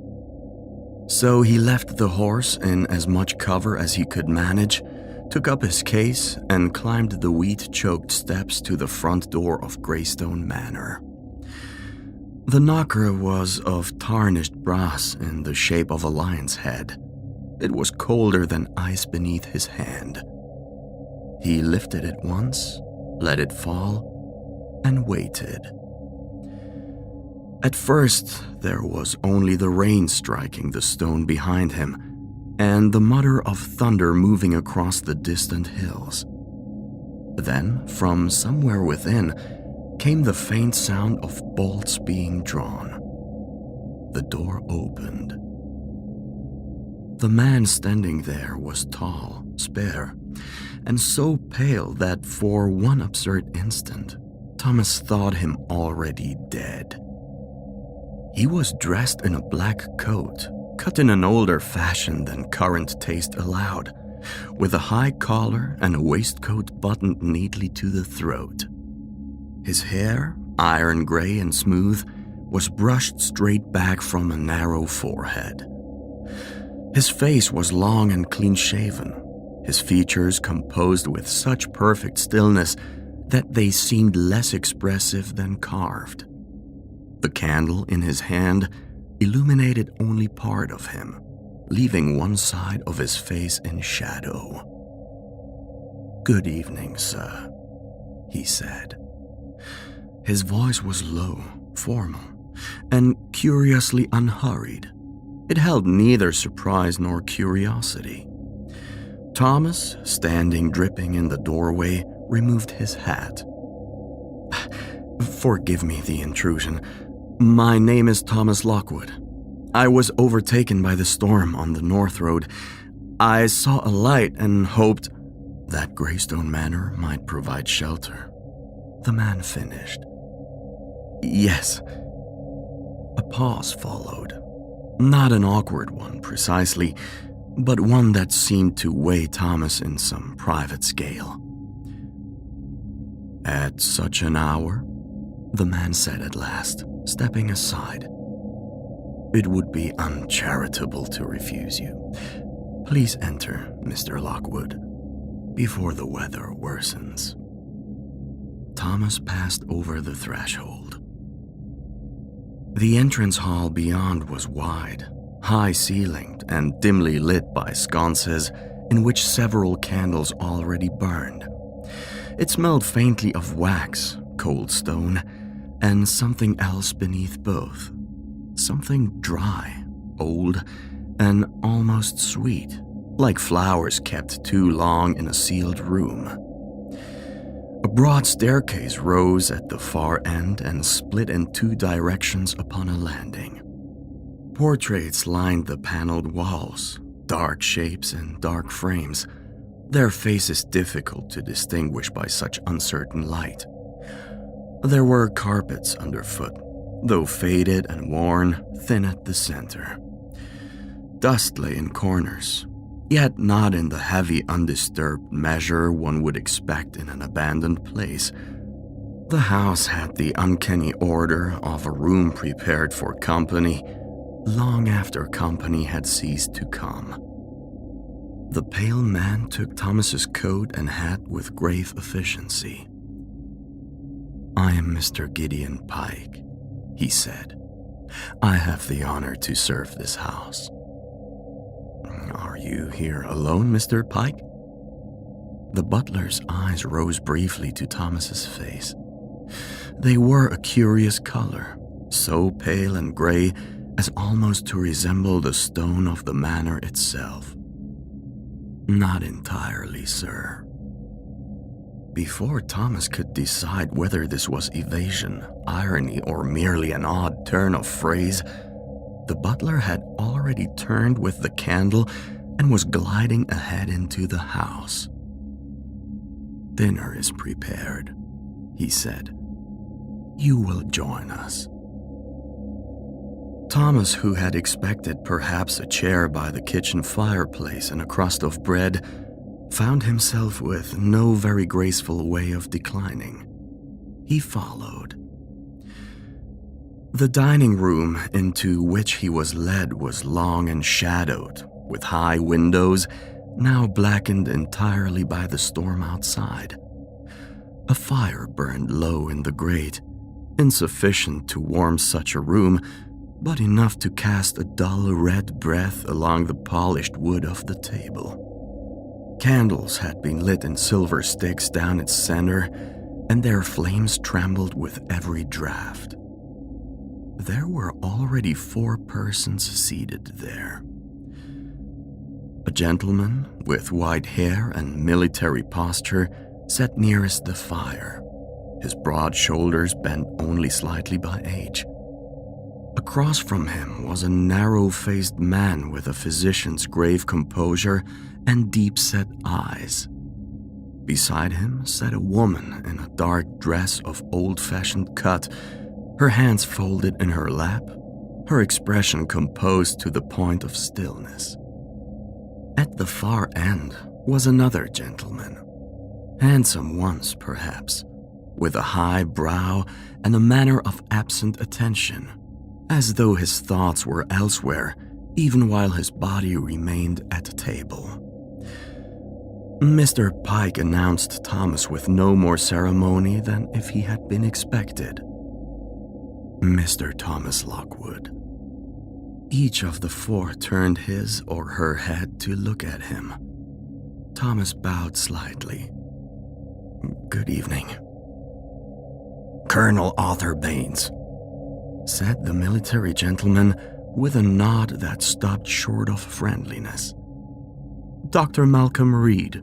So he left the horse in as much cover as he could manage, took up his case, and climbed the weed-choked steps to the front door of Greystone Manor. The knocker was of tarnished brass in the shape of a lion's head. It was colder than ice beneath his hand. He lifted it once, let it fall, and waited. At first, there was only the rain striking the stone behind him, and the mutter of thunder moving across the distant hills. Then, from somewhere within, came the faint sound of bolts being drawn. The door opened. The man standing there was tall, spare, and so pale that for one absurd instant, Thomas thought him already dead. He was dressed in a black coat, cut in an older fashion than current taste allowed, with a high collar and a waistcoat buttoned neatly to the throat. His hair, iron gray and smooth, was brushed straight back from a narrow forehead. His face was long and clean-shaven, his features composed with such perfect stillness that they seemed less expressive than carved. The candle in his hand illuminated only part of him, leaving one side of his face in shadow. "Good evening, sir," he said. His voice was low, formal, and curiously unhurried. It held neither surprise nor curiosity. Thomas, standing dripping in the doorway, removed his hat. "Forgive me the intrusion. My name is Thomas Lockwood. I was overtaken by the storm on the North Road. I saw a light and hoped that Greystone Manor might provide shelter," the man finished. "Yes." A pause followed. Not an awkward one, precisely, but one that seemed to weigh Thomas in some private scale. "At such an hour?" the man said at last, stepping aside. "It would be uncharitable to refuse you. Please enter, Mr. Lockwood, before the weather worsens." Thomas passed over the threshold. The entrance hall beyond was wide, high-ceilinged, and dimly lit by sconces in which several candles already burned. It smelled faintly of wax, cold stone, and something else beneath both. Something dry, old, and almost sweet, like flowers kept too long in a sealed room. A broad staircase rose at the far end and split in two directions upon a landing. Portraits lined the paneled walls, dark shapes in dark frames, their faces difficult to distinguish by such uncertain light. There were carpets underfoot, though faded and worn, thin at the center. Dust lay in corners, yet not in the heavy, undisturbed measure one would expect in an abandoned place. The house had the uncanny order of a room prepared for company long after company had ceased to come. The pale man took Thomas's coat and hat with grave efficiency. "I am Mr. Gideon Pike," he said. "I have the honor to serve this house." "Are you here alone, Mr. Pike?" The butler's eyes rose briefly to Thomas's face. They were a curious color, so pale and gray as almost to resemble the stone of the manor itself. "Not entirely, sir." Before Thomas could decide whether this was evasion, irony, or merely an odd turn of phrase, the butler had already turned with the candle and was gliding ahead into the house. "Dinner is prepared," he said. "You will join us." Thomas, who had expected perhaps a chair by the kitchen fireplace and a crust of bread, found himself with no very graceful way of declining. He followed. The dining room into which he was led was long and shadowed, with high windows now blackened entirely by the storm outside. A fire burned low in the grate, insufficient to warm such a room, but enough to cast a dull red breath along the polished wood of the table. Candles had been lit in silver sticks down its center, and their flames trembled with every draught. There were already 4 persons seated there. A gentleman with white hair and military posture sat nearest the fire, his broad shoulders bent only slightly by age. Across from him was a narrow-faced man with a physician's grave composure and deep-set eyes. Beside him sat a woman in a dark dress of old-fashioned cut, her hands folded in her lap, her expression composed to the point of stillness. At the far end was another gentleman, handsome once perhaps, with a high brow and a manner of absent attention, as though his thoughts were elsewhere even while his body remained at the table. Mr. Pike announced Thomas with no more ceremony than if he had been expected. Mr. Thomas Lockwood. Each of the 4 turned his or her head to look at him. Thomas bowed slightly. "Good evening." "Colonel Arthur Baines," said the military gentleman with a nod that stopped short of friendliness. "Dr. Malcolm Reed,"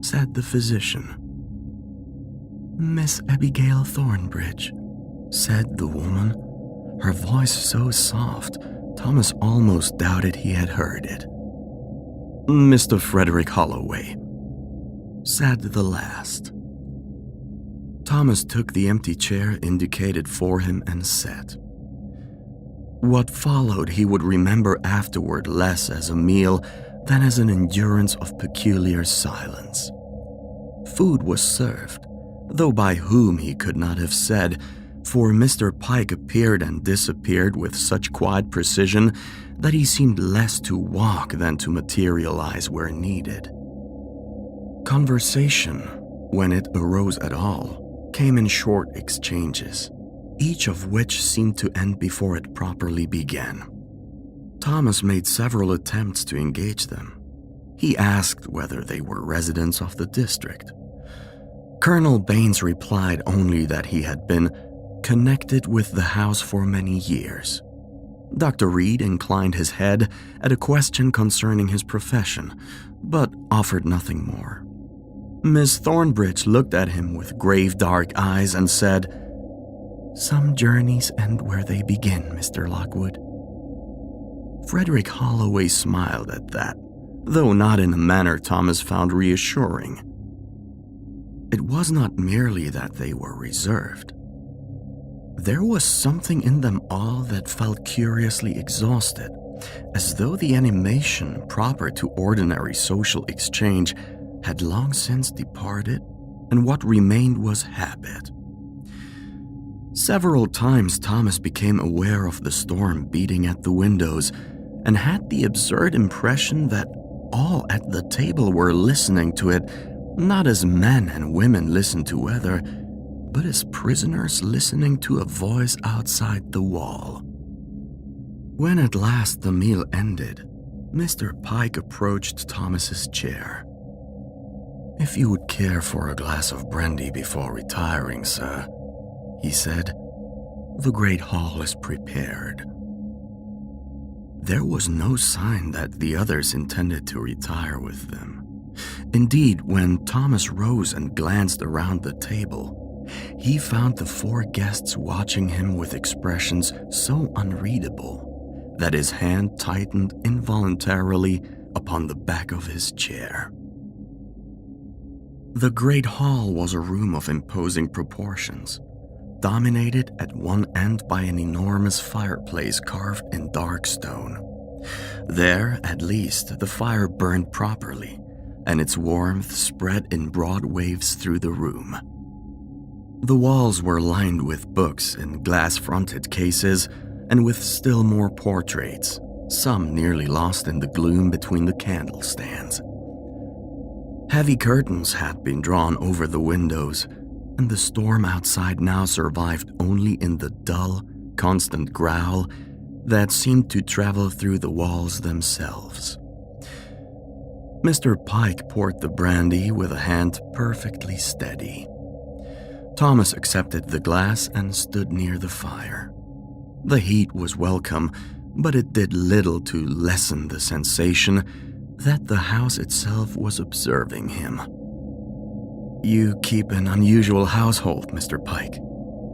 said the physician. "Miss Abigail Thornbridge," said the woman, her voice so soft Thomas almost doubted he had heard it. "Mr. Frederick Holloway," said the last. Thomas took the empty chair indicated for him and sat. What followed he would remember afterward less as a meal than as an endurance of peculiar silence. Food was served, though by whom he could not have said, for Mr. Pike appeared and disappeared with such quiet precision that he seemed less to walk than to materialize where needed. Conversation, when it arose at all, came in short exchanges, each of which seemed to end before it properly began. Thomas made several attempts to engage them. He asked whether they were residents of the district. Colonel Baines replied only that he had been connected with the house for many years. Dr. Reed inclined his head at a question concerning his profession, but offered nothing more. Miss Thornbridge looked at him with grave dark eyes and said, "Some journeys end where they begin, Mr. Lockwood." Frederick Holloway smiled at that, though not in a manner Thomas found reassuring. It was not merely that they were reserved. There was something in them all that felt curiously exhausted, as though the animation proper to ordinary social exchange had long since departed, and what remained was habit. Several times Thomas became aware of the storm beating at the windows, and had the absurd impression that all at the table were listening to it, not as men and women listen to weather, but as prisoners listening to a voice outside the wall. When at last the meal ended, Mr. Pike approached Thomas's chair. "If you would care for a glass of brandy before retiring, sir," he said, "the great hall is prepared." There was no sign that the others intended to retire with them. Indeed, when Thomas rose and glanced around the table, he found the 4 guests watching him with expressions so unreadable that his hand tightened involuntarily upon the back of his chair. The great hall was a room of imposing proportions, dominated at one end by an enormous fireplace carved in dark stone. There, at least, the fire burned properly, and its warmth spread in broad waves through the room. The walls were lined with books in glass-fronted cases and with still more portraits, some nearly lost in the gloom between the candle stands. Heavy curtains had been drawn over the windows, and the storm outside now survived only in the dull, constant growl that seemed to travel through the walls themselves. Mr. Pike poured the brandy with a hand perfectly steady. Thomas accepted the glass and stood near the fire. The heat was welcome, but it did little to lessen the sensation that the house itself was observing him. "You keep an unusual household, Mr. Pike,"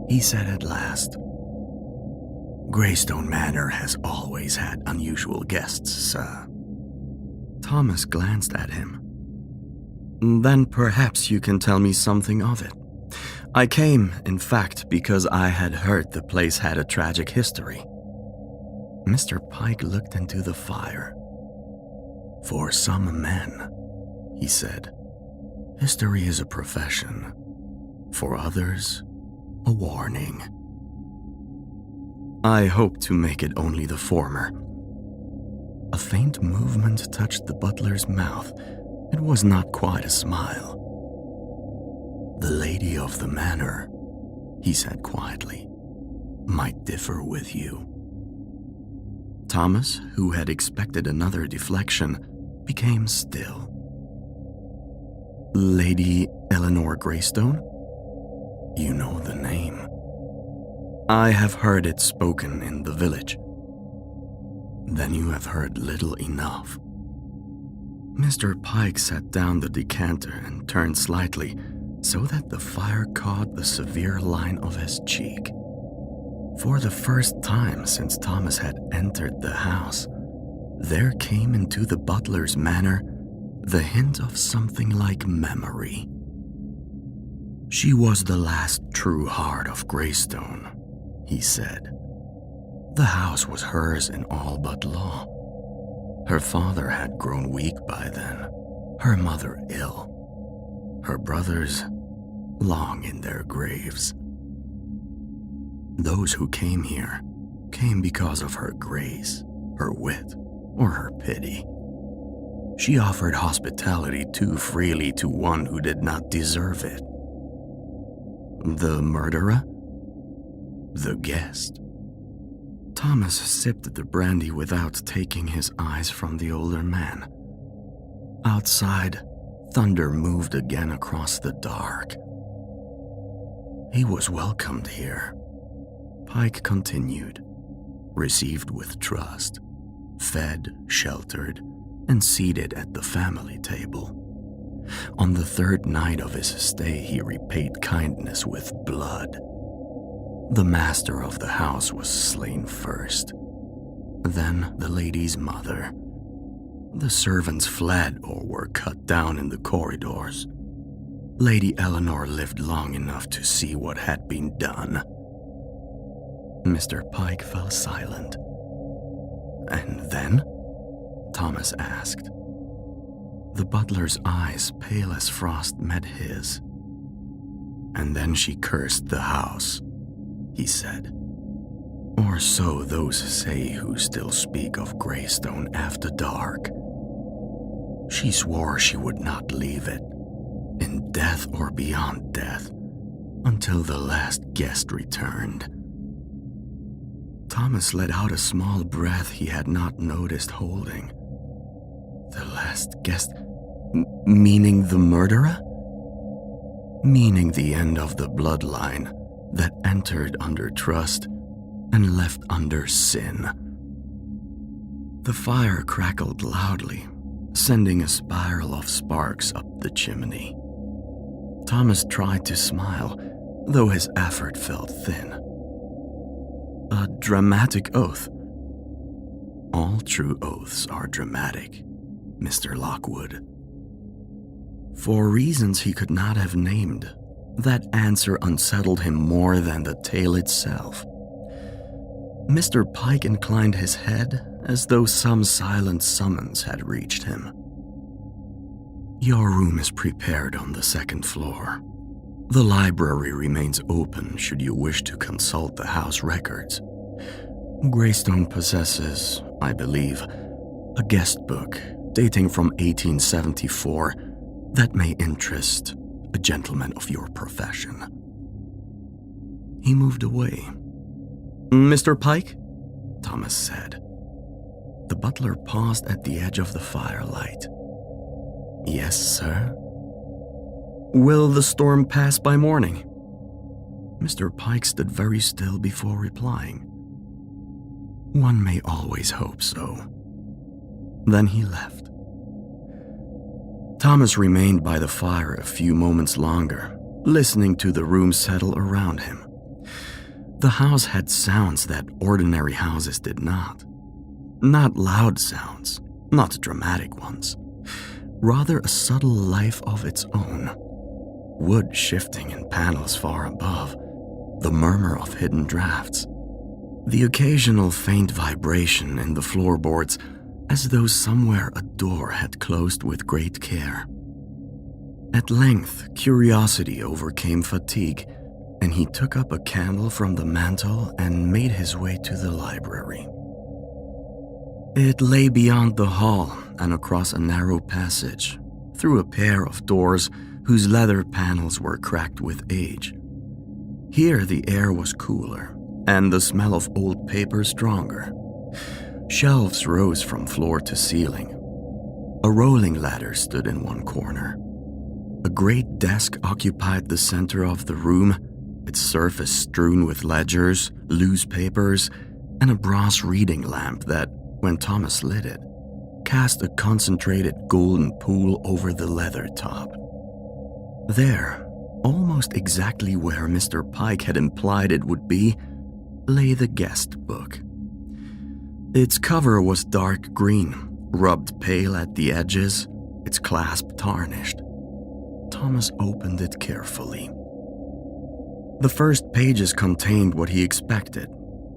he said at last. "Greystone Manor has always had unusual guests, sir." Thomas glanced at him. "Then perhaps you can tell me something of it. I came, in fact, because I had heard the place had a tragic history." Mr. Pike looked into the fire. "For some men," he said, "history is a profession. For others, a warning. I hope to make it only the former." A faint movement touched the butler's mouth. It was not quite a smile. "The lady of the manor," he said quietly, "might differ with you." Thomas, who had expected another deflection, became still. "Lady Eleanor Greystone? You know the name. I have heard it spoken in the village." "Then you have heard little enough." Mr. Pike set down the decanter and turned slightly so that the fire caught the severe line of his cheek. For the first time since Thomas had entered the house, there came into the butler's manner the hint of something like memory. "She was the last true heart of Greystone," he said. "The house was hers in all but law. Her father had grown weak by then, her mother ill, her brothers long in their graves. Those who came here came because of her grace, her wit, or her pity. She offered hospitality too freely to one who did not deserve it. The murderer? The guest." Thomas sipped the brandy without taking his eyes from the older man. Outside, thunder moved again across the dark. "He was welcomed here," Pike continued, "received with trust, fed, sheltered, and seated at the family table. On the third night of his stay, he repaid kindness with blood. The master of the house was slain first, then the lady's mother. The servants fled or were cut down in the corridors. Lady Eleanor lived long enough to see what had been done." Mr. Pike fell silent. "And then?" Thomas asked. The butler's eyes, pale as frost, met his. "And then she cursed the house," he said. "Or so those say who still speak of Greystone after dark. She swore she would not leave it, in death or beyond death, until the last guest returned." Thomas let out a small breath he had not noticed holding. "The last guest? Meaning the murderer?" "Meaning the end of the bloodline that entered under trust and left under sin." The fire crackled loudly, sending a spiral of sparks up the chimney. Thomas tried to smile, though his effort felt thin. "A dramatic oath." "All true oaths are dramatic, Mr. Lockwood." For reasons he could not have named, that answer unsettled him more than the tale itself. Mr. Pike inclined his head as though some silent summons had reached him. "Your room is prepared on the second floor. The library remains open should you wish to consult the house records. Greystone possesses, I believe, a guest book dating from 1874 that may interest a gentleman of your profession." He moved away. "Mr. Pike?" Thomas said. The butler paused at the edge of the firelight. "Yes, sir?" "Will the storm pass by morning?" Mr. Pike stood very still before replying. "One may always hope so." Then he left. Thomas remained by the fire a few moments longer, listening to the room settle around him. The house had sounds that ordinary houses did not. Not loud sounds, not dramatic ones. Rather a subtle life of its own. Wood shifting in panels far above, the murmur of hidden drafts, the occasional faint vibration in the floorboards as though somewhere a door had closed with great care. At length, curiosity overcame fatigue, and he took up a candle from the mantel and made his way to the library. It lay beyond the hall and across a narrow passage, through a pair of doors whose leather panels were cracked with age. Here the air was cooler, and the smell of old paper stronger. Shelves rose from floor to ceiling. A rolling ladder stood in one corner. A great desk occupied the center of the room, its surface strewn with ledgers, loose papers, and a brass reading lamp that, when Thomas lit it, cast a concentrated golden pool over the leather top. There, almost exactly where Mr. Pike had implied it would be, lay the guest book. Its cover was dark green, rubbed pale at the edges, its clasp tarnished. Thomas opened it carefully. The first pages contained what he expected: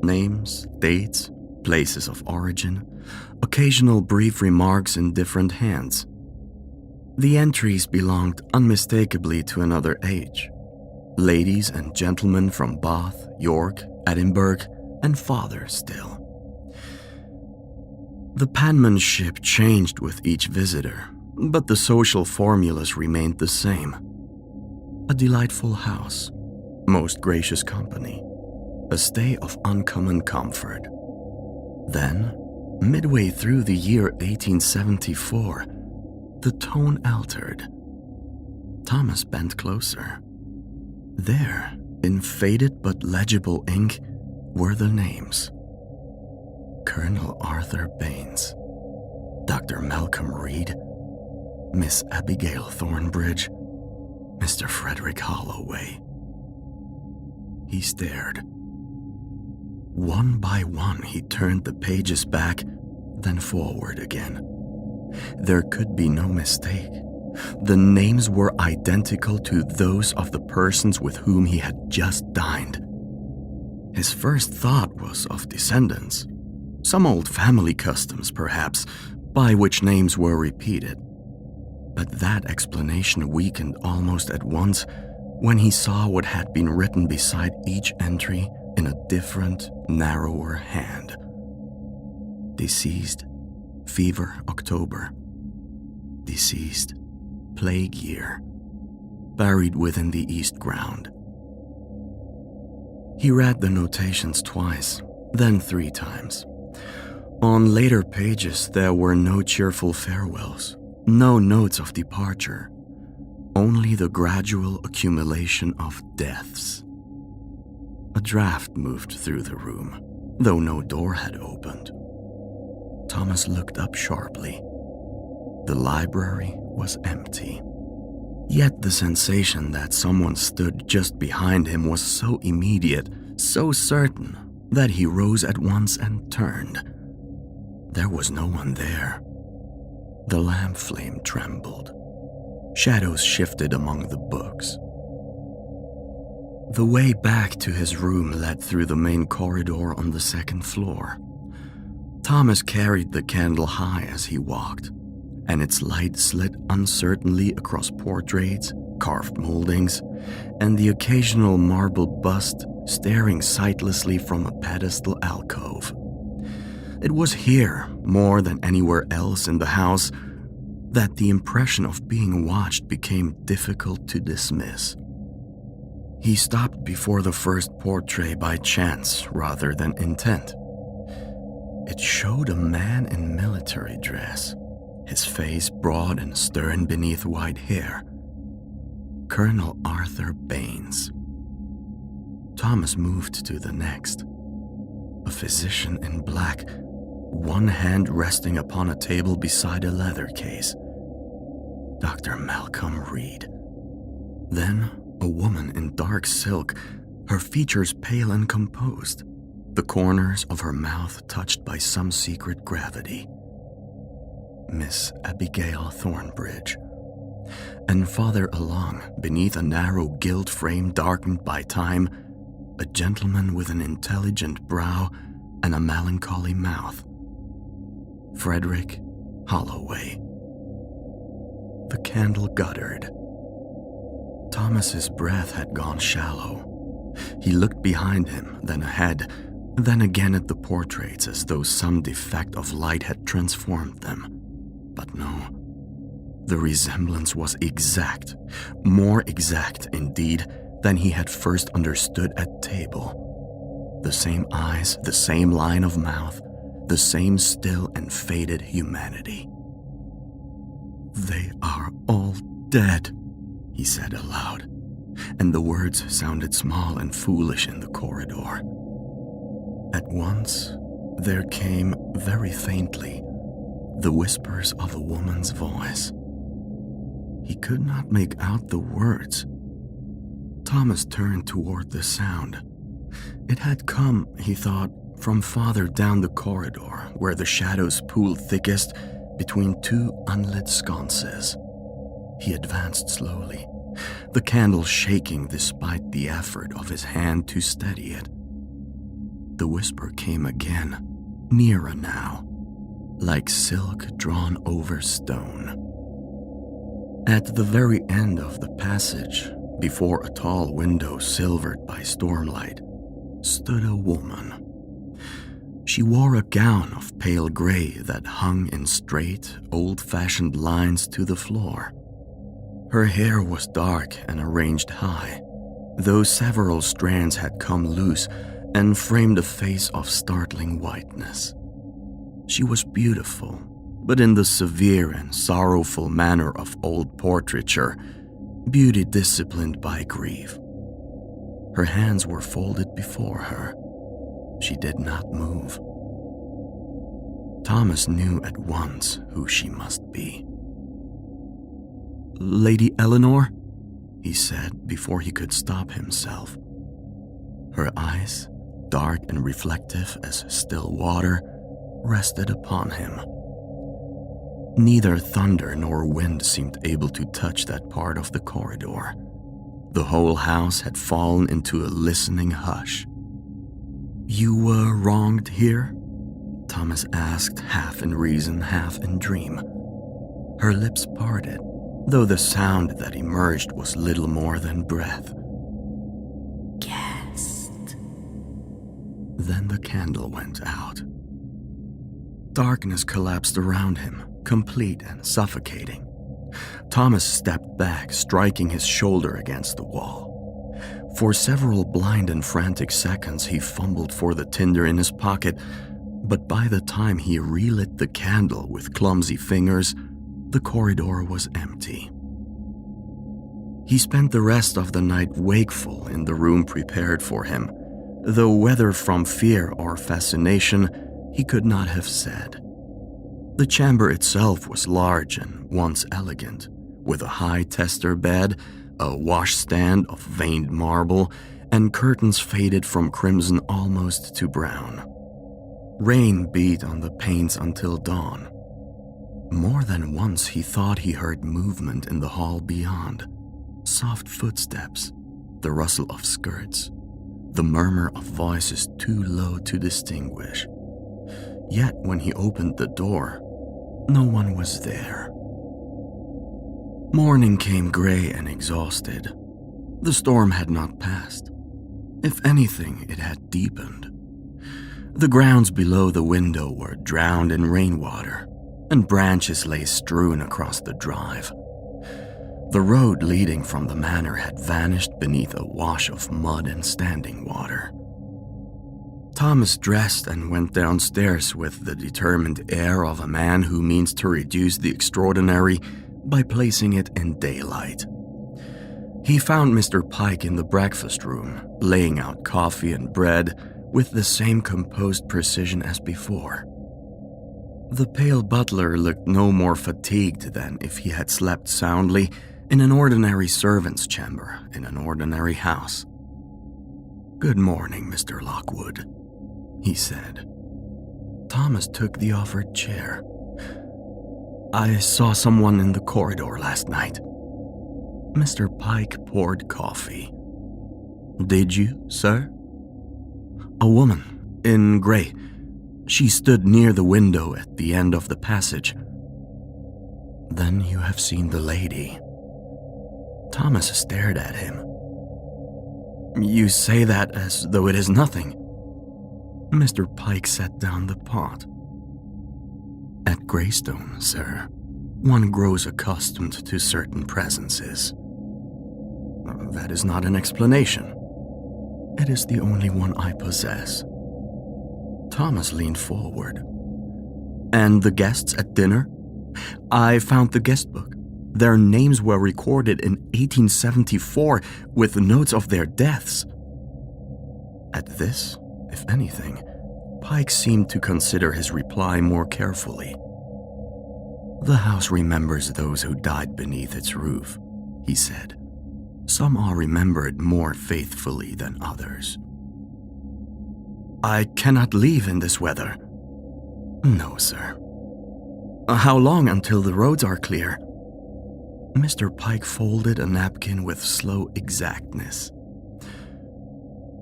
names, dates, places of origin, occasional brief remarks in different hands. The entries belonged unmistakably to another age. Ladies and gentlemen from Bath, York, Edinburgh, and farther still. The penmanship changed with each visitor, but the social formulas remained the same. A delightful house, most gracious company, a stay of uncommon comfort. Then, midway through the year 1874, the tone altered. Thomas bent closer. There, in faded but legible ink, were the names: Colonel Arthur Baines, Dr. Malcolm Reed, Miss Abigail Thornbridge, Mr. Frederick Holloway. He stared. One by one, he turned the pages back, then forward again. There could be no mistake. The names were identical to those of the persons with whom he had just dined. His first thought was of descendants. Some old family customs, perhaps, by which names were repeated. But that explanation weakened almost at once when he saw what had been written beside each entry in a different, narrower hand. Deceased, fever October. Deceased, plague year. Buried within the east ground. He read the notations twice, then 3 times. On later pages, there were no cheerful farewells, no notes of departure, only the gradual accumulation of deaths. A draft moved through the room, though no door had opened. Thomas looked up sharply. The library was empty. Yet the sensation that someone stood just behind him was so immediate, so certain, that he rose at once and turned. There was no one there. The lamp flame trembled. Shadows shifted among the books. The way back to his room led through the main corridor on the 2nd floor. Thomas carried the candle high as he walked, and its light slid uncertainly across portraits, carved moldings, and the occasional marble bust staring sightlessly from a pedestal alcove. It was here, more than anywhere else in the house, that the impression of being watched became difficult to dismiss. He stopped before the first portrait by chance rather than intent. It showed a man in military dress, his face broad and stern beneath white hair. Colonel Arthur Baines. Thomas moved to the next. A physician in black, one hand resting upon a table beside a leather case. Dr. Malcolm Reed. Then a woman in dark silk, her features pale and composed, the corners of her mouth touched by some secret gravity. Miss Abigail Thornbridge. And farther along, beneath a narrow gilt frame darkened by time, a gentleman with an intelligent brow and a melancholy mouth. Frederick Holloway. The candle guttered. Thomas's breath had gone shallow. He looked behind him, then ahead, then again at the portraits as though some defect of light had transformed them. But no, the resemblance was exact, more exact indeed than he had first understood at table. The same eyes, the same line of mouth, the same still and faded humanity. "They are all dead," he said aloud, and the words sounded small and foolish in the corridor. At once, there came, very faintly, the whispers of a woman's voice. He could not make out the words. Thomas turned toward the sound. It had come, he thought, from farther down the corridor, where the shadows pooled thickest between two unlit sconces. He advanced slowly, the candle shaking despite the effort of his hand to steady it. The whisper came again, nearer now, like silk drawn over stone. At the very end of the passage, before a tall window silvered by stormlight, stood a woman. She wore a gown of pale gray that hung in straight, old-fashioned lines to the floor. Her hair was dark and arranged high, though several strands had come loose and framed a face of startling whiteness. She was beautiful, but in the severe and sorrowful manner of old portraiture, beauty disciplined by grief. Her hands were folded before her. She did not move. Thomas knew at once who she must be. "Lady Eleanor?" he said before he could stop himself. Her eyes, dark and reflective as still water, rested upon him. Neither thunder nor wind seemed able to touch that part of the corridor. The whole house had fallen into a listening hush. "You were wronged here?" Thomas asked, half in reason, half in dream. Her lips parted, though the sound that emerged was little more than breath. "Guest." Then the candle went out. Darkness collapsed around him, complete and suffocating. Thomas stepped back, striking his shoulder against the wall. For several blind and frantic seconds, he fumbled for the tinder in his pocket, but by the time he relit the candle with clumsy fingers, the corridor was empty. He spent the rest of the night wakeful in the room prepared for him, though whether from fear or fascination, he could not have said. The chamber itself was large and once elegant, with a high tester bed, a washstand of veined marble, and curtains faded from crimson almost to brown. Rain beat on the panes until dawn. More than once he thought he heard movement in the hall beyond. Soft footsteps, the rustle of skirts, the murmur of voices too low to distinguish. Yet when he opened the door, no one was there. Morning came gray and exhausted. The storm had not passed. If anything, it had deepened. The grounds below the window were drowned in rainwater. and branches lay strewn across the drive. The road leading from the manor had vanished beneath a wash of mud and standing water. Thomas dressed and went downstairs with the determined air of a man who means to reduce the extraordinary by placing it in daylight. He found Mr. Pike in the breakfast room, laying out coffee and bread with the same composed precision as before. The pale butler looked no more fatigued than if he had slept soundly in an ordinary servant's chamber in an ordinary house. "Good morning, Mr. Lockwood," he said. Thomas took the offered chair. "I saw someone in the corridor last night." Mr. Pike poured coffee. "Did you, sir?" "A woman, in grey. She stood near the window at the end of the passage." "Then you have seen the lady." Thomas stared at him. "You say that as though it is nothing." Mr. Pike set down the pot. "At Greystone, sir, one grows accustomed to certain presences." "That is not an explanation." "It is the only one I possess." Thomas leaned forward. "And the guests at dinner?" "I found the guest book. Their names were recorded in 1874 with notes of their deaths." At this, if anything, Pike seemed to consider his reply more carefully. "The house remembers those who died beneath its roof," he said. "Some are remembered more faithfully than others." "I cannot leave in this weather." "No, sir." "How long until the roads are clear?" Mr. Pike folded a napkin with slow exactness.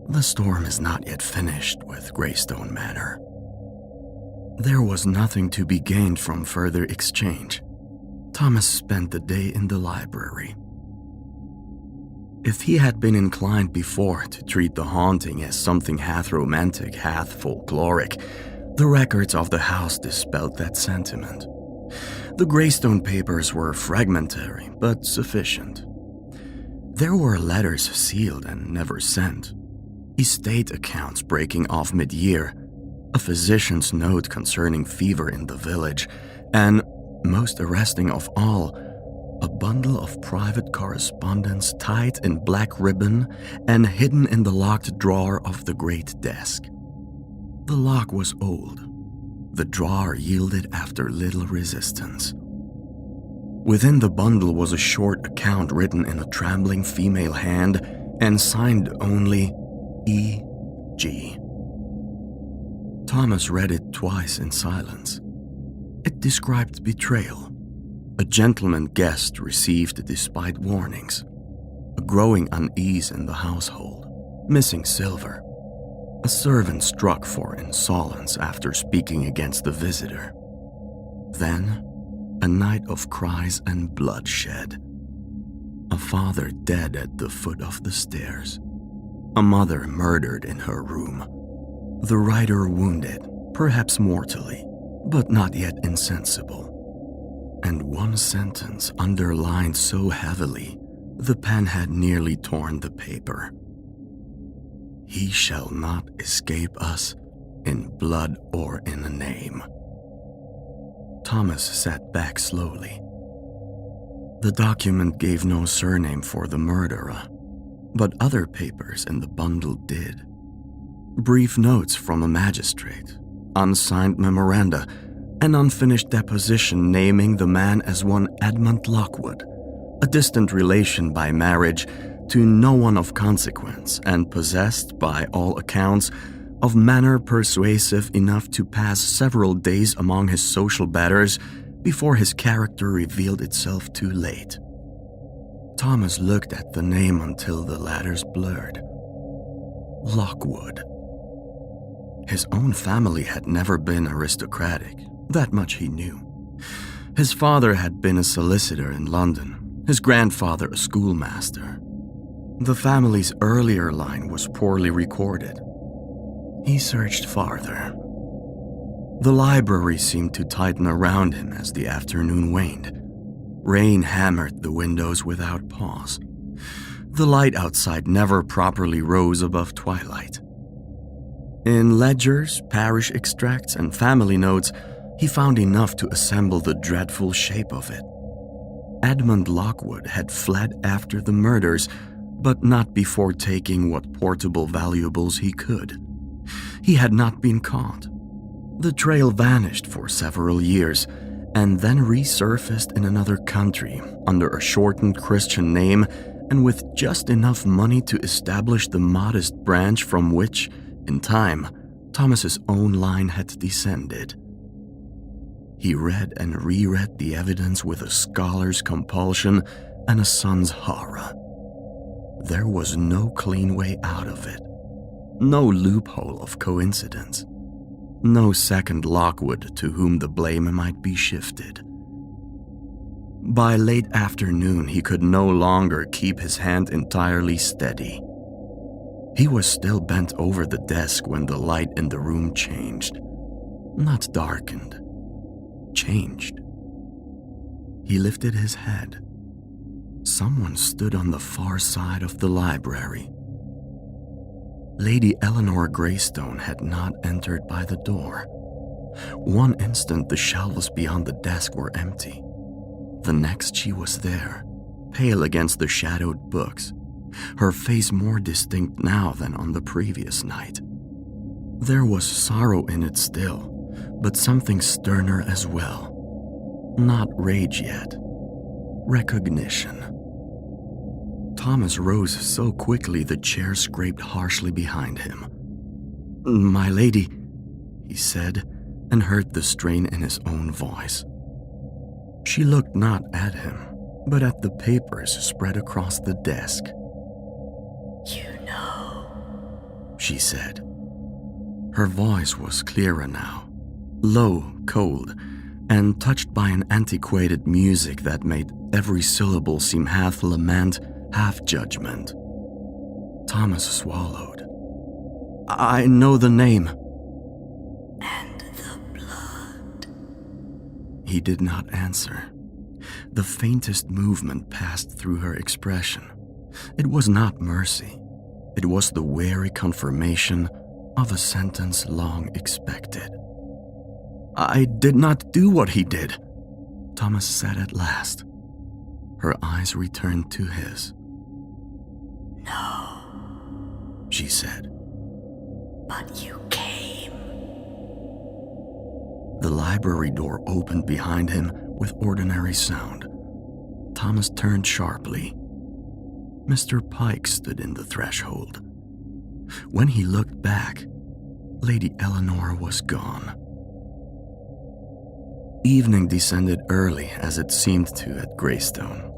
"The storm is not yet finished with Greystone Manor." There was nothing to be gained from further exchange. Thomas spent the day in the library. If he had been inclined before to treat the haunting as something half romantic, half folkloric, the records of the house dispelled that sentiment. The Greystone papers were fragmentary, but sufficient. There were letters sealed and never sent, estate accounts breaking off mid-year, a physician's note concerning fever in the village, and, most arresting of all, a bundle of private correspondence tied in black ribbon and hidden in the locked drawer of the great desk. The lock was old. The drawer yielded after little resistance. Within the bundle was a short account written in a trembling female hand and signed only E.G. Thomas read it twice in silence. It described betrayal. A gentleman guest received despite warnings. A growing unease in the household. Missing silver. A servant struck for insolence after speaking against the visitor. Then, a night of cries and bloodshed. A father dead at the foot of the stairs. A mother murdered in her room. The writer wounded, perhaps mortally, but not yet insensible. And one sentence underlined so heavily, the pen had nearly torn the paper. "He shall not escape us in blood or in a name." Thomas sat back slowly. The document gave no surname for the murderer, but other papers in the bundle did. Brief notes from a magistrate, unsigned memoranda, an unfinished deposition naming the man as one Edmund Lockwood, a distant relation by marriage to no one of consequence and possessed, by all accounts, of manner persuasive enough to pass several days among his social betters before his character revealed itself too late. Thomas looked at the name until the letters blurred. Lockwood. His own family had never been aristocratic, that much he knew. His father had been a solicitor in London, his grandfather a schoolmaster. The family's earlier line was poorly recorded. He searched farther. The library seemed to tighten around him as the afternoon waned. Rain hammered the windows without pause. The light outside never properly rose above twilight. In ledgers, parish extracts, and family notes, he found enough to assemble the dreadful shape of it. Edmund Lockwood had fled after the murders, but not before taking what portable valuables he could. He had not been caught. The trail vanished for several years and then resurfaced in another country under a shortened Christian name and with just enough money to establish the modest branch from which, in time, Thomas's own line had descended. He read and reread the evidence with a scholar's compulsion and a son's horror. There was no clean way out of it, no loophole of coincidence, no second Lockwood to whom the blame might be shifted. By late afternoon, he could no longer keep his hand entirely steady. He was still bent over the desk when the light in the room changed. Not darkened, changed. He lifted his head. Someone stood on the far side of the library. Lady Eleanor Greystone had not entered by the door. One instant, the shelves beyond the desk were empty. The next, she was there, pale against the shadowed books, her face more distinct now than on the previous night. There was sorrow in it still, but something sterner as well. Not rage yet. Recognition. Thomas rose so quickly the chair scraped harshly behind him. "My lady," he said, and heard the strain in his own voice. She looked not at him, but at the papers spread across the desk. "You know," she said. Her voice was clearer now, low, cold, and touched by an antiquated music that made every syllable seem half lament, half judgment. Thomas swallowed. "I know the name." "And the blood." He did not answer. The faintest movement passed through her expression. It was not mercy. It was the weary confirmation of a sentence long expected. "I did not do what he did," Thomas said at last. Her eyes returned to his. "No," she said. "but you came." The library door opened behind him with ordinary sound. Thomas turned sharply. Mr. Pike stood in the threshold. When he looked back, Lady Eleanor was gone. Evening descended early, as it seemed to at Greystone,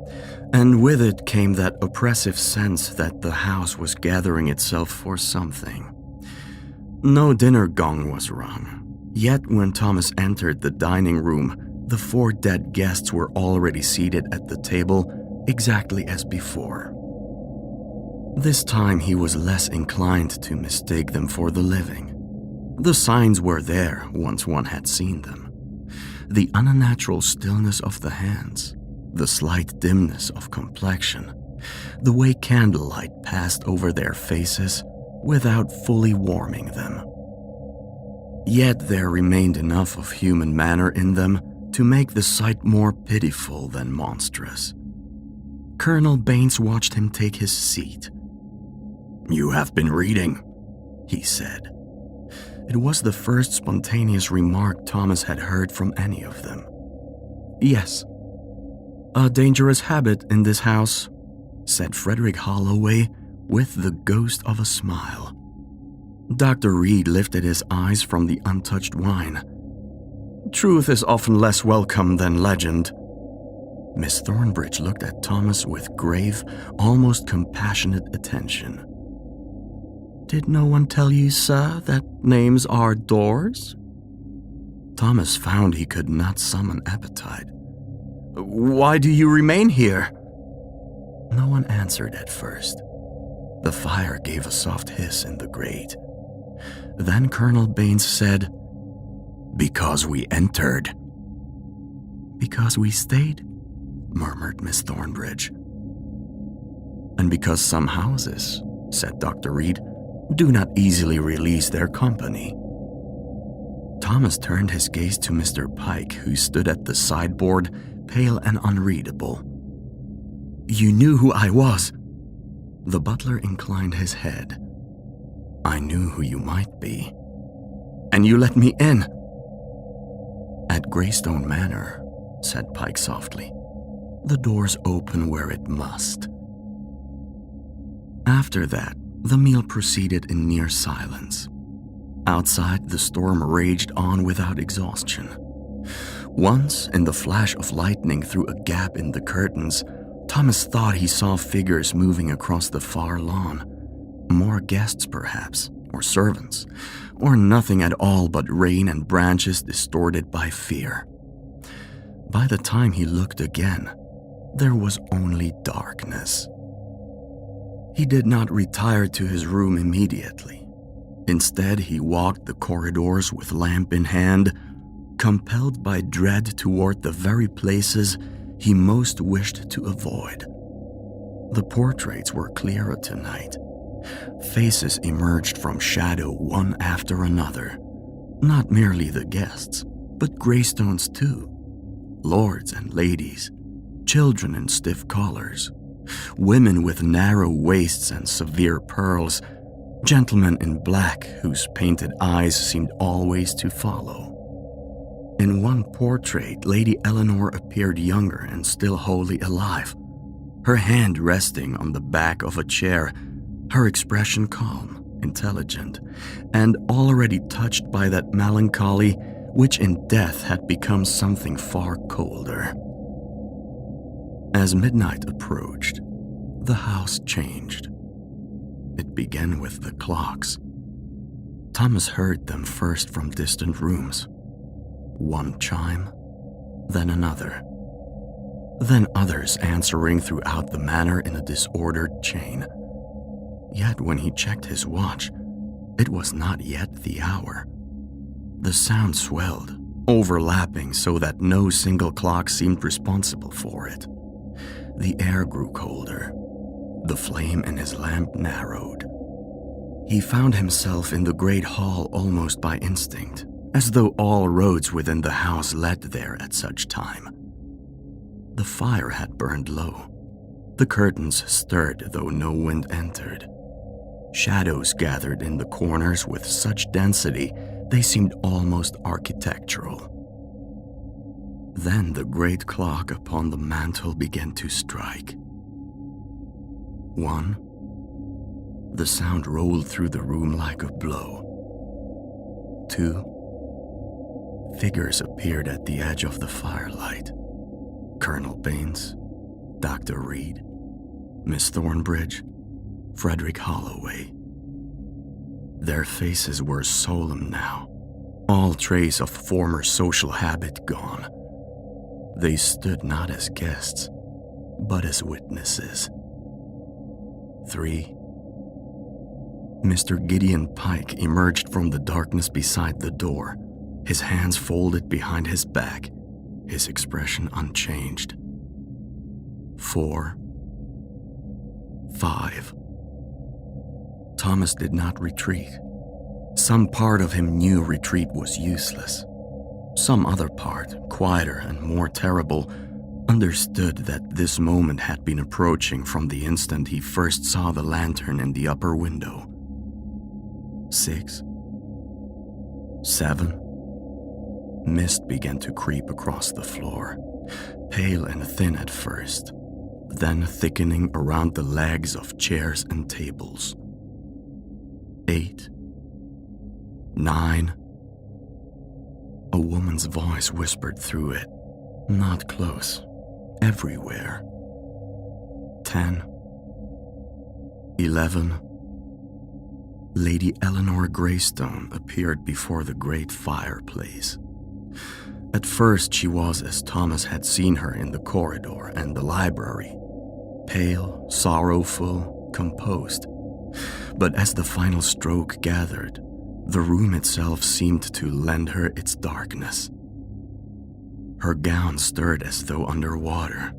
and with it came that oppressive sense that the house was gathering itself for something. No dinner gong was rung, yet when Thomas entered the dining room, the 4 dead guests were already seated at the table exactly as before. This time he was less inclined to mistake them for the living. The signs were there once one had seen them. The unnatural stillness of the hands, the slight dimness of complexion, the way candlelight passed over their faces without fully warming them. Yet there remained enough of human manner in them to make the sight more pitiful than monstrous. Colonel Baines watched him take his seat. "You have been reading," he said. It was the first spontaneous remark Thomas had heard from any of them. "Yes. A dangerous habit in this house," said Frederick Holloway with the ghost of a smile. Dr. Reed lifted his eyes from the untouched wine. "Truth is often less welcome than legend." Miss Thornbridge looked at Thomas with grave, almost compassionate attention. "Did no one tell you, sir, that names are doors?" Thomas found he could not summon appetite. "Why do you remain here?" No one answered at first. The fire gave a soft hiss in the grate. Then Colonel Baines said, Because we entered. Because we stayed, murmured Miss Thornbridge. And because some houses, said Dr. Reed, do not easily release their company. Thomas turned his gaze to Mr. Pike, who stood at the sideboard, pale and unreadable. You knew who I was. The butler inclined his head. I knew who you might be. And you let me in. At Greystone Manor, said Pike softly, the doors open where it must. After that, the meal proceeded in near silence. Outside, the storm raged on without exhaustion. Once, in the flash of lightning through a gap in the curtains, Thomas thought he saw figures moving across the far lawn. More guests, perhaps, or servants, or nothing at all but rain and branches distorted by fear. By the time he looked again, there was only darkness. He did not retire to his room immediately. Instead, he walked the corridors with lamp in hand, compelled by dread toward the very places he most wished to avoid. The portraits were clearer tonight. Faces emerged from shadow one after another. Not merely the guests, but Greystones too. Lords and ladies, children in stiff collars, women with narrow waists and severe pearls, gentlemen in black whose painted eyes seemed always to follow. In one portrait, Lady Eleanor appeared younger and still wholly alive, her hand resting on the back of a chair, her expression calm, intelligent, and already touched by that melancholy which in death had become something far colder. As midnight approached, the house changed. It began with the clocks. Thomas heard them first from distant rooms. One chime, then another. Then others answering throughout the manor in a disordered chain. Yet when he checked his watch, it was not yet the hour. The sound swelled, overlapping so that no single clock seemed responsible for it. The air grew colder. The flame in his lamp narrowed. He found himself in the great hall almost by instinct, as though all roads within the house led there at such time. The fire had burned low. The curtains stirred though no wind entered. Shadows gathered in the corners with such density they seemed almost architectural. Then the great clock upon the mantel began to strike. 1. The sound rolled through the room like a blow. 2. Figures appeared at the edge of the firelight. Colonel Baines, Dr. Reed, Miss Thornbridge, Frederick Holloway. Their faces were solemn now, all trace of former social habit gone. They stood not as guests, but as witnesses. 3. Mr. Gideon Pike emerged from the darkness beside the door, his hands folded behind his back, his expression unchanged. 4. 5. Thomas did not retreat. Some part of him knew retreat was useless. Some other part, quieter and more terrible, understood that this moment had been approaching from the instant he first saw the lantern in the upper window. 6. 7. Mist began to creep across the floor, pale and thin at first, then thickening around the legs of chairs and tables. 8. 9. A woman's voice whispered through it, not close, everywhere. 10. 11. Lady Eleanor Greystone appeared before the great fireplace. At first she was as Thomas had seen her in the corridor and the library, pale, sorrowful, composed. But as the final stroke gathered, The room itself seemed to lend her its darkness. Her gown stirred as though underwater.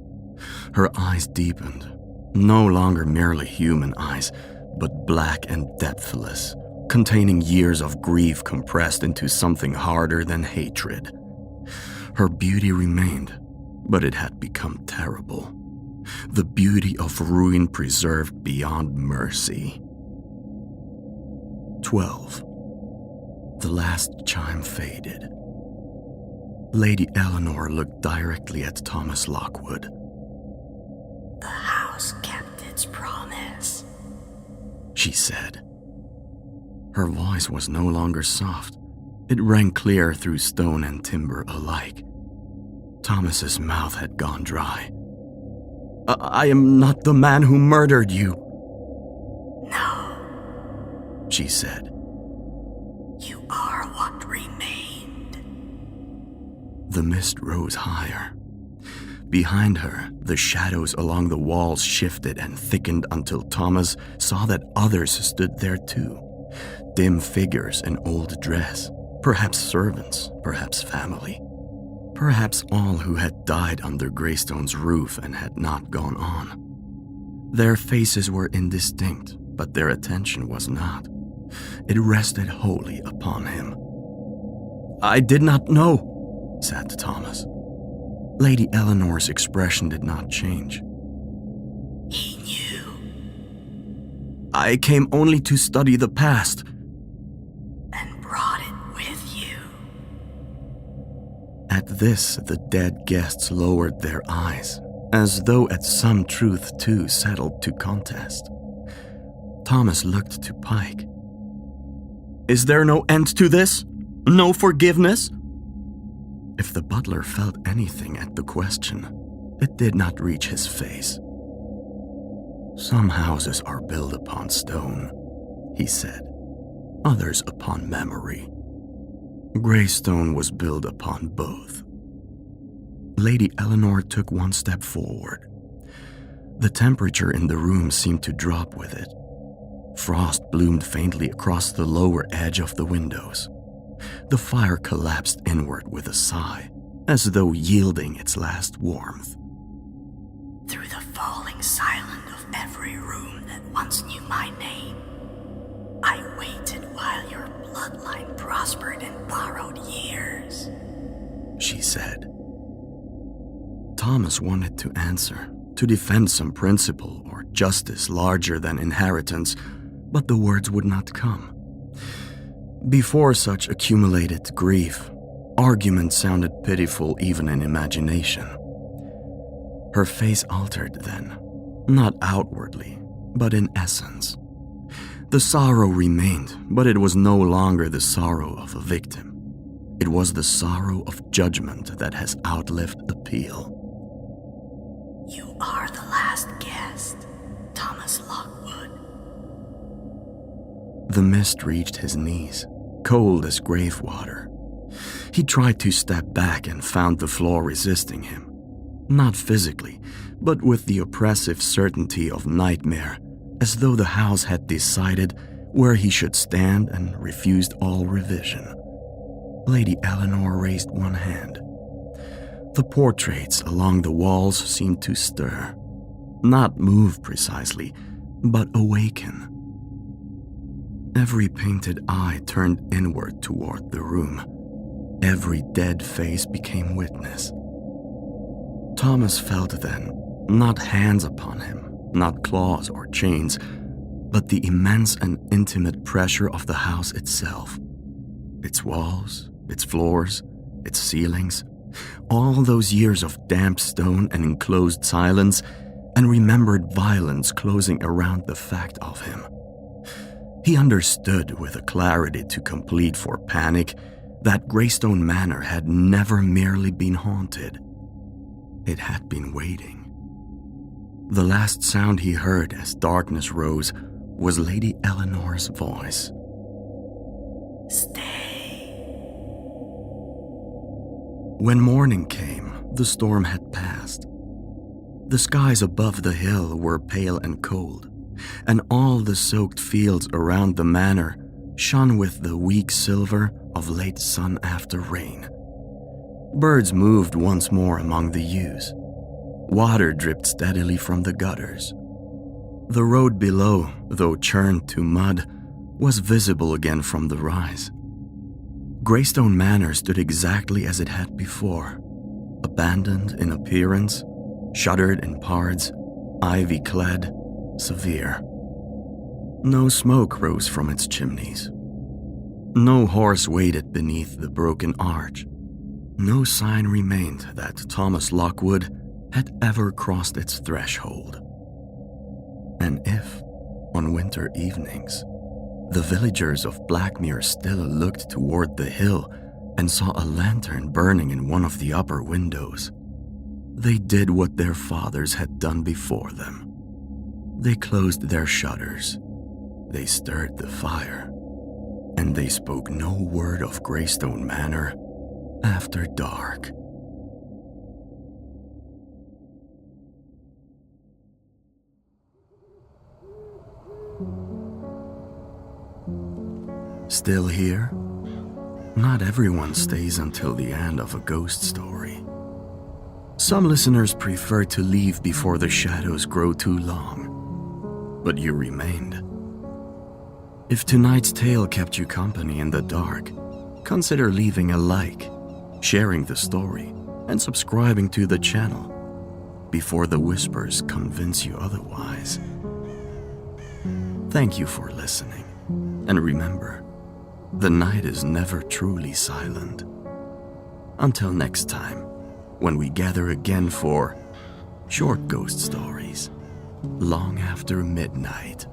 Her eyes deepened, no longer merely human eyes, but black and depthless, containing years of grief compressed into something harder than hatred. Her beauty remained, but it had become terrible. The beauty of ruin preserved beyond mercy. 12. The last chime faded. Lady Eleanor looked directly at Thomas Lockwood. The house kept its promise, she said. Her voice was no longer soft. It rang clear through stone and timber alike. Thomas's mouth had gone dry. I am not the man who murdered you, No, she said. you are what remained. The mist rose higher. Behind her, the shadows along the walls shifted and thickened until Thomas saw that others stood there too. Dim figures in old dress, perhaps servants, perhaps family. Perhaps all who had died under Greystone's roof and had not gone on. Their faces were indistinct, but their attention was not. It rested wholly upon him. I did not know, said Thomas. Lady Eleanor's expression did not change. He knew. I came only to study the past. And brought it with you. At this, the dead guests lowered their eyes, as though at some truth too settled to contest. Thomas looked to Pike. Is there no end to this? No forgiveness? If the butler felt anything at the question, it did not reach his face. Some houses are built upon stone, he said, others upon memory. Greystone was built upon both. Lady Eleanor took one step forward. The temperature in the room seemed to drop with it. Frost bloomed faintly across the lower edge of the windows. The fire collapsed inward with a sigh, as though yielding its last warmth. Through the falling silence of every room that once knew my name, I waited while your bloodline prospered and borrowed years, she said. Thomas wanted to answer, to defend some principle or justice larger than inheritance, but the words would not come. Before such accumulated grief, argument sounded pitiful even in imagination. Her face altered then, not outwardly, but in essence. The sorrow remained, but it was no longer the sorrow of a victim. It was the sorrow of judgment that has outlived appeal. You are the last guest, Thomas Lockwood. The mist reached his knees, cold as grave water. He tried to step back and found the floor resisting him. Not physically, but with the oppressive certainty of nightmare, as though the house had decided where he should stand and refused all revision. Lady Eleanor raised one hand. The portraits along the walls seemed to stir, not move precisely, but awaken. Every painted eye turned inward toward the room. Every dead face became witness. Thomas felt then, not hands upon him, not claws or chains, but the immense and intimate pressure of the house itself. Its walls, its floors, its ceilings, all those years of damp stone and enclosed silence, and remembered violence closing around the fact of him. He understood with a clarity too complete for panic that Greystone Manor had never merely been haunted. It had been waiting. The last sound he heard as darkness rose was Lady Eleanor's voice. Stay. When morning came, the storm had passed. The skies above the hill were pale and cold, and all the soaked fields around the manor shone with the weak silver of late sun after rain. Birds moved once more among the yews. Water dripped steadily from the gutters. The road below, though churned to mud, was visible again from the rise. Greystone Manor stood exactly as it had before, abandoned in appearance, shuttered in parts, ivy-clad, severe. No smoke rose from its chimneys. No horse waited beneath the broken arch. No sign remained that Thomas Lockwood had ever crossed its threshold. And if, on winter evenings, the villagers of Blackmere still looked toward the hill and saw a lantern burning in one of the upper windows, they did what their fathers had done before them. They closed their shutters, they stirred the fire, and they spoke no word of Greystone Manor after dark. Still here? Not everyone stays until the end of a ghost story. Some listeners prefer to leave before the shadows grow too long, but you remained. If tonight's tale kept you company in the dark, consider leaving a like, sharing the story, and subscribing to the channel before the whispers convince you otherwise. Thank you for listening, and remember, the night is never truly silent. Until next time, when we gather again for short ghost stories, long after midnight.